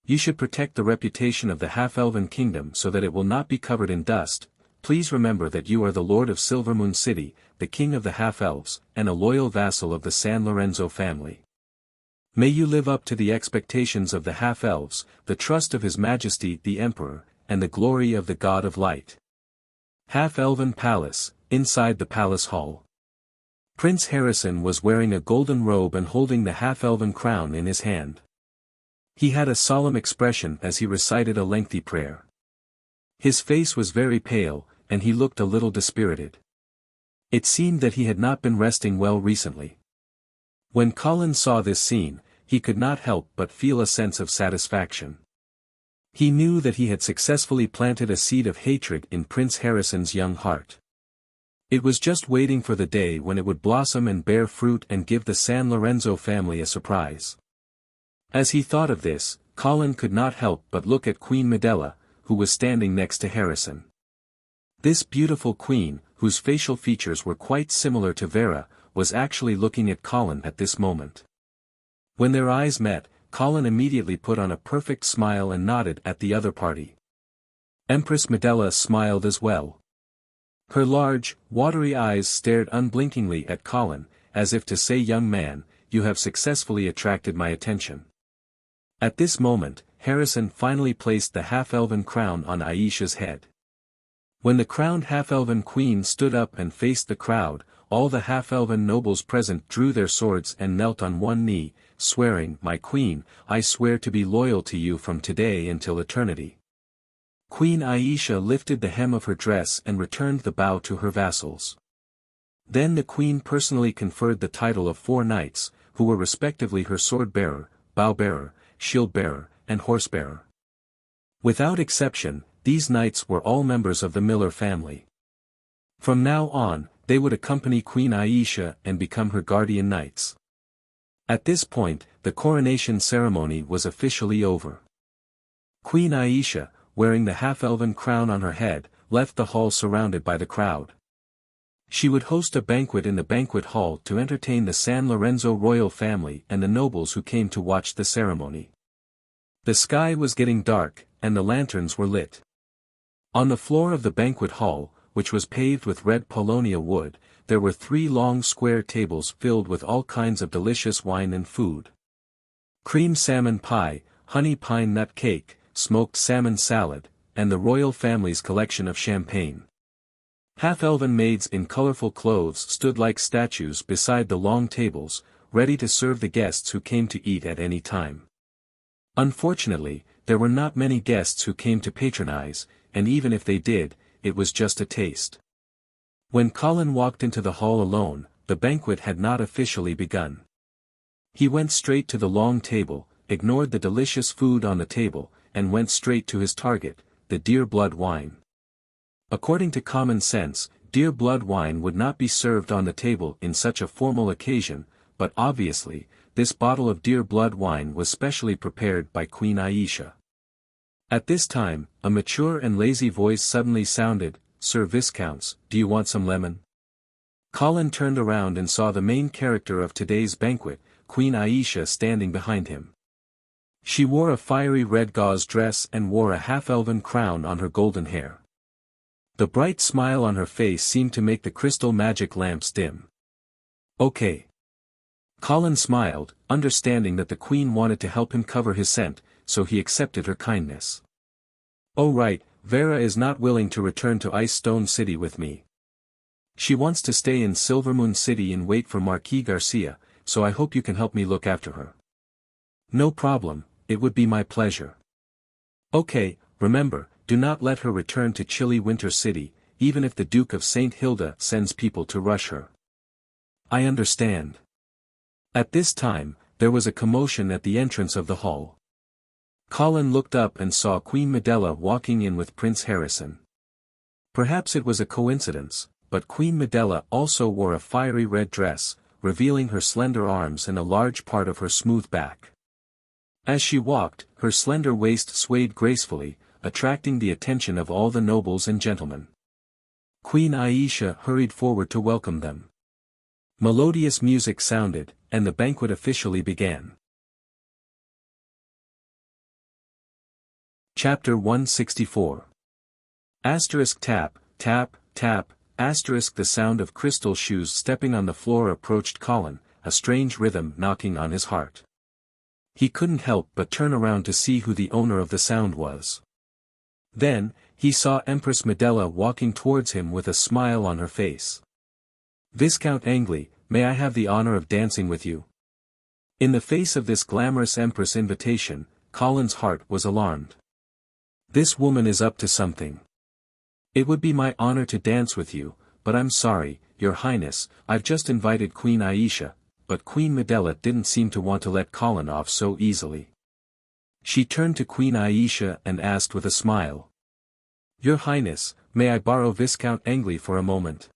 S1: You should protect the reputation of the half-elven kingdom so that it will not be covered in dust. Please remember that you are the Lord of Silvermoon City, the King of the half-elves, and a loyal vassal of the San Lorenzo family. May you live up to the expectations of the half-elves, the trust of His Majesty the Emperor, and the glory of the God of Light." Half-elven Palace, inside the palace hall. Prince Harrison was wearing a golden robe and holding the half-elven crown in his hand. He had a solemn expression as he recited a lengthy prayer. His face was very pale, and he looked a little dispirited. It seemed that he had not been resting well recently. When Colin saw this scene, he could not help but feel a sense of satisfaction. He knew that he had successfully planted a seed of hatred in Prince Harrison's young heart. It was just waiting for the day when it would blossom and bear fruit and give the San Lorenzo family a surprise. As he thought of this, Colin could not help but look at Queen Medela, who was standing next to Harrison. This beautiful queen, whose facial features were quite similar to Vera, was actually looking at Colin at this moment. When their eyes met, Colin immediately put on a perfect smile and nodded at the other party. Empress Medela smiled as well. Her large, watery eyes stared unblinkingly at Colin, as if to say, "Young man, you have successfully attracted my attention." At this moment, Harrison finally placed the half-elven crown on Aisha's head. When the crowned half-elven queen stood up and faced the crowd, all the half-elven nobles present drew their swords and knelt on one knee, swearing, "My queen, I swear to be loyal to you from today until eternity." Queen Aisha lifted the hem of her dress and returned the bow to her vassals. Then the queen personally conferred the title of 4 knights, who were respectively her sword-bearer, bow-bearer, shield-bearer, and horse-bearer. Without exception, these knights were all members of the Miller family. From now on, they would accompany Queen Aisha and become her guardian knights. At this point, the coronation ceremony was officially over. Queen Aisha, wearing the half-elven crown on her head, left the hall surrounded by the crowd. She would host a banquet in the banquet hall to entertain the San Lorenzo royal family and the nobles who came to watch the ceremony. The sky was getting dark, and the lanterns were lit. On the floor of the banquet hall, which was paved with red paulownia wood, there were 3 long square tables filled with all kinds of delicious wine and food. Cream salmon pie, honey pine nut cake, smoked salmon salad, and the royal family's collection of champagne. Half-elven maids in colorful clothes stood like statues beside the long tables, ready to serve the guests who came to eat at any time. Unfortunately, there were not many guests who came to patronize, and even if they did, it was just a taste. When Colin walked into the hall alone, the banquet had not officially begun. He went straight to the long table, ignored the delicious food on the table, and went straight to his target, the deer blood wine. According to common sense, deer blood wine would not be served on the table in such a formal occasion, but obviously, this bottle of deer blood wine was specially prepared by Queen Aisha. At this time, a mature and lazy voice suddenly sounded, "Sir Viscounts, do you want some lemon?" Colin turned around and saw the main character of today's banquet, Queen Aisha, standing behind him. She wore a fiery red gauze dress and wore a half-elven crown on her golden hair. The bright smile on her face seemed to make the crystal magic lamps dim. "Okay." Colin smiled, understanding that the queen wanted to help him cover his scent, so he accepted her kindness. "Oh right, Vera is not willing to return to Ice Stone City with me. She wants to stay in Silvermoon City and wait for Marquis Garcia, so I hope you can help me look after her." "No problem, it would be my pleasure." "Okay, remember, do not let her return to chilly Winter City, even if the Duke of St. Hilda sends people to rush her." "I understand." At this time, there was a commotion at the entrance of the hall. Colin looked up and saw Queen Medela walking in with Prince Harrison. Perhaps it was a coincidence, but Queen Medela also wore a fiery red dress, revealing her slender arms and a large part of her smooth back. As she walked, her slender waist swayed gracefully, attracting the attention of all the nobles and gentlemen. Queen Aisha hurried forward to welcome them. Melodious music sounded, and the banquet officially began. Chapter 164. Asterisk tap, tap, tap, asterisk. The sound of crystal shoes stepping on the floor approached Colin, a strange rhythm knocking on his heart. He couldn't help but turn around to see who the owner of the sound was. Then, he saw Empress Medela walking towards him with a smile on her face. "Viscount Angli, may I have the honor of dancing with you?" In the face of this glamorous empress invitation, Colin's heart was alarmed. This woman is up to something. "It would be my honor to dance with you, but I'm sorry, Your Highness, I've just invited Queen Aisha," but Queen Medela didn't seem to want to let Colin off so easily. She turned to Queen Aisha and asked with a smile. Your Highness, may I borrow Viscount Angley for a moment?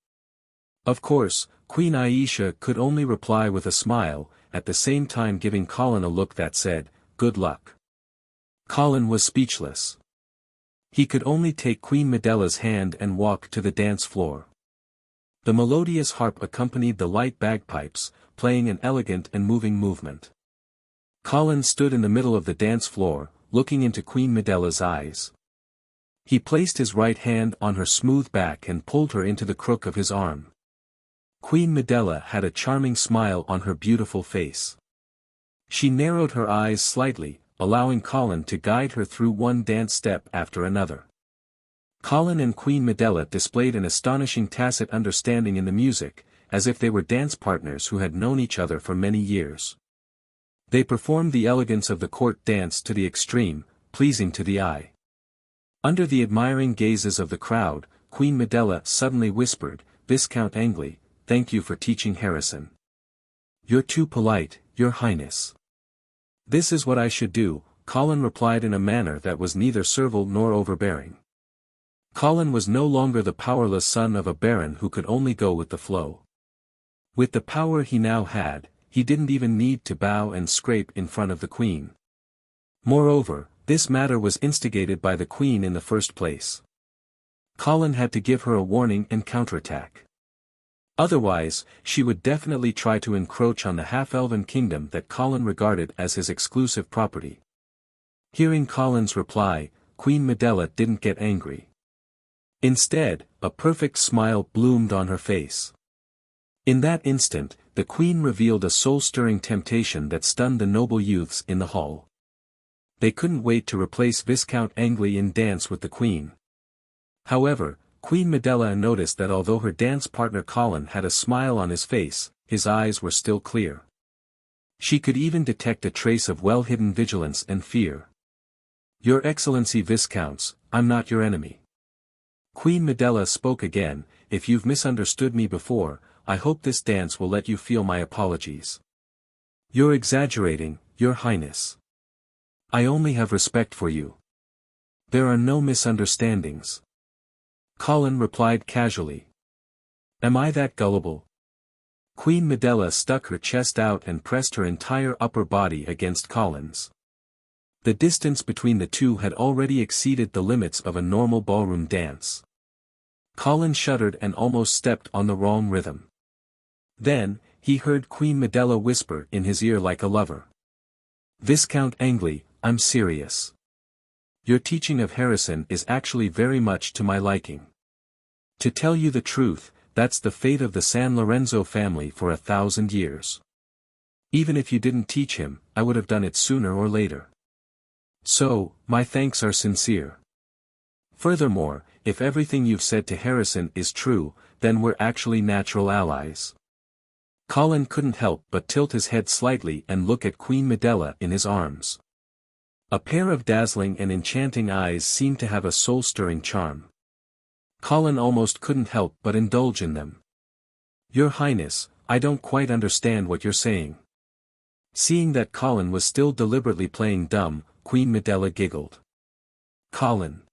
S1: Of course, Queen Aisha could only reply with a smile, at the same time giving Colin a look that said, good luck. Colin was speechless. He could only take Queen Medella's hand and walk to the dance floor. The melodious harp accompanied the light bagpipes, playing an elegant and moving movement. Colin stood in the middle of the dance floor, looking into Queen Medella's eyes. He placed his right hand on her smooth back and pulled her into the crook of his arm. Queen Medella had a charming smile on her beautiful face. She narrowed her eyes slightly, allowing Colin to guide her through one dance step after another. Colin and Queen Medella displayed an astonishing tacit understanding in the music, as if they were dance partners who had known each other for many years. They performed the elegance of the court dance to the extreme, pleasing to the eye. Under the admiring gazes of the crowd, Queen Medella suddenly whispered, Viscount Angley, thank you for teaching Harrison. You're too polite, Your Highness. This is what I should do, Colin replied in a manner that was neither servile nor overbearing. Colin was no longer the powerless son of a baron who could only go with the flow. With the power he now had, he didn't even need to bow and scrape in front of the Queen. Moreover, this matter was instigated by the Queen in the first place. Colin had to give her a warning and counterattack. Otherwise, she would definitely try to encroach on the half-elven kingdom that Colin regarded as his exclusive property. Hearing Colin's reply, Queen Medella didn't get angry. Instead, a perfect smile bloomed on her face. In that instant, the Queen revealed a soul-stirring temptation that stunned the noble youths in the hall. They couldn't wait to replace Viscount Angley in dance with the Queen. However, Queen Medella noticed that although her dance partner Colin had a smile on his face, his eyes were still clear. She could even detect a trace of well-hidden vigilance and fear. Your Excellency Viscounts, I'm not your enemy. Queen Medella spoke again, if you've misunderstood me before, I hope this dance will let you feel my apologies. You're exaggerating, Your Highness. I only have respect for you. There are no misunderstandings. Colin replied casually. Am I that gullible? Queen Medella stuck her chest out and pressed her entire upper body against Colin's. The distance between the two had already exceeded the limits of a normal ballroom dance. Colin shuddered and almost stepped on the wrong rhythm. Then, he heard Queen Medella whisper in his ear like a lover. Viscount Angley, I'm serious. Your teaching of Harrison is actually very much to my liking. To tell you the truth, that's the fate of the San Lorenzo family for 1,000 years. Even if you didn't teach him, I would have done it sooner or later. So, my thanks are sincere. Furthermore, if everything you've said to Harrison is true, then we're actually natural allies. Colin couldn't help but tilt his head slightly and look at Queen Medella in his arms. A pair of dazzling and enchanting eyes seemed to have a soul-stirring charm. Colin almost couldn't help but indulge in them. Your Highness, I don't quite understand what you're saying. Seeing that Colin was still deliberately playing dumb, Queen Medella giggled. Colin.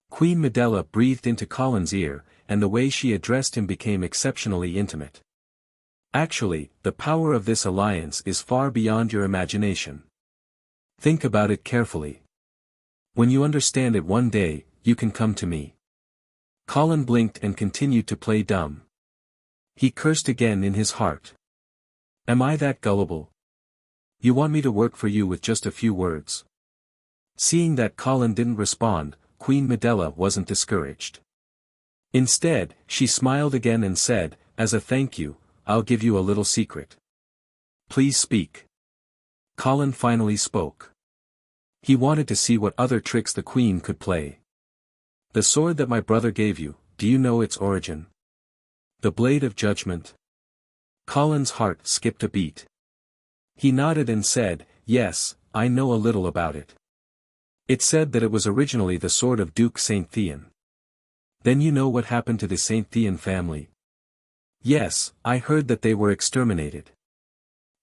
S1: Queen Medella breathed into Colin's ear, and the way she addressed him became exceptionally intimate. Actually, the power of this alliance is far beyond your imagination. Think about it carefully. When you understand it one day, you can come to me. Colin blinked and continued to play dumb. He cursed again in his heart. Am I that gullible? You want me to work for you with just a few words? Seeing that Colin didn't respond, Queen Medella wasn't discouraged. Instead, she smiled again and said, as a thank you, I'll give you a little secret. Please speak. Colin finally spoke. He wanted to see what other tricks the Queen could play. The sword that my brother gave you, do you know its origin? The Blade of Judgment? Colin's heart skipped a beat. He nodded and said, yes, I know a little about it. It said that it was originally the sword of Duke St. Theon. Then you know what happened to the St. Theon family? Yes, I heard that they were exterminated.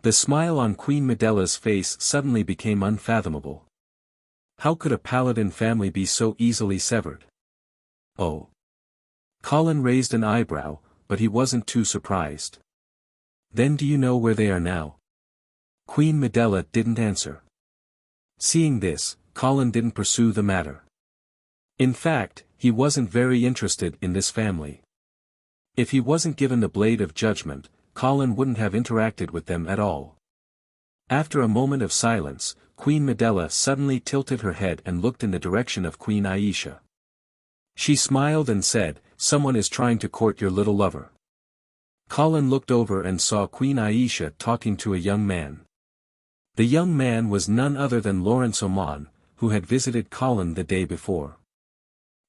S1: The smile on Queen Medella's face suddenly became unfathomable. How could a paladin family be so easily severed? Oh. Colin raised an eyebrow, but he wasn't too surprised. Then do you know where they are now? Queen Medela didn't answer. Seeing this, Colin didn't pursue the matter. In fact, he wasn't very interested in this family. If he wasn't given the blade of judgment, Colin wouldn't have interacted with them at all. After a moment of silence, Queen Medela suddenly tilted her head and looked in the direction of Queen Aisha. She smiled and said, "Someone is trying to court your little lover." Colin looked over and saw Queen Aisha talking to a young man. The young man was none other than Lawrence Oman, who had visited Colin the day before.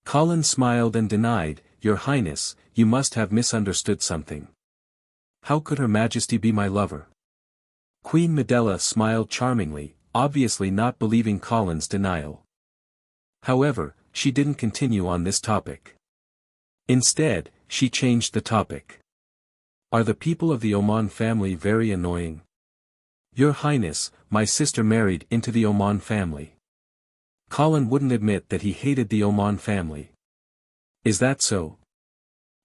S1: Colin smiled and denied, "Your Highness, you must have misunderstood something. How could Her Majesty be my lover?" Queen Medela smiled charmingly, obviously not believing Colin's denial. However, she didn't continue on this topic. Instead, she changed the topic. "Are the people of the Oman family very annoying?" "Your Highness, my sister married into the Oman family." Colin wouldn't admit that he hated the Oman family. "Is that so?"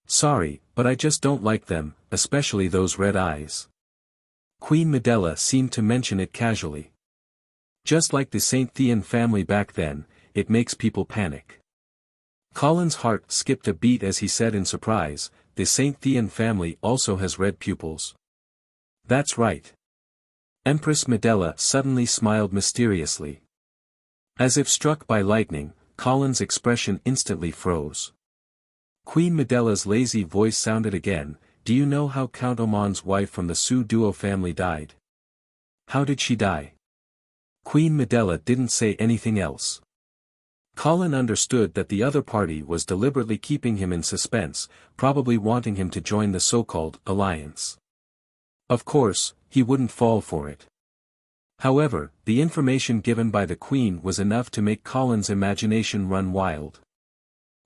S1: "Sorry, but I just don't like them, especially those red eyes." Queen Medela seemed to mention it casually. "Just like the St. Thean family back then, it makes people panic." Colin's heart skipped a beat as he said in surprise, "The St. Thean family also has red pupils." "That's right." Empress Medela suddenly smiled mysteriously. As if struck by lightning, Colin's expression instantly froze. Queen Medela's lazy voice sounded again, "Do you know how Count Oman's wife from the Su Duo family died?" "How did she die?" Queen Medela didn't say anything else. Colin understood that the other party was deliberately keeping him in suspense, probably wanting him to join the so-called alliance. Of course, he wouldn't fall for it. However, the information given by the Queen was enough to make Colin's imagination run wild.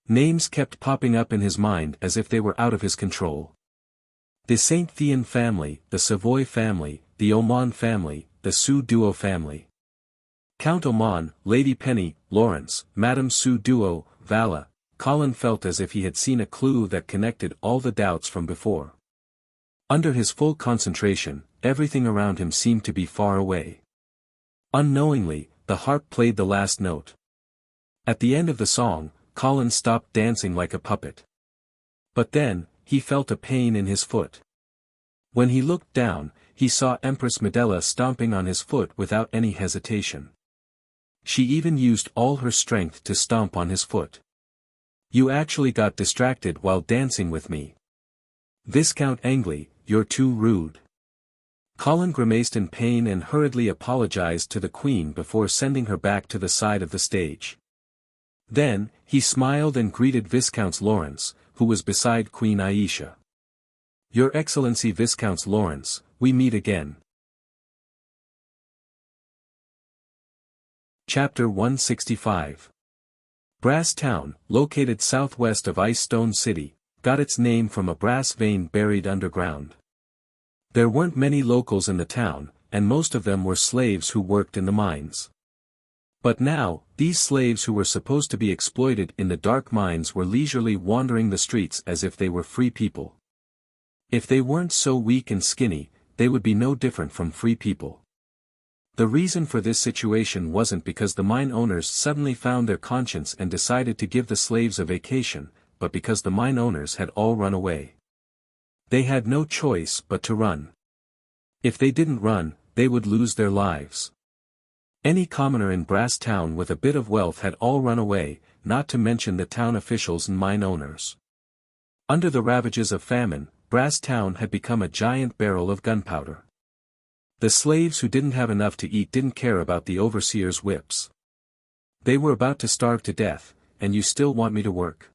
S1: Names kept popping up in his mind as if they were out of his control. The St. Thean family, the Savoy family, the Oman family, the Su Duo family. Count Oman, Lady Penny, Lawrence, Madame Su Duo, Vala. Colin felt as if he had seen a clue that connected all the doubts from before. Under his full concentration, everything around him seemed to be far away. Unknowingly, the harp played the last note. At the end of the song, Colin stopped dancing like a puppet. But then, he felt a pain in his foot. When he looked down, he saw Empress Medela stomping on his foot without any hesitation. She even used all her strength to stomp on his foot. "You actually got distracted while dancing with me. Viscount Angley, you're too rude." Colin grimaced in pain and hurriedly apologized to the Queen before sending her back to the side of the stage. Then, he smiled and greeted Viscount Lawrence, who was beside Queen Aisha. "Your Excellency Viscount Lawrence, we meet again." Chapter 165. Brass Town, located southwest of Ice Stone City, got its name from a brass vein buried underground. There weren't many locals in the town, and most of them were slaves who worked in the mines. But now, these slaves who were supposed to be exploited in the dark mines were leisurely wandering the streets as if they were free people. If they weren't so weak and skinny, they would be no different from free people. The reason for this situation wasn't because the mine owners suddenly found their conscience and decided to give the slaves a vacation, but because the mine owners had all run away. They had no choice but to run. If they didn't run, they would lose their lives. Any commoner in Brass Town with a bit of wealth had all run away, not to mention the town officials and mine owners. Under the ravages of famine, Brass Town had become a giant barrel of gunpowder. The slaves who didn't have enough to eat didn't care about the overseer's whips. They were about to starve to death, and you still want me to work?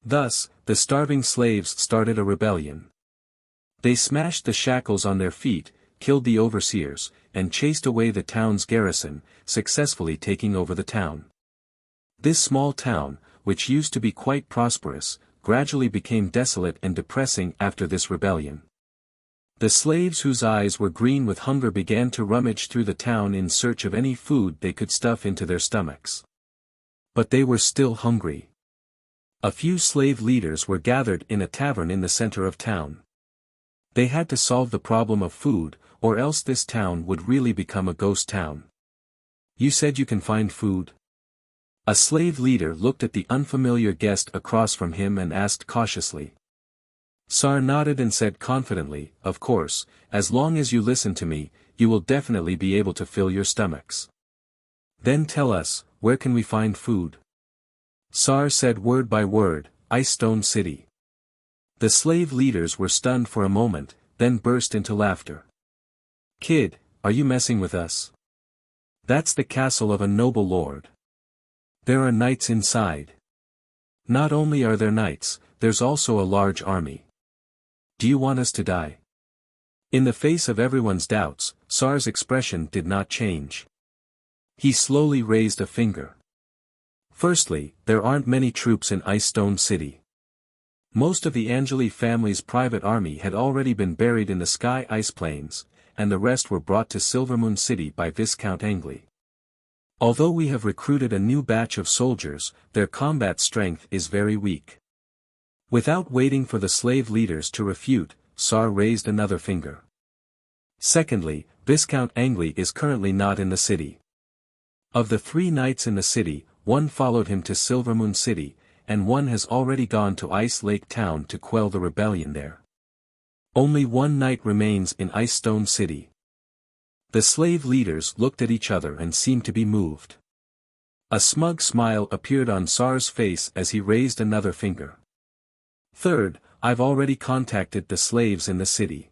S1: Thus, the starving slaves started a rebellion. They smashed the shackles on their feet, killed the overseers, and chased away the town's garrison, successfully taking over the town. This small town, which used to be quite prosperous, gradually became desolate and depressing after this rebellion. The slaves whose eyes were green with hunger began to rummage through the town in search of any food they could stuff into their stomachs. But they were still hungry. A few slave leaders were gathered in a tavern in the center of town. They had to solve the problem of food, or else this town would really become a ghost town. "You said you can find food?" A slave leader looked at the unfamiliar guest across from him and asked cautiously. Sar nodded and said confidently, "Of course, as long as you listen to me, you will definitely be able to fill your stomachs." "Then tell us, where can we find food?" Sar said word by word, "Ice Stone City." The slave leaders were stunned for a moment, then burst into laughter. "Kid, are you messing with us? That's the castle of a noble lord. There are knights inside. Not only are there knights, there's also a large army. Do you want us to die?" In the face of everyone's doubts, Sar's expression did not change. He slowly raised a finger. "Firstly, there aren't many troops in Ice Stone City. Most of the Angeli family's private army had already been buried in the Sky Ice Plains, and the rest were brought to Silvermoon City by Viscount Angli. Although we have recruited a new batch of soldiers, their combat strength is very weak." Without waiting for the slave leaders to refute, Sar raised another finger. "Secondly, Viscount Angli is currently not in the city. Of the 3 knights in the city, 1 followed him to Silvermoon City, and 1 has already gone to Ice Lake Town to quell the rebellion there. Only 1 knight remains in Ice Stone City." The slave leaders looked at each other and seemed to be moved. A smug smile appeared on Sar's face as he raised another finger. "Third, I've already contacted the slaves in the city.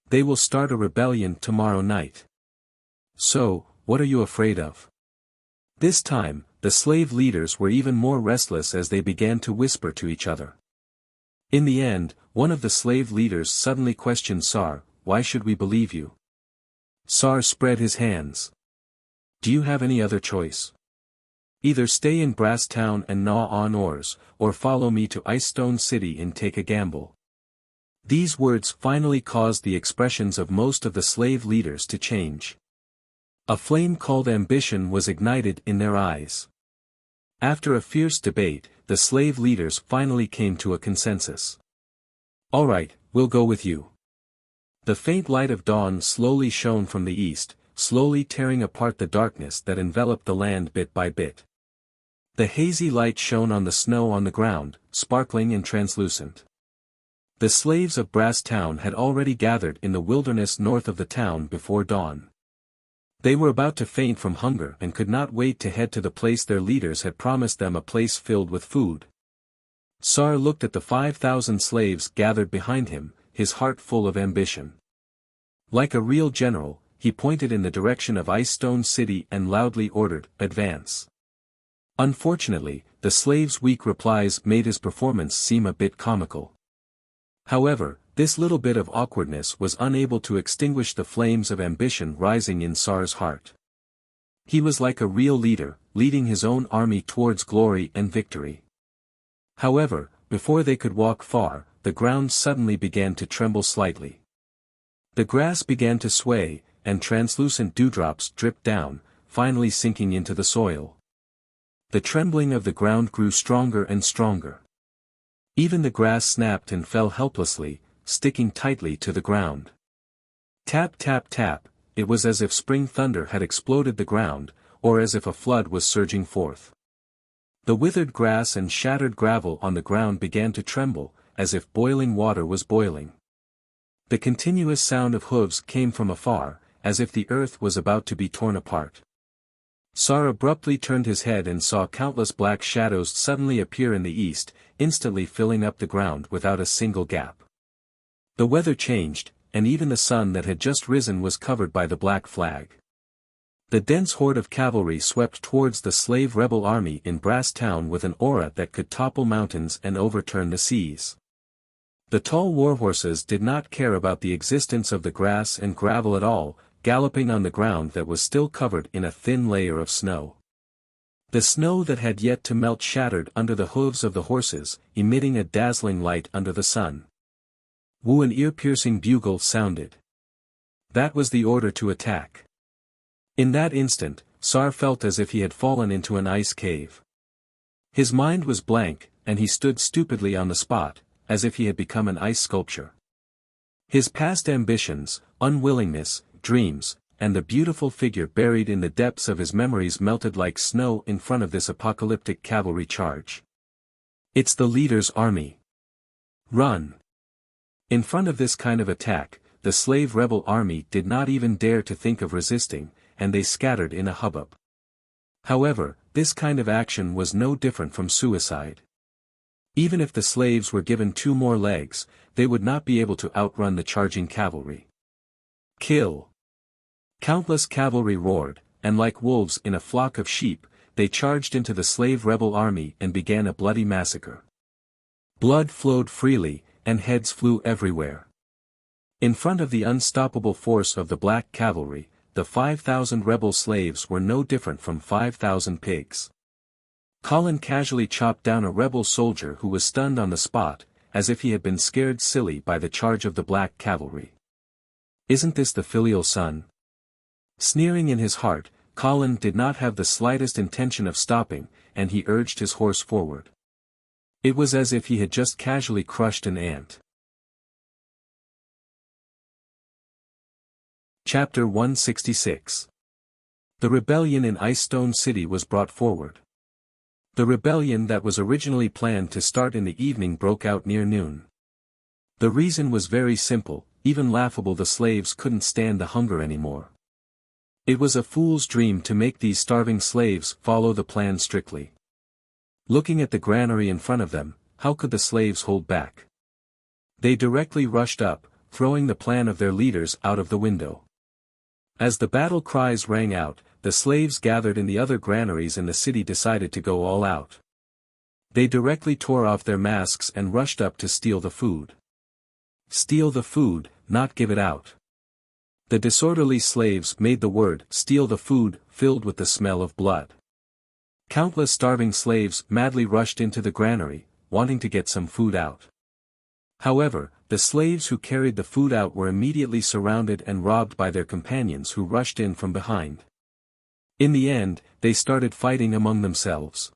S1: They will start a rebellion tomorrow night. So, what are you afraid of?" This time, the slave leaders were even more restless as they began to whisper to each other. In the end, one of the slave leaders suddenly questioned Sar, "Why should we believe you?" Sar spread his hands. "Do you have any other choice? Either stay in Brass Town and gnaw on oars, or follow me to Ice Stone City and take a gamble." These words finally caused the expressions of most of the slave leaders to change. A flame called ambition was ignited in their eyes. After a fierce debate, the slave leaders finally came to a consensus. "All right, we'll go with you." The faint light of dawn slowly shone from the east, slowly tearing apart the darkness that enveloped the land bit by bit. The hazy light shone on the snow on the ground, sparkling and translucent. The slaves of Brass Town had already gathered in the wilderness north of the town before dawn. They were about to faint from hunger and could not wait to head to the place their leaders had promised them, a place filled with food. Sar looked at the 5,000 slaves gathered behind him, his heart full of ambition. Like a real general, he pointed in the direction of Ice Stone City and loudly ordered, "Advance." Unfortunately, the slaves' weak replies made his performance seem a bit comical. However, this little bit of awkwardness was unable to extinguish the flames of ambition rising in Sar's heart. He was like a real leader, leading his own army towards glory and victory. However, before they could walk far, the ground suddenly began to tremble slightly. The grass began to sway, and translucent dewdrops dripped down, finally sinking into the soil. The trembling of the ground grew stronger and stronger. Even the grass snapped and fell helplessly, sticking tightly to the ground. Tap tap tap, it was as if spring thunder had exploded the ground, or as if a flood was surging forth. The withered grass and shattered gravel on the ground began to tremble, as if boiling water was boiling. The continuous sound of hooves came from afar, as if the earth was about to be torn apart. Sar abruptly turned his head and saw countless black shadows suddenly appear in the east, instantly filling up the ground without a single gap. The weather changed, and even the sun that had just risen was covered by the black flag. The dense horde of cavalry swept towards the slave rebel army in Brass Town with an aura that could topple mountains and overturn the seas. The tall warhorses did not care about the existence of the grass and gravel at all, galloping on the ground that was still covered in a thin layer of snow. The snow that had yet to melt shattered under the hooves of the horses, emitting a dazzling light under the sun. Wu, an ear-piercing bugle sounded. That was the order to attack. In that instant, Sar felt as if he had fallen into an ice cave. His mind was blank, and he stood stupidly on the spot, as if he had become an ice sculpture. His past ambitions, unwillingness, dreams, and the beautiful figure buried in the depths of his memories melted like snow in front of this apocalyptic cavalry charge. It's the leader's army. Run! In front of this kind of attack, the slave rebel army did not even dare to think of resisting, and they scattered in a hubbub. However, this kind of action was no different from suicide. Even if the slaves were given 2 more legs, they would not be able to outrun the charging cavalry. Kill! Countless cavalry roared, and like wolves in a flock of sheep, they charged into the slave rebel army and began a bloody massacre. Blood flowed freely, and heads flew everywhere. In front of the unstoppable force of the black cavalry, the 5,000 rebel slaves were no different from 5,000 pigs. Colin casually chopped down a rebel soldier who was stunned on the spot, as if he had been scared silly by the charge of the black cavalry. Isn't this the filial son? Sneering in his heart, Colin did not have the slightest intention of stopping, and he urged his horse forward. It was as if he had just casually crushed an ant. Chapter 166. The rebellion in Ice Stone City was brought forward. The rebellion that was originally planned to start in the evening broke out near noon. The reason was very simple, even laughable: the slaves couldn't stand the hunger anymore. It was a fool's dream to make these starving slaves follow the plan strictly. Looking at the granary in front of them, how could the slaves hold back? They directly rushed up, throwing the plan of their leaders out of the window. As the battle cries rang out, the slaves gathered in the other granaries in the city decided to go all out. They directly tore off their masks and rushed up to steal the food. Steal the food, not give it out. The disorderly slaves made the word "steal the food" filled with the smell of blood. Countless starving slaves madly rushed into the granary, wanting to get some food out. However, the slaves who carried the food out were immediately surrounded and robbed by their companions who rushed in from behind. In the end, they started fighting among themselves.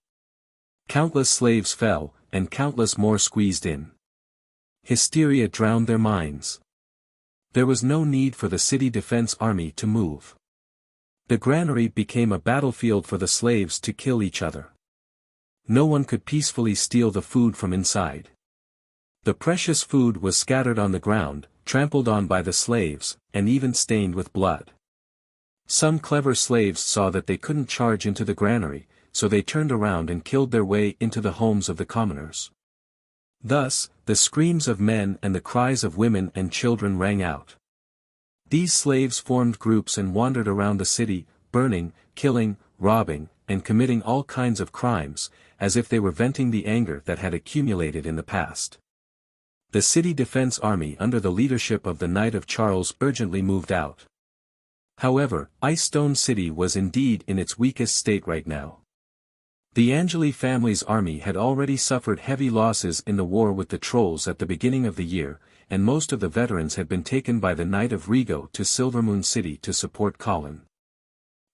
S1: Countless slaves fell, and countless more squeezed in. Hysteria drowned their minds. There was no need for the city defense army to move. The granary became a battlefield for the slaves to kill each other. No one could peacefully steal the food from inside. The precious food was scattered on the ground, trampled on by the slaves, and even stained with blood. Some clever slaves saw that they couldn't charge into the granary, so they turned around and killed their way into the homes of the commoners. Thus, the screams of men and the cries of women and children rang out. These slaves formed groups and wandered around the city, burning, killing, robbing, and committing all kinds of crimes, as if they were venting the anger that had accumulated in the past. The city defense army under the leadership of the Knight of Charles urgently moved out. However, Ice Stone City was indeed in its weakest state right now. The Angeli family's army had already suffered heavy losses in the war with the trolls at the beginning of the year, and most of the veterans had been taken by the Knight of Rigo to Silvermoon City to support Colin.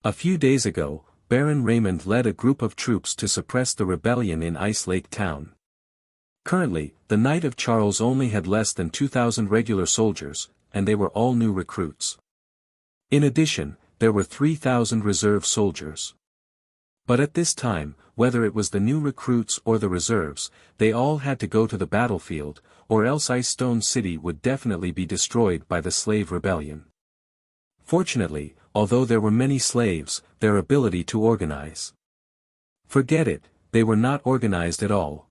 S1: A few days ago, Baron Raymond led a group of troops to suppress the rebellion in Ice Lake Town. Currently, the Knight of Charles only had less than 2,000 regular soldiers, and they were all new recruits. In addition, there were 3,000 reserve soldiers. But at this time, whether it was the new recruits or the reserves, they all had to go to the battlefield, or else Ice Stone City would definitely be destroyed by the slave rebellion. Fortunately, although there were many slaves, their ability to organize. Forget it, they were not organized at all.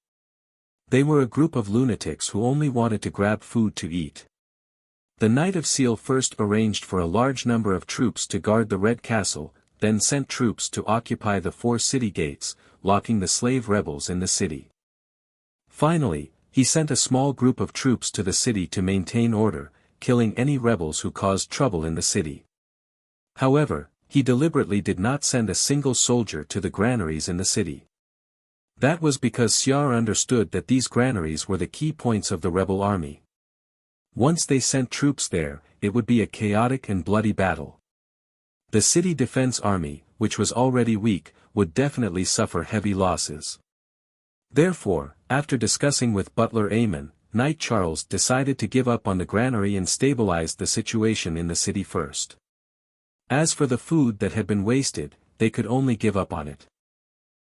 S1: They were a group of lunatics who only wanted to grab food to eat. The Knight of Seal first arranged for a large number of troops to guard the Red Castle, then sent troops to occupy the 4 city gates, locking the slave rebels in the city. Finally, he sent a small group of troops to the city to maintain order, killing any rebels who caused trouble in the city. However, he deliberately did not send a single soldier to the granaries in the city. That was because Xiar understood that these granaries were the key points of the rebel army. Once they sent troops there, it would be a chaotic and bloody battle. The city defense army, which was already weak, would definitely suffer heavy losses. Therefore, after discussing with Butler Eamon, Knight Charles decided to give up on the granary and stabilize the situation in the city first. As for the food that had been wasted, they could only give up on it.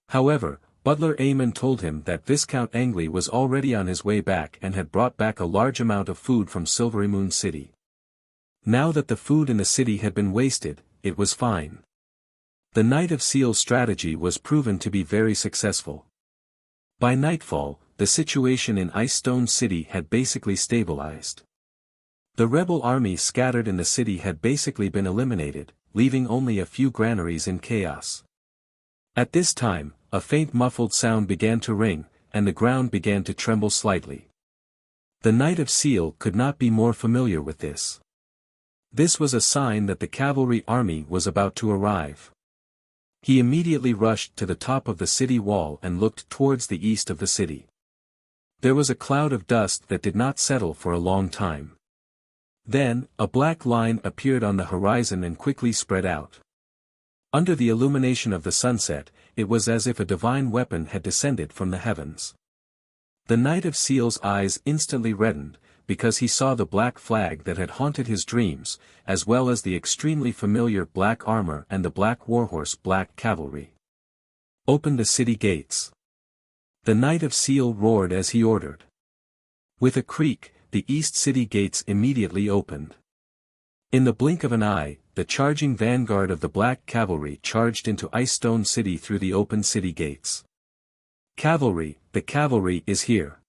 S1: However, Butler Eamon told him that Viscount Angley was already on his way back and had brought back a large amount of food from Silvery Moon City. Now that the food in the city had been wasted, it was fine. The Knight of Seal's strategy was proven to be very successful. By nightfall, the situation in Ice Stone City had basically stabilized. The rebel army scattered in the city had basically been eliminated, leaving only a few granaries in chaos. At this time, a faint muffled sound began to ring, and the ground began to tremble slightly. The Knight of Seal could not be more familiar with this. This was a sign that the cavalry army was about to arrive. He immediately rushed to the top of the city wall and looked towards the east of the city. There was a cloud of dust that did not settle for a long time. Then, a black line appeared on the horizon and quickly spread out. Under the illumination of the sunset, it was as if a divine weapon had descended from the heavens. The Knight of Seal's eyes instantly reddened, because he saw the black flag that had haunted his dreams, as well as the extremely familiar black armor and the black warhorse black cavalry. "Open the city gates." The Knight of Seal roared as he ordered. With a creak, the east city gates immediately opened. In the blink of an eye, the charging vanguard of the black cavalry charged into Ice Stone City through the open city gates. "Cavalry, the cavalry is here."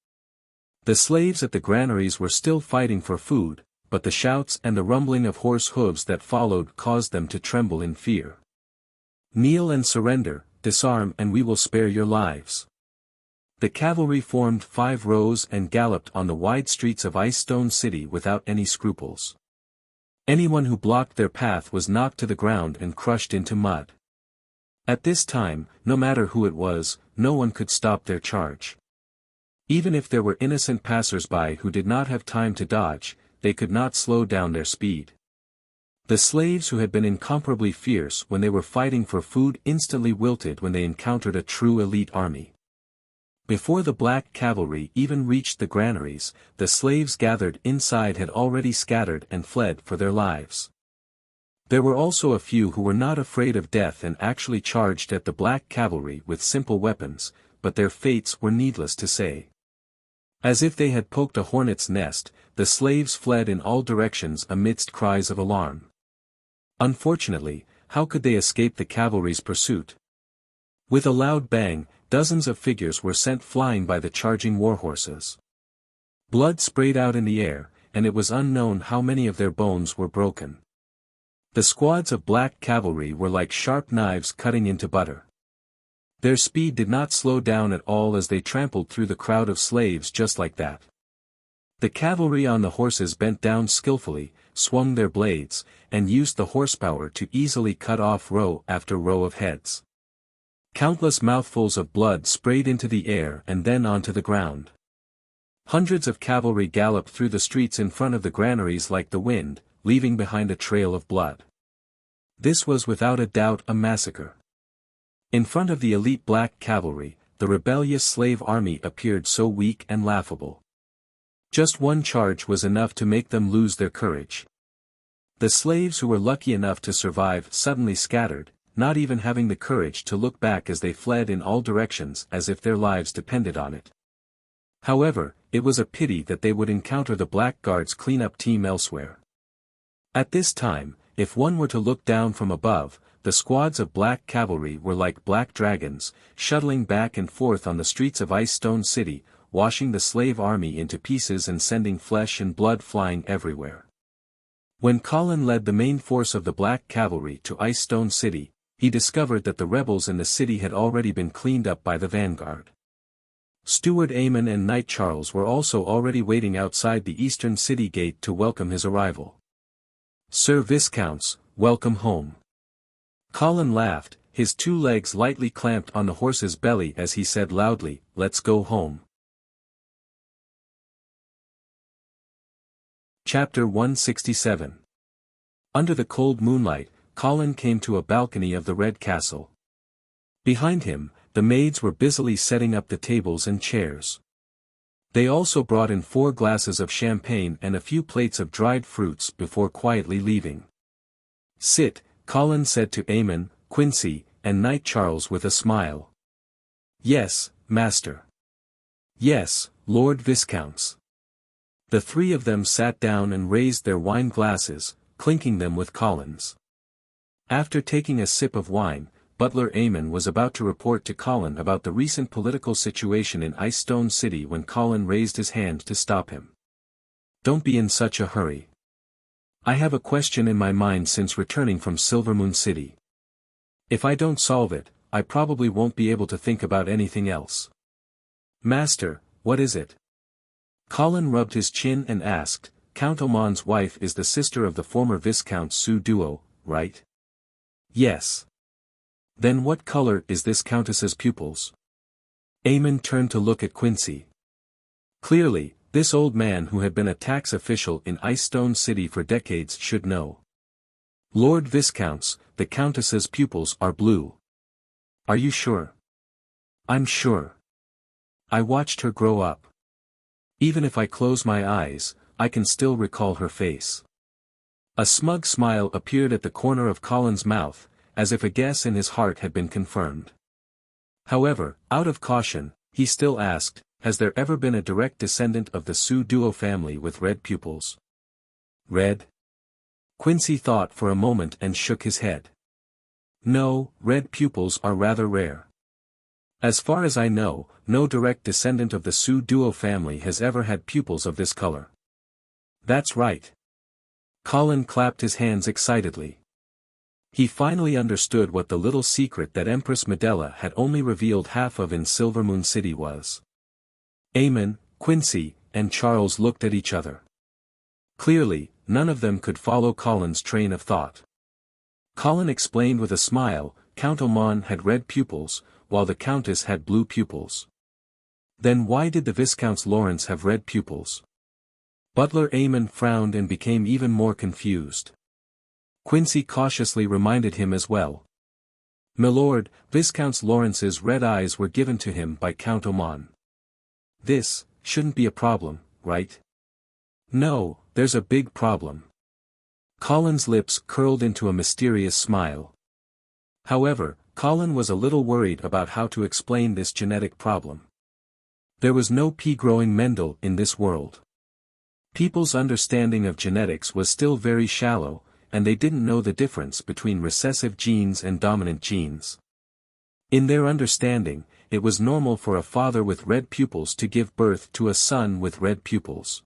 S1: The slaves at the granaries were still fighting for food, but the shouts and the rumbling of horse hooves that followed caused them to tremble in fear. "Kneel and surrender, disarm and we will spare your lives." The cavalry formed 5 rows and galloped on the wide streets of Ice Stone City without any scruples. Anyone who blocked their path was knocked to the ground and crushed into mud. At this time, no matter who it was, no one could stop their charge. Even if there were innocent passers-by who did not have time to dodge, they could not slow down their speed. The slaves who had been incomparably fierce when they were fighting for food instantly wilted when they encountered a true elite army. Before the black cavalry even reached the granaries, the slaves gathered inside had already scattered and fled for their lives. There were also a few who were not afraid of death and actually charged at the black cavalry with simple weapons, but their fates were needless to say. As if they had poked a hornet's nest, the slaves fled in all directions amidst cries of alarm. Unfortunately, how could they escape the cavalry's pursuit? With a loud bang, dozens of figures were sent flying by the charging warhorses. Blood sprayed out in the air, and it was unknown how many of their bones were broken. The squads of black cavalry were like sharp knives cutting into butter. Their speed did not slow down at all as they trampled through the crowd of slaves just like that. The cavalry on the horses bent down skillfully, swung their blades, and used the horsepower to easily cut off row after row of heads. Countless mouthfuls of blood sprayed into the air and then onto the ground. Hundreds of cavalry galloped through the streets in front of the granaries like the wind, leaving behind a trail of blood. This was without a doubt a massacre. In front of the elite black cavalry, the rebellious slave army appeared so weak and laughable. Just one charge was enough to make them lose their courage. The slaves who were lucky enough to survive suddenly scattered, not even having the courage to look back as they fled in all directions as if their lives depended on it. However, it was a pity that they would encounter the Blackguard's cleanup team elsewhere. At this time, if one were to look down from above, the squads of black cavalry were like black dragons, shuttling back and forth on the streets of Ice Stone City, washing the slave army into pieces and sending flesh and blood flying everywhere. When Colin led the main force of the black cavalry to Ice Stone City, he discovered that the rebels in the city had already been cleaned up by the vanguard. Steward Eamon and Knight Charles were also already waiting outside the eastern city gate to welcome his arrival. "Sir Viscounts, welcome home." Colin laughed, his 2 legs lightly clamped on the horse's belly as he said loudly, "Let's go home." Chapter 167. Under the cold moonlight, Colin came to a balcony of the Red Castle. Behind him, the maids were busily setting up the tables and chairs. They also brought in 4 glasses of champagne and a few plates of dried fruits before quietly leaving. "Sit," Colin said to Eamon, Quincy, and Knight Charles with a smile. "Yes, master." "Yes, Lord Viscounts." The 3 of them sat down and raised their wine glasses, clinking them with Colin's. After taking a sip of wine, Butler Eamon was about to report to Colin about the recent political situation in Ice Stone City when Colin raised his hand to stop him. "Don't be in such a hurry. I have a question in my mind since returning from Silvermoon City. If I don't solve it, I probably won't be able to think about anything else." "Master, what is it?" Colin rubbed his chin and asked. "Count Oman's wife is the sister of the former Viscount Su Duo, right?" "Yes." "Then what color is this countess's pupils?" Eamon turned to look at Quincy. Clearly, this old man who had been a tax official in Ice Stone City for decades should know. "Lord Viscounts, the countess's pupils are blue." "Are you sure?" "I'm sure. I watched her grow up. Even if I close my eyes, I can still recall her face." A smug smile appeared at the corner of Colin's mouth, as if a guess in his heart had been confirmed. However, out of caution, he still asked, "Has there ever been a direct descendant of the Su Duo family with red pupils?" "Red?" Quincy thought for a moment and shook his head. "No, red pupils are rather rare. As far as I know, no direct descendant of the Su Duo family has ever had pupils of this color." "That's right." Colin clapped his hands excitedly. He finally understood what the little secret that Empress Medela had only revealed half of in Silvermoon City was. Eamon, Quincy, and Charles looked at each other. Clearly, none of them could follow Colin's train of thought. Colin explained with a smile, Count Oman had red pupils, while the Countess had blue pupils. Then why did the Viscounts Lawrence have red pupils? Butler Eamon frowned and became even more confused. Quincy cautiously reminded him as well. "Milord, Viscounts Lawrence's red eyes were given to him by Count Oman. This shouldn't be a problem, right?" "No, there's a big problem." Colin's lips curled into a mysterious smile. However, Colin was a little worried about how to explain this genetic problem. There was no pea-growing Mendel in this world. People's understanding of genetics was still very shallow, and they didn't know the difference between recessive genes and dominant genes. In their understanding, it was normal for a father with red pupils to give birth to a son with red pupils.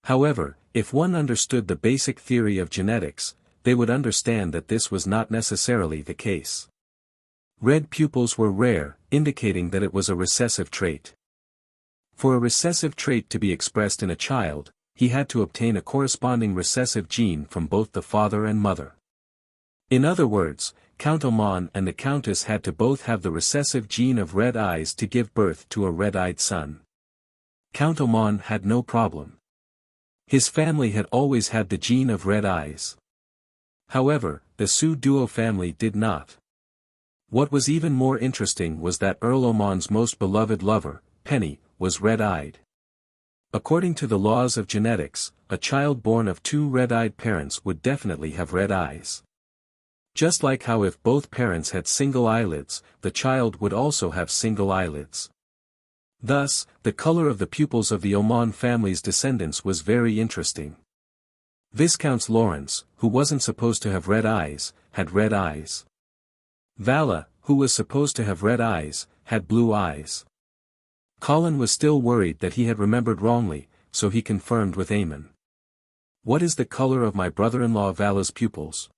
S1: However, if one understood the basic theory of genetics, they would understand that this was not necessarily the case. Red pupils were rare, indicating that it was a recessive trait. For a recessive trait to be expressed in a child, he had to obtain a corresponding recessive gene from both the father and mother. In other words, Count Oman and the Countess had to both have the recessive gene of red eyes to give birth to a red-eyed son. Count Oman had no problem. His family had always had the gene of red eyes. However, the Su Duo family did not. What was even more interesting was that Earl Oman's most beloved lover, Penny, was red-eyed. According to the laws of genetics, a child born of 2 red-eyed parents would definitely have red eyes. Just like how if both parents had single eyelids, the child would also have single eyelids. Thus, the color of the pupils of the Oman family's descendants was very interesting. Viscounts Lawrence, who wasn't supposed to have red eyes, had red eyes. Vala, who was supposed to have red eyes, had blue eyes. Colin was still worried that he had remembered wrongly, so he confirmed with Eamon. "What is the color of my brother-in-law Vala's pupils?"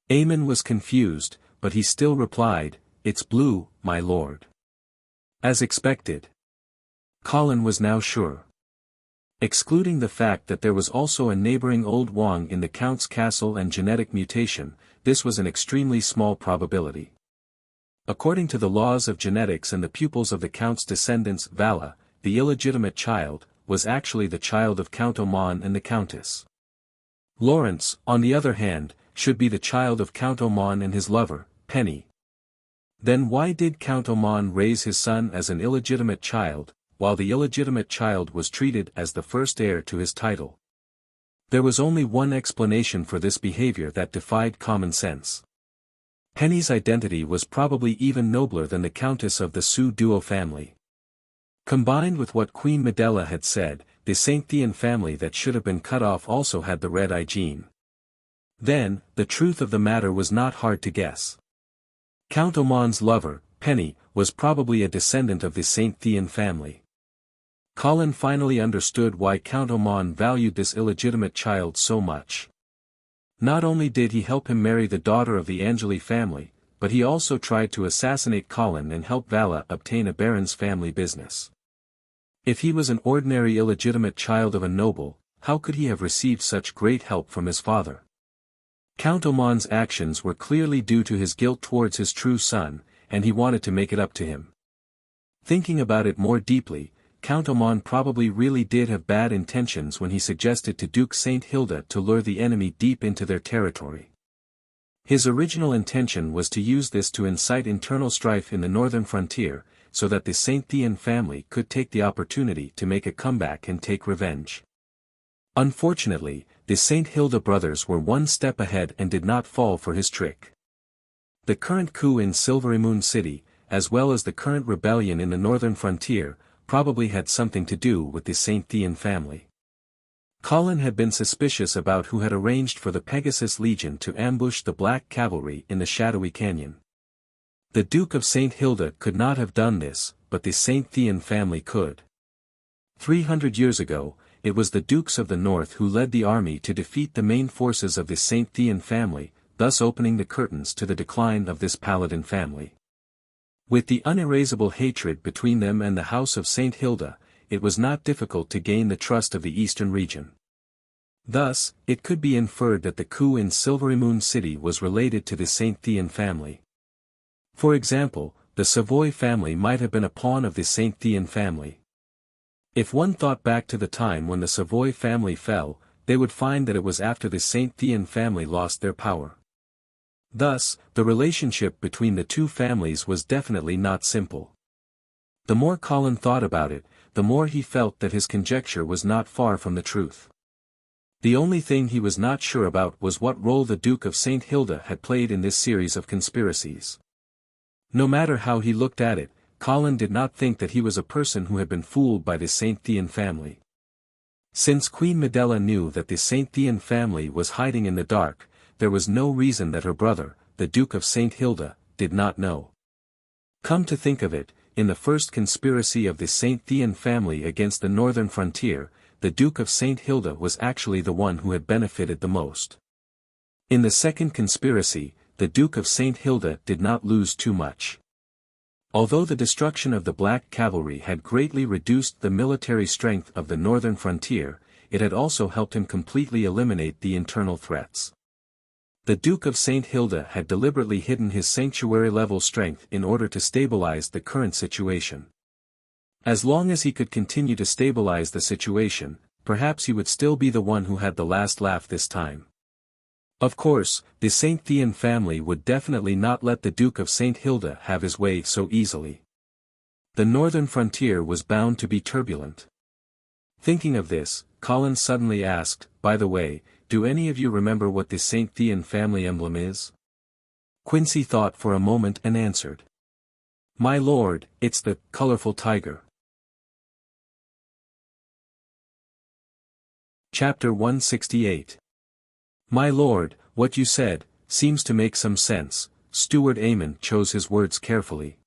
S1: Eamon was confused, but he still replied, "It's blue, my lord." As expected. Colin was now sure. Excluding the fact that there was also a neighboring old Wang in the Count's castle and genetic mutation, this was an extremely small probability. According to the laws of genetics and the pupils of the Count's descendants Vala, the illegitimate child, was actually the child of Count Oman and the Countess. Lawrence, on the other hand, should be the child of Count Oman and his lover, Penny. Then why did Count Oman raise his son as an illegitimate child, while the illegitimate child was treated as the first heir to his title? There was only one explanation for this behavior that defied common sense. Penny's identity was probably even nobler than the Countess of the Su Duo family. Combined with what Queen Medela had said, the Saint Thean family that should have been cut off also had the red eye gene. Then, the truth of the matter was not hard to guess. Count Oman's lover, Penny, was probably a descendant of the Saint Thean family. Colin finally understood why Count Oman valued this illegitimate child so much. Not only did he help him marry the daughter of the Angeli family, but he also tried to assassinate Colin and help Vala obtain a baron's family business. If he was an ordinary illegitimate child of a noble, how could he have received such great help from his father? Count Oman's actions were clearly due to his guilt towards his true son, and he wanted to make it up to him. Thinking about it more deeply, Count Oman probably really did have bad intentions when he suggested to Duke Saint Hilda to lure the enemy deep into their territory. His original intention was to use this to incite internal strife in the northern frontier, so that the Saint Thean family could take the opportunity to make a comeback and take revenge. Unfortunately, the Saint Hilda brothers were one step ahead and did not fall for his trick. The current coup in Silvery Moon City, as well as the current rebellion in the northern frontier, probably had something to do with the Saint Thean family. Colin had been suspicious about who had arranged for the Pegasus Legion to ambush the Black Cavalry in the shadowy canyon. The Duke of Saint Hilda could not have done this, but the Saint Thean family could. 300 years ago, it was the Dukes of the North who led the army to defeat the main forces of the Saint Thean family, thus opening the curtains to the decline of this paladin family. With the unerasable hatred between them and the House of Saint Hilda, it was not difficult to gain the trust of the eastern region. Thus, it could be inferred that the coup in Silvery Moon City was related to the Saint Thean family. For example, the Savoy family might have been a pawn of the Saint Thean family. If one thought back to the time when the Savoy family fell, they would find that it was after the Saint Thean family lost their power. Thus, the relationship between the two families was definitely not simple. The more Colin thought about it, the more he felt that his conjecture was not far from the truth. The only thing he was not sure about was what role the Duke of Saint Hilda had played in this series of conspiracies. No matter how he looked at it, Colin did not think that he was a person who had been fooled by the Saint Thean family. Since Queen Medela knew that the Saint Thean family was hiding in the dark, there was no reason that her brother, the Duke of Saint Hilda, did not know. Come to think of it, in the first conspiracy of the Saint Thean family against the northern frontier, the Duke of Saint Hilda was actually the one who had benefited the most. In the second conspiracy, the Duke of Saint Hilda did not lose too much. Although the destruction of the Black Cavalry had greatly reduced the military strength of the northern frontier, it had also helped him completely eliminate the internal threats. The Duke of Saint Hilda had deliberately hidden his sanctuary-level strength in order to stabilize the current situation. As long as he could continue to stabilize the situation, perhaps he would still be the one who had the last laugh this time. Of course, the Saint Thean family would definitely not let the Duke of Saint Hilda have his way so easily. The northern frontier was bound to be turbulent. Thinking of this, Colin suddenly asked, "By the way, do any of you remember what the Saint Thean family emblem is?" Quincy thought for a moment and answered. "My lord, it's the colorful tiger." Chapter 168. "My lord, what you said, seems to make some sense." Steward Aemon chose his words carefully.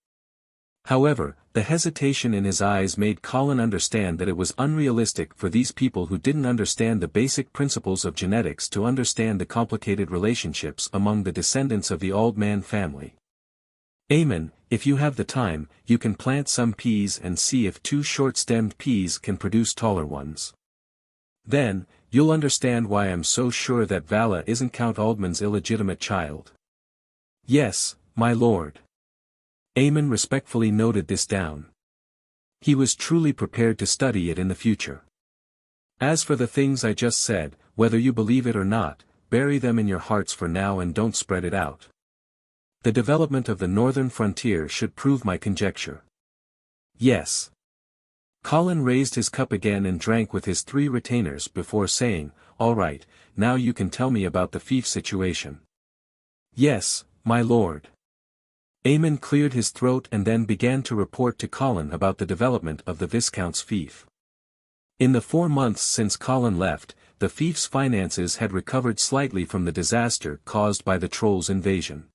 S1: However, the hesitation in his eyes made Colin understand that it was unrealistic for these people who didn't understand the basic principles of genetics to understand the complicated relationships among the descendants of the Old Man family. "Aemon, if you have the time, you can plant some peas and see if two short-stemmed peas can produce taller ones. Then, you'll understand why I'm so sure that Vala isn't Count Aldman's illegitimate child." "Yes, my lord." Aemon respectfully noted this down. He was truly prepared to study it in the future. As for the things I just said, whether you believe it or not, bury them in your hearts for now and don't spread it out. The development of the northern frontier should prove my conjecture. Yes. Colin raised his cup again and drank with his 3 retainers before saying, "All right, now you can tell me about the fief situation." "Yes, my lord." Eamon cleared his throat and then began to report to Colin about the development of the Viscount's fief. In the 4 months since Colin left, the fief's finances had recovered slightly from the disaster caused by the Trolls' invasion.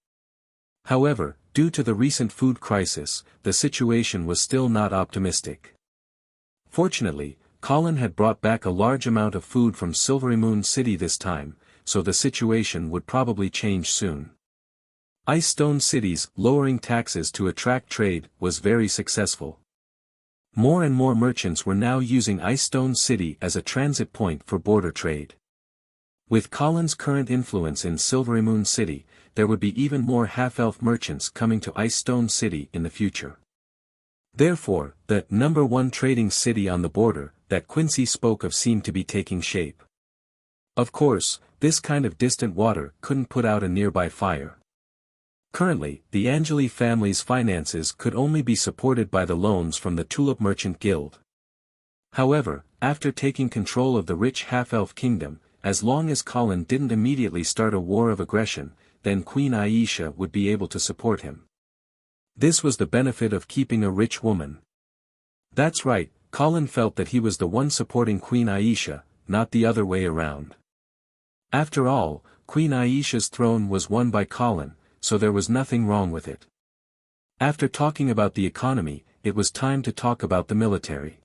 S1: However, due to the recent food crisis, the situation was still not optimistic. Fortunately, Colin had brought back a large amount of food from Silvery Moon City this time, so the situation would probably change soon. Ice Stone City's lowering taxes to attract trade was very successful. More and more merchants were now using Ice Stone City as a transit point for border trade. With Colin's current influence in Silvery Moon City, there would be even more half-elf merchants coming to Ice Stone City in the future. Therefore, the #1 trading city on the border that Quincy spoke of seemed to be taking shape. Of course, this kind of distant water couldn't put out a nearby fire. Currently, the Angeli family's finances could only be supported by the loans from the Tulip Merchant Guild. However, after taking control of the rich half-elf kingdom, as long as Colin didn't immediately start a war of aggression, then Queen Aisha would be able to support him. This was the benefit of keeping a rich woman. That's right, Colin felt that he was the one supporting Queen Aisha, not the other way around. After all, Queen Aisha's throne was won by Colin, so there was nothing wrong with it. After talking about the economy, it was time to talk about the military.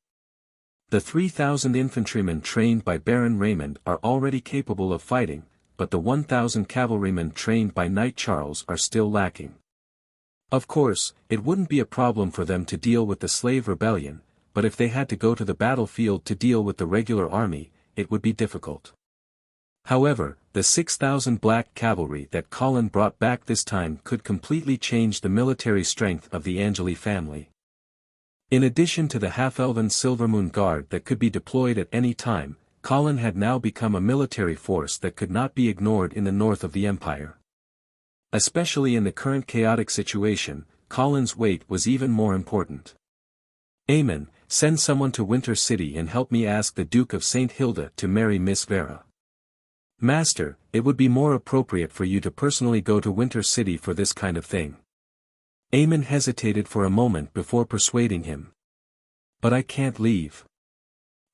S1: The 3,000 infantrymen trained by Baron Raymond are already capable of fighting, but the 1,000 cavalrymen trained by Knight Charles are still lacking. Of course, it wouldn't be a problem for them to deal with the slave rebellion, but if they had to go to the battlefield to deal with the regular army, it would be difficult. However, the 6,000 black cavalry that Colin brought back this time could completely change the military strength of the Angeli family. In addition to the half-elven Silvermoon Guard that could be deployed at any time, Colin had now become a military force that could not be ignored in the north of the Empire. Especially in the current chaotic situation, Colin's weight was even more important. "Eamon, send someone to Winter City and help me ask the Duke of St. Hilda to marry Miss Vera." "Master, it would be more appropriate for you to personally go to Winter City for this kind of thing." Eamon hesitated for a moment before persuading him. "But I can't leave.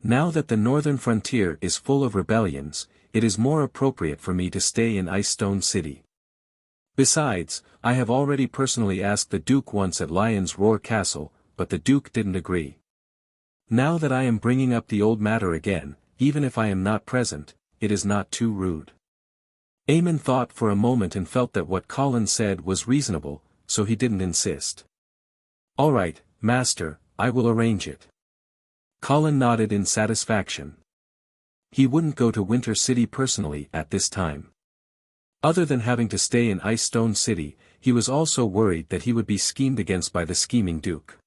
S1: Now that the northern frontier is full of rebellions, it is more appropriate for me to stay in Ice Stone City. Besides, I have already personally asked the Duke once at Lion's Roar Castle, but the Duke didn't agree. Now that I am bringing up the old matter again, even if I am not present, it is not too rude." Eamon thought for a moment and felt that what Colin said was reasonable, so he didn't insist. "All right, Master, I will arrange it." Colin nodded in satisfaction. He wouldn't go to Winter City personally at this time. Other than having to stay in Ice Stone City, he was also worried that he would be schemed against by the scheming Duke.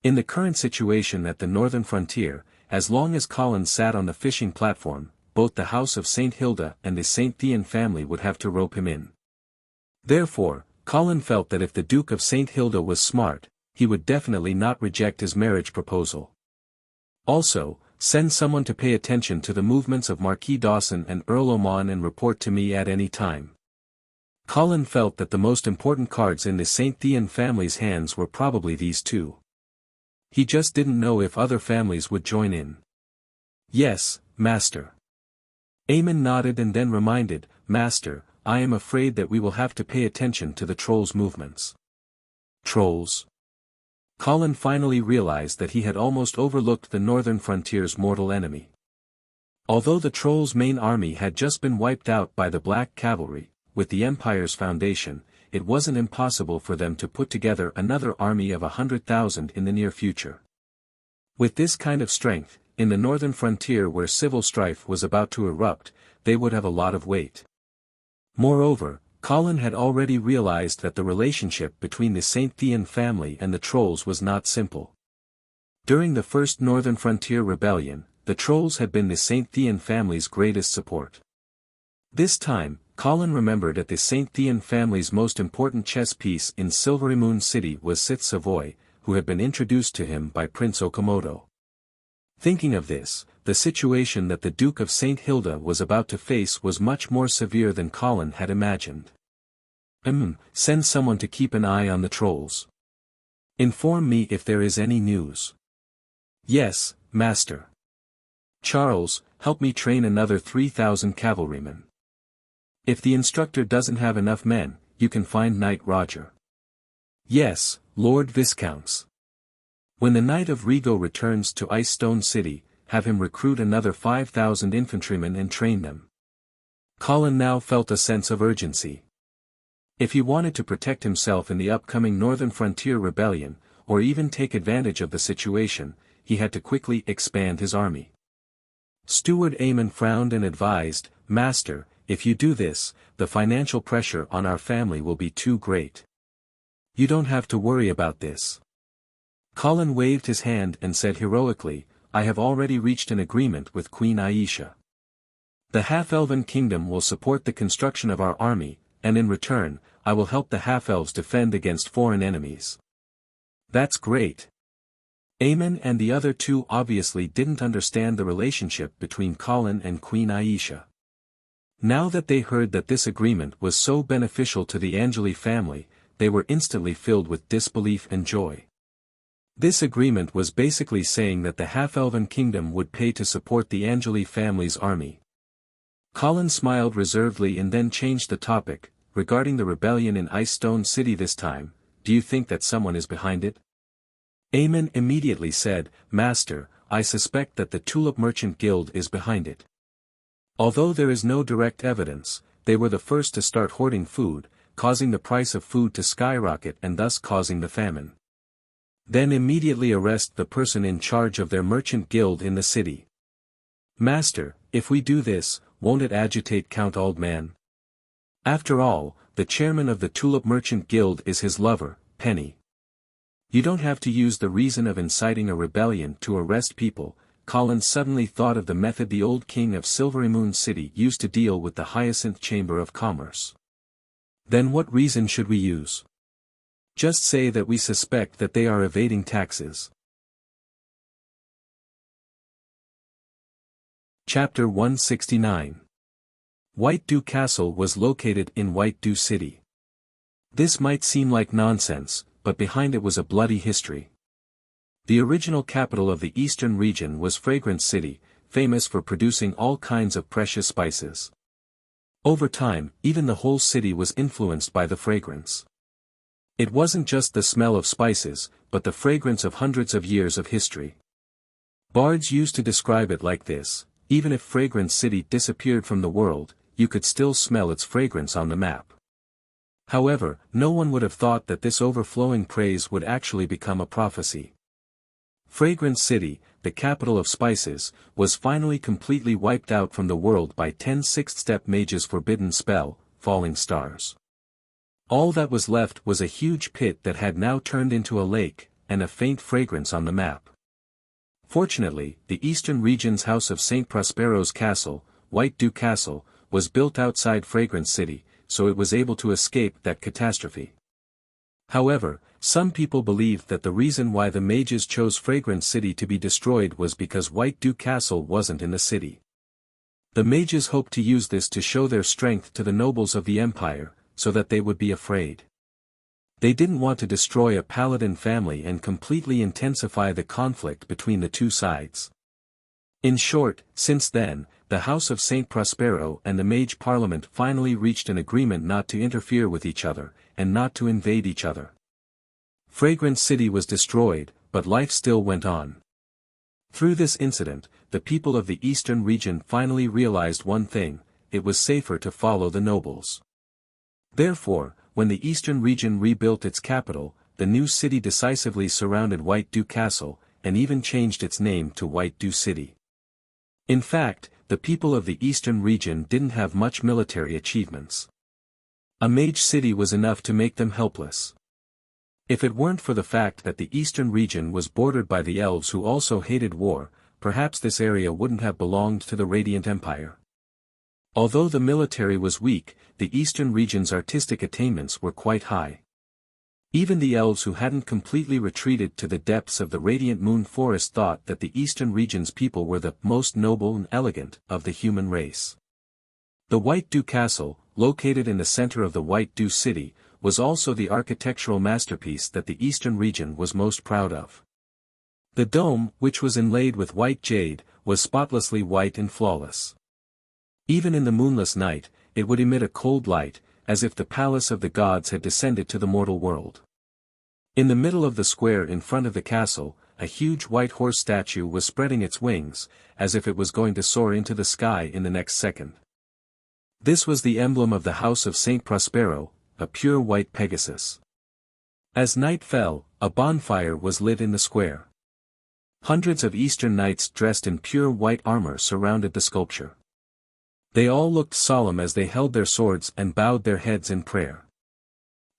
S1: In the current situation at the northern frontier, as long as Colin sat on the fishing platform, both the House of St. Hilda and the St. Thean family would have to rope him in. Therefore, Colin felt that if the Duke of St. Hilda was smart, he would definitely not reject his marriage proposal. Also, send someone to pay attention to the movements of Marquis Dawson and Earl Oman and report to me at any time. Colin felt that the most important cards in the St. Thean family's hands were probably these two. He just didn't know if other families would join in. "Yes, Master." Eamon nodded and then reminded, "Master, I am afraid that we will have to pay attention to the Trolls' movements." Trolls? Colin finally realized that he had almost overlooked the northern frontier's mortal enemy. Although the Trolls' main army had just been wiped out by the Black Cavalry, with the Empire's foundation, it wasn't impossible for them to put together another army of 100,000 in the near future. With this kind of strength, in the northern frontier where civil strife was about to erupt, they would have a lot of weight. Moreover, Colin had already realized that the relationship between the St. Thean family and the Trolls was not simple. During the first Northern Frontier Rebellion, the trolls had been the St. Thean family's greatest support. This time, Colin remembered that the St. Thean family's most important chess piece in Silvery Moon City was Sith Savoy, who had been introduced to him by Prince Okamoto. Thinking of this, the situation that the Duke of St. Hilda was about to face was much more severe than Colin had imagined. Send someone to keep an eye on the trolls. Inform me if there is any news. Yes, Master. Charles, help me train another 3,000 cavalrymen. If the instructor doesn't have enough men, you can find Knight Roger. Yes, Lord Viscounts. When the Knight of Rigo returns to Ice Stone City, have him recruit another 5,000 infantrymen and train them. Colin now felt a sense of urgency. If he wanted to protect himself in the upcoming Northern Frontier Rebellion, or even take advantage of the situation, he had to quickly expand his army. Steward Aemon frowned and advised, Master, if you do this, the financial pressure on our family will be too great. You don't have to worry about this. Colin waved his hand and said heroically, I have already reached an agreement with Queen Aisha. The half-elven kingdom will support the construction of our army, and in return, I will help the half-elves defend against foreign enemies. That's great. Aemon and the other two obviously didn't understand the relationship between Colin and Queen Aisha. Now that they heard that this agreement was so beneficial to the Angeli family, they were instantly filled with disbelief and joy. This agreement was basically saying that the half-elven kingdom would pay to support the Angeli family's army. Colin smiled reservedly and then changed the topic, regarding the rebellion in Ice Stone City this time, do you think that someone is behind it? Aemon immediately said, Master, I suspect that the Tulip Merchant Guild is behind it. Although there is no direct evidence, they were the first to start hoarding food, causing the price of food to skyrocket and thus causing the famine. Then immediately arrest the person in charge of their merchant guild in the city. Master, if we do this, won't it agitate Count Aldman? After all, the chairman of the Tulip Merchant Guild is his lover, Penny. You don't have to use the reason of inciting a rebellion to arrest people. Colin suddenly thought of the method the old king of Silvery Moon City used to deal with the Hyacinth Chamber of Commerce. Then what reason should we use? Just say that we suspect that they are evading taxes. Chapter 169. White Dew Castle was located in White Dew City. This might seem like nonsense, but behind it was a bloody history. The original capital of the eastern region was Fragrance City, famous for producing all kinds of precious spices. Over time, even the whole city was influenced by the fragrance. It wasn't just the smell of spices, but the fragrance of hundreds of years of history. Bards used to describe it like this, even if Fragrance City disappeared from the world, you could still smell its fragrance on the map. However, no one would have thought that this overflowing praise would actually become a prophecy. Fragrance City, the capital of spices, was finally completely wiped out from the world by 10 sixth-step mages' forbidden spell, Falling Stars. All that was left was a huge pit that had now turned into a lake, and a faint fragrance on the map. Fortunately, the eastern region's house of St. Prospero's castle, White Dew Castle, was built outside Fragrance City, so it was able to escape that catastrophe. However, some people believed that the reason why the mages chose Fragrance City to be destroyed was because White Dew Castle wasn't in the city. The mages hoped to use this to show their strength to the nobles of the empire, so that they would be afraid. They didn't want to destroy a paladin family and completely intensify the conflict between the two sides. In short, since then, the House of St. Prospero and the Mage Parliament finally reached an agreement not to interfere with each other, and not to invade each other. Fragrance City was destroyed, but life still went on. Through this incident, the people of the eastern region finally realized one thing: it was safer to follow the nobles. Therefore, when the eastern region rebuilt its capital, the new city decisively surrounded White Dew Castle, and even changed its name to White Dew City. In fact, the people of the eastern region didn't have much military achievements. A mage city was enough to make them helpless. If it weren't for the fact that the eastern region was bordered by the elves who also hated war, perhaps this area wouldn't have belonged to the Radiant Empire. Although the military was weak, the eastern region's artistic attainments were quite high. Even the elves who hadn't completely retreated to the depths of the Radiant Moon Forest thought that the eastern region's people were the most noble and elegant of the human race. The White Dew Castle, located in the center of the White Dew City, was also the architectural masterpiece that the eastern region was most proud of. The dome, which was inlaid with white jade, was spotlessly white and flawless. Even in the moonless night, it would emit a cold light, as if the palace of the gods had descended to the mortal world. In the middle of the square in front of the castle, a huge white horse statue was spreading its wings, as if it was going to soar into the sky in the next second. This was the emblem of the House of Saint Prospero, a pure white Pegasus. As night fell, a bonfire was lit in the square. Hundreds of Eastern knights dressed in pure white armor surrounded the sculpture. They all looked solemn as they held their swords and bowed their heads in prayer.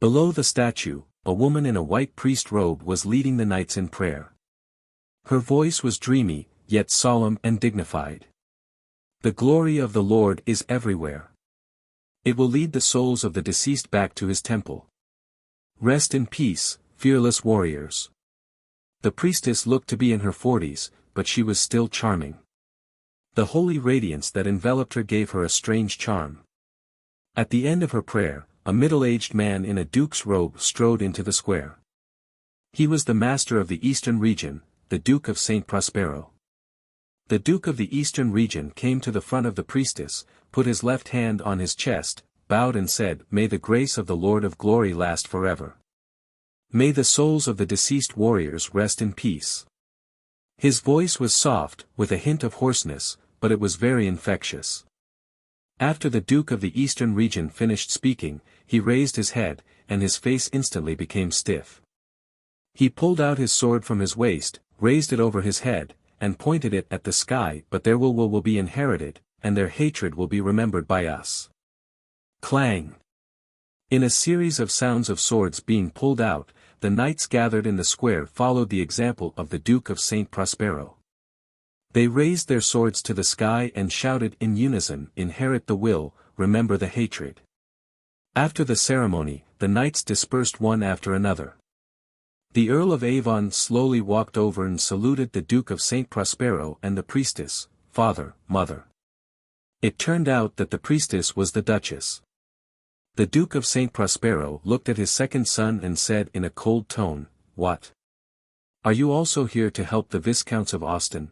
S1: Below the statue, a woman in a white priest robe was leading the knights in prayer. Her voice was dreamy, yet solemn and dignified. The glory of the Lord is everywhere. It will lead the souls of the deceased back to his temple. Rest in peace, fearless warriors. The priestess looked to be in her 40s, but she was still charming. The holy radiance that enveloped her gave her a strange charm. At the end of her prayer, a middle-aged man in a duke's robe strode into the square. He was the master of the eastern region, the Duke of Saint Prospero. The Duke of the eastern region came to the front of the priestess, put his left hand on his chest, bowed and said, "May the grace of the Lord of Glory last forever. May the souls of the deceased warriors rest in peace." His voice was soft, with a hint of hoarseness, but it was very infectious. After the Duke of the Eastern region finished speaking, he raised his head, and his face instantly became stiff. He pulled out his sword from his waist, raised it over his head, and pointed it at the sky. "But their will be inherited, and their hatred will be remembered by us." Clang! In a series of sounds of swords being pulled out, the knights gathered in the square followed the example of the Duke of Saint Prospero. They raised their swords to the sky and shouted in unison, "Inherit the will, remember the hatred." After the ceremony, the knights dispersed one after another. The Earl of Avon slowly walked over and saluted the Duke of Saint Prospero and the priestess, "Father, Mother." It turned out that the priestess was the Duchess. The Duke of Saint Prospero looked at his second son and said in a cold tone, "What? Are you also here to help the Viscounts of Austin?"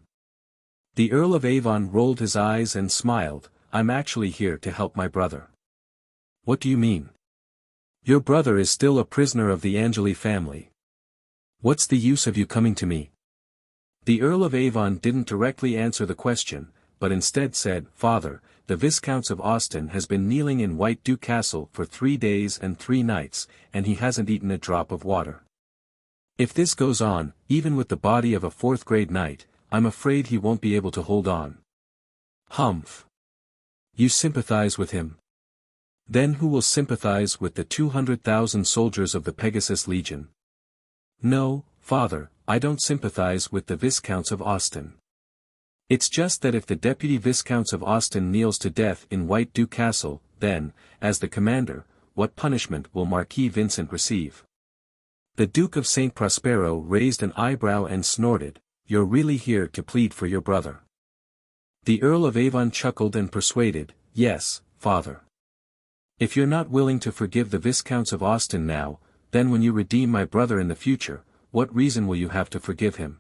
S1: The Earl of Avon rolled his eyes and smiled, "I'm actually here to help my brother." "What do you mean?" "Your brother is still a prisoner of the Angeli family. What's the use of you coming to me?" The Earl of Avon didn't directly answer the question, but instead said, "Father, the Viscounts of Austin has been kneeling in White Dew Castle for 3 days and 3 nights, and he hasn't eaten a drop of water. If this goes on, even with the body of a 4th-grade knight, I'm afraid he won't be able to hold on." "Humph. You sympathize with him? Then who will sympathize with the 200,000 soldiers of the Pegasus Legion?" "No, Father, I don't sympathize with the Viscounts of Austin. It's just that if the Deputy Viscounts of Austin kneels to death in White Dew Castle, then, as the commander, what punishment will Marquis Vincent receive?" The Duke of Saint Prospero raised an eyebrow and snorted, "You're really here to plead for your brother?" The Earl of Avon chuckled and persuaded, "Yes, Father. If you're not willing to forgive the Viscounts of Austin now, then when you redeem my brother in the future, what reason will you have to forgive him?"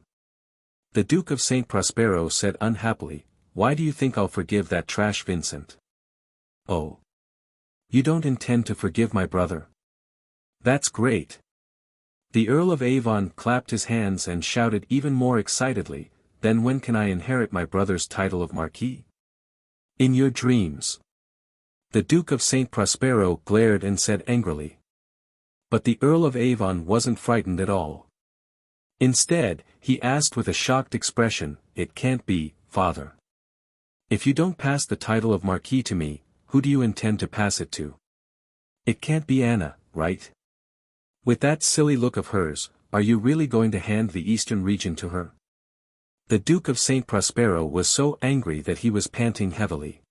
S1: The Duke of Saint Prospero said unhappily, "Why do you think I'll forgive that trash Vincent?" "Oh. You don't intend to forgive my brother? That's great." The Earl of Avon clapped his hands and shouted even more excitedly, "Then when can I inherit my brother's title of Marquis?" "In your dreams." The Duke of Saint Prospero glared and said angrily. But the Earl of Avon wasn't frightened at all. Instead, he asked with a shocked expression, "It can't be, Father. If you don't pass the title of Marquis to me, who do you intend to pass it to? It can't be Anna, right? With that silly look of hers, are you really going to hand the Eastern region to her?" The Duke of St. Prospero was so angry that he was panting heavily.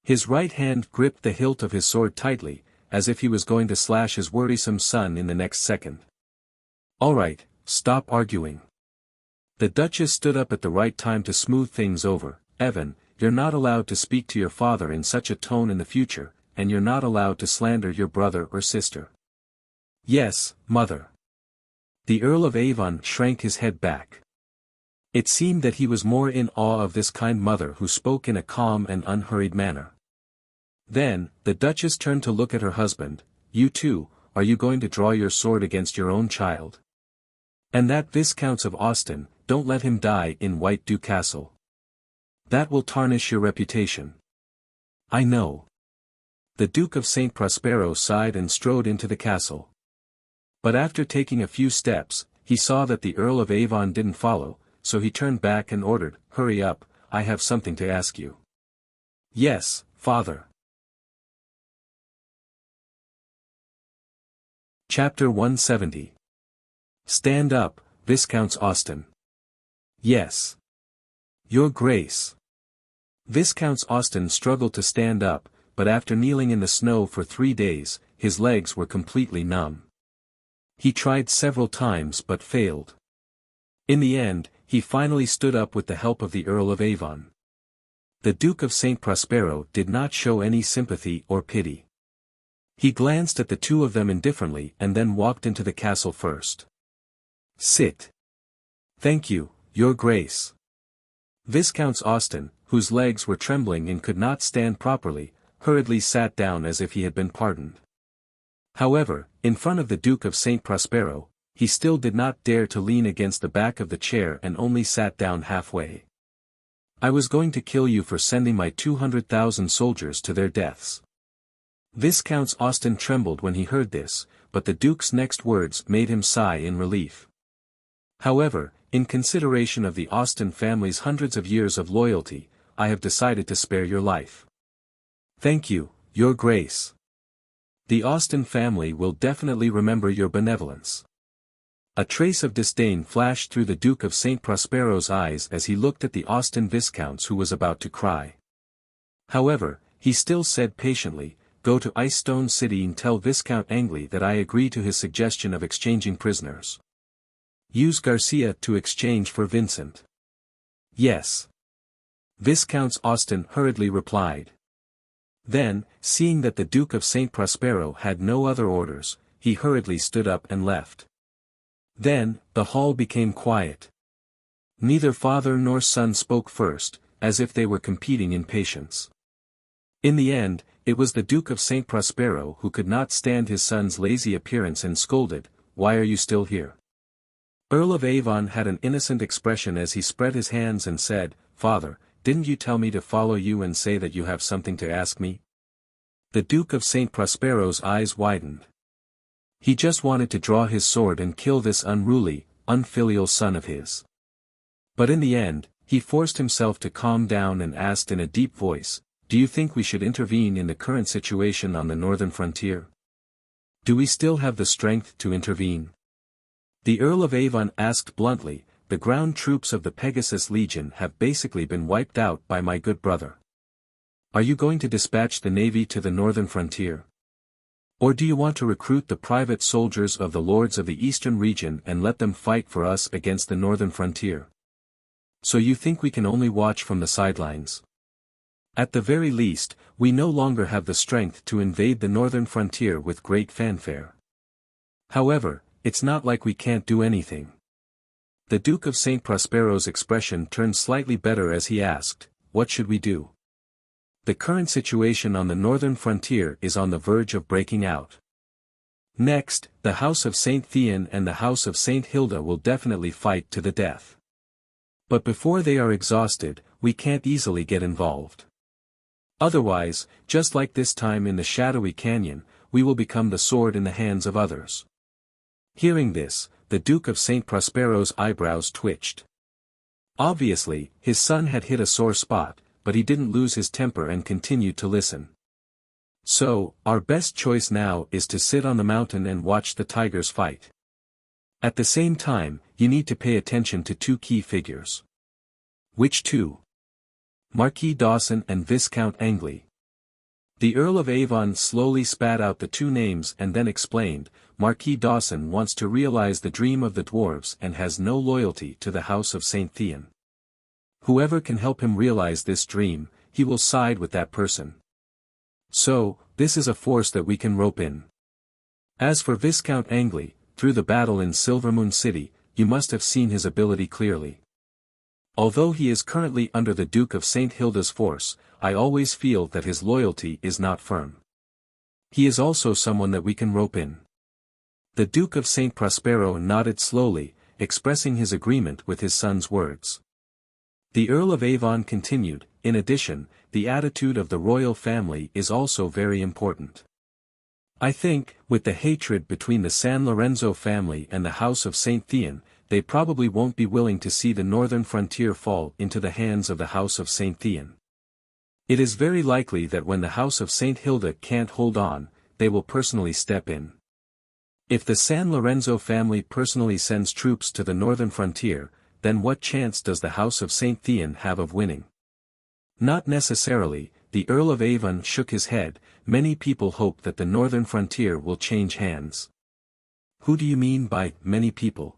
S1: His right hand gripped the hilt of his sword tightly, as if he was going to slash his worrisome son in the next second. "All right, stop arguing." The Duchess stood up at the right time to smooth things over. "Evan, you're not allowed to speak to your father in such a tone in the future, and you're not allowed to slander your brother or sister." "Yes, mother." The Earl of Avon shrank his head back. It seemed that he was more in awe of this kind mother who spoke in a calm and unhurried manner. Then, the Duchess turned to look at her husband. "You too, are you going to draw your sword against your own child? And that Viscount of Austin, don't let him die in White Dew Castle. That will tarnish your reputation." "I know." The Duke of St. Prospero sighed and strode into the castle. But after taking a few steps, he saw that the Earl of Avon didn't follow, so he turned back and ordered, "Hurry up, I have something to ask you." "Yes, father." Chapter 170. "Stand up, Viscount Austin." "Yes. Your Grace." Viscount Austin struggled to stand up, but after kneeling in the snow for 3 days, his legs were completely numb. He tried several times but failed. In the end, he finally stood up with the help of the Earl of Avon. The Duke of St. Prospero did not show any sympathy or pity. He glanced at the two of them indifferently and then walked into the castle first. "Sit." "Thank you, Your Grace." Viscount Austin, whose legs were trembling and could not stand properly, hurriedly sat down as if he had been pardoned. However, in front of the Duke of St. Prospero, he still did not dare to lean against the back of the chair and only sat down halfway. "I was going to kill you for sending my 200,000 soldiers to their deaths." Viscount Austin trembled when he heard this, but the Duke's next words made him sigh in relief. "However, in consideration of the Austin family's hundreds of years of loyalty, I have decided to spare your life." "Thank you, Your Grace. The Austin family will definitely remember your benevolence." A trace of disdain flashed through the Duke of St. Prospero's eyes as he looked at the Austin Viscounts who was about to cry. However, he still said patiently, "Go to Icestone City and tell Viscount Angley that I agree to his suggestion of exchanging prisoners. Use Garcia to exchange for Vincent." "Yes." Viscount Austin hurriedly replied. Then, seeing that the Duke of St. Prospero had no other orders, he hurriedly stood up and left. Then, the hall became quiet. Neither father nor son spoke first, as if they were competing in patience. In the end, it was the Duke of St. Prospero who could not stand his son's lazy appearance and scolded, "Why are you still here?" Earl of Avon had an innocent expression as he spread his hands and said, "Father, didn't you tell me to follow you and say that you have something to ask me?" The Duke of St. Prospero's eyes widened. He just wanted to draw his sword and kill this unruly, unfilial son of his. But in the end, he forced himself to calm down and asked in a deep voice, "Do you think we should intervene in the current situation on the northern frontier? Do we still have the strength to intervene?" The Earl of Avon asked bluntly, "The ground troops of the Pegasus Legion have basically been wiped out by my good brother. Are you going to dispatch the navy to the northern frontier? Or do you want to recruit the private soldiers of the lords of the eastern region and let them fight for us against the northern frontier? So you think we can only watch from the sidelines? At the very least, we no longer have the strength to invade the northern frontier with great fanfare. However, it's not like we can't do anything." The Duke of St. Prospero's expression turned slightly better as he asked, "What should we do? The current situation on the northern frontier is on the verge of breaking out. Next, the House of St. Theon and the House of St. Hilda will definitely fight to the death. But before they are exhausted, we can't easily get involved. Otherwise, just like this time in the shadowy canyon, we will become the sword in the hands of others." Hearing this, the Duke of St. Prospero's eyebrows twitched. Obviously, his son had hit a sore spot, but he didn't lose his temper and continued to listen. "So, our best choice now is to sit on the mountain and watch the tigers fight. At the same time, you need to pay attention to two key figures. Which two? Marquis Dawson and Viscount Angley. The Earl of Avon slowly spat out the two names and then explained, Marquis Dawson wants to realize the dream of the dwarves and has no loyalty to the House of St. Thean. Whoever can help him realize this dream, he will side with that person. So, this is a force that we can rope in. As for Viscount Angley, through the battle in Silvermoon City, you must have seen his ability clearly. Although he is currently under the Duke of St. Hilda's force, I always feel that his loyalty is not firm. He is also someone that we can rope in. The Duke of St. Prospero nodded slowly, expressing his agreement with his son's words. The Earl of Avon continued, in addition, the attitude of the royal family is also very important. I think, with the hatred between the San Lorenzo family and the House of St. Thean, they probably won't be willing to see the northern frontier fall into the hands of the House of St. Thean. It is very likely that when the House of St. Hilda can't hold on, they will personally step in. If the San Lorenzo family personally sends troops to the northern frontier, then what chance does the House of St. Thean have of winning? Not necessarily, the Earl of Avon shook his head, many people hope that the northern frontier will change hands. Who do you mean by many people?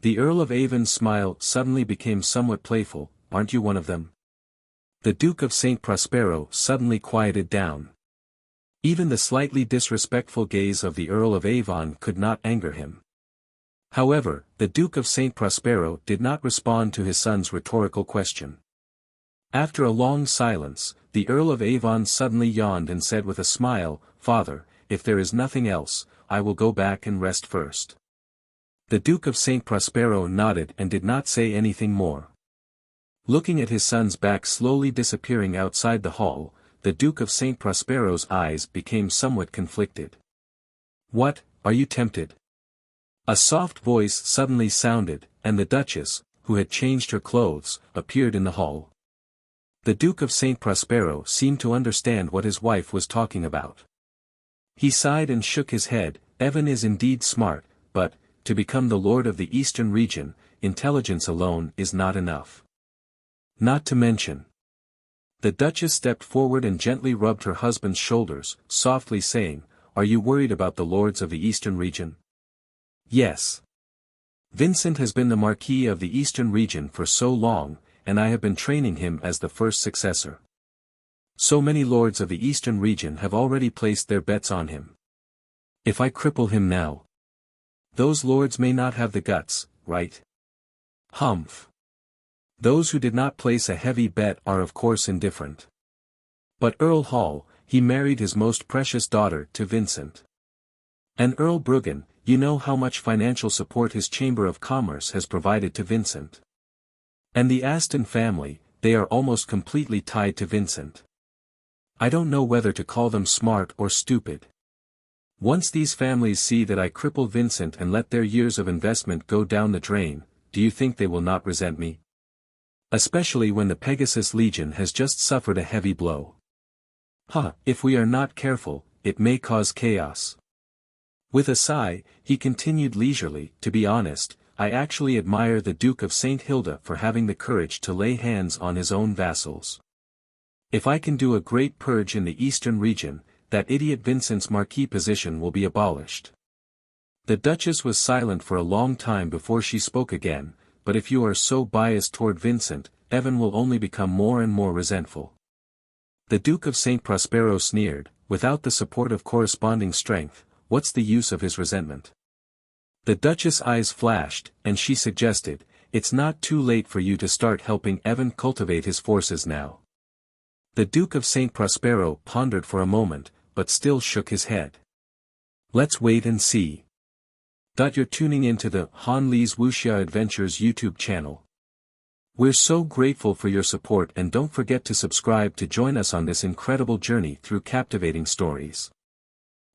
S1: The Earl of Avon's smile suddenly became somewhat playful, aren't you one of them? The Duke of St. Prospero suddenly quieted down. Even the slightly disrespectful gaze of the Earl of Avon could not anger him. However, the Duke of St. Prospero did not respond to his son's rhetorical question. After a long silence, the Earl of Avon suddenly yawned and said with a smile, Father, if there is nothing else, I will go back and rest first. The Duke of St. Prospero nodded and did not say anything more. Looking at his son's back slowly disappearing outside the hall, the Duke of St. Prospero's eyes became somewhat conflicted. What, are you tempted? A soft voice suddenly sounded, and the Duchess, who had changed her clothes, appeared in the hall. The Duke of St. Prospero seemed to understand what his wife was talking about. He sighed and shook his head, Evan is indeed smart, but, to become the Lord of the Eastern region, intelligence alone is not enough. Not to mention. The Duchess stepped forward and gently rubbed her husband's shoulders, softly saying, Are you worried about the lords of the Eastern region? Yes. Vincent has been the Marquis of the Eastern region for so long, and I have been training him as the first successor. So many lords of the Eastern region have already placed their bets on him. If I cripple him now, those lords may not have the guts, right? Humph. Those who did not place a heavy bet are of course indifferent. But Earl Hall, he married his most precious daughter to Vincent. And Earl Bruggen, you know how much financial support his Chamber of Commerce has provided to Vincent. And the Aston family, they are almost completely tied to Vincent. I don't know whether to call them smart or stupid. Once these families see that I cripple Vincent and let their years of investment go down the drain, do you think they will not resent me? Especially when the Pegasus Legion has just suffered a heavy blow. If we are not careful, it may cause chaos. With a sigh, he continued leisurely, to be honest, I actually admire the Duke of St. Hilda for having the courage to lay hands on his own vassals. If I can do a great purge in the Eastern region, that idiot Vincent's Marquis position will be abolished. The Duchess was silent for a long time before she spoke again, but if you are so biased toward Vincent, Evan will only become more and more resentful. The Duke of St. Prospero sneered, without the support of corresponding strength, what's the use of his resentment? The Duchess' eyes flashed, and she suggested, it's not too late for you to start helping Evan cultivate his forces now. The Duke of St. Prospero pondered for a moment, but still shook his head. Let's wait and see. You're tuning into the Han Lee's Wuxia Adventures YouTube channel. We're so grateful for your support and don't forget to subscribe to join us on this incredible journey through captivating stories.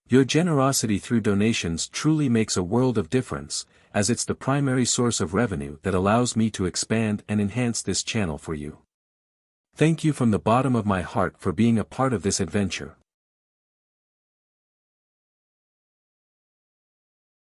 S1: Your generosity through donations truly makes a world of difference, as it's the primary source of revenue that allows me to expand and enhance this channel for you. Thank you from the bottom of my heart for being a part of this adventure.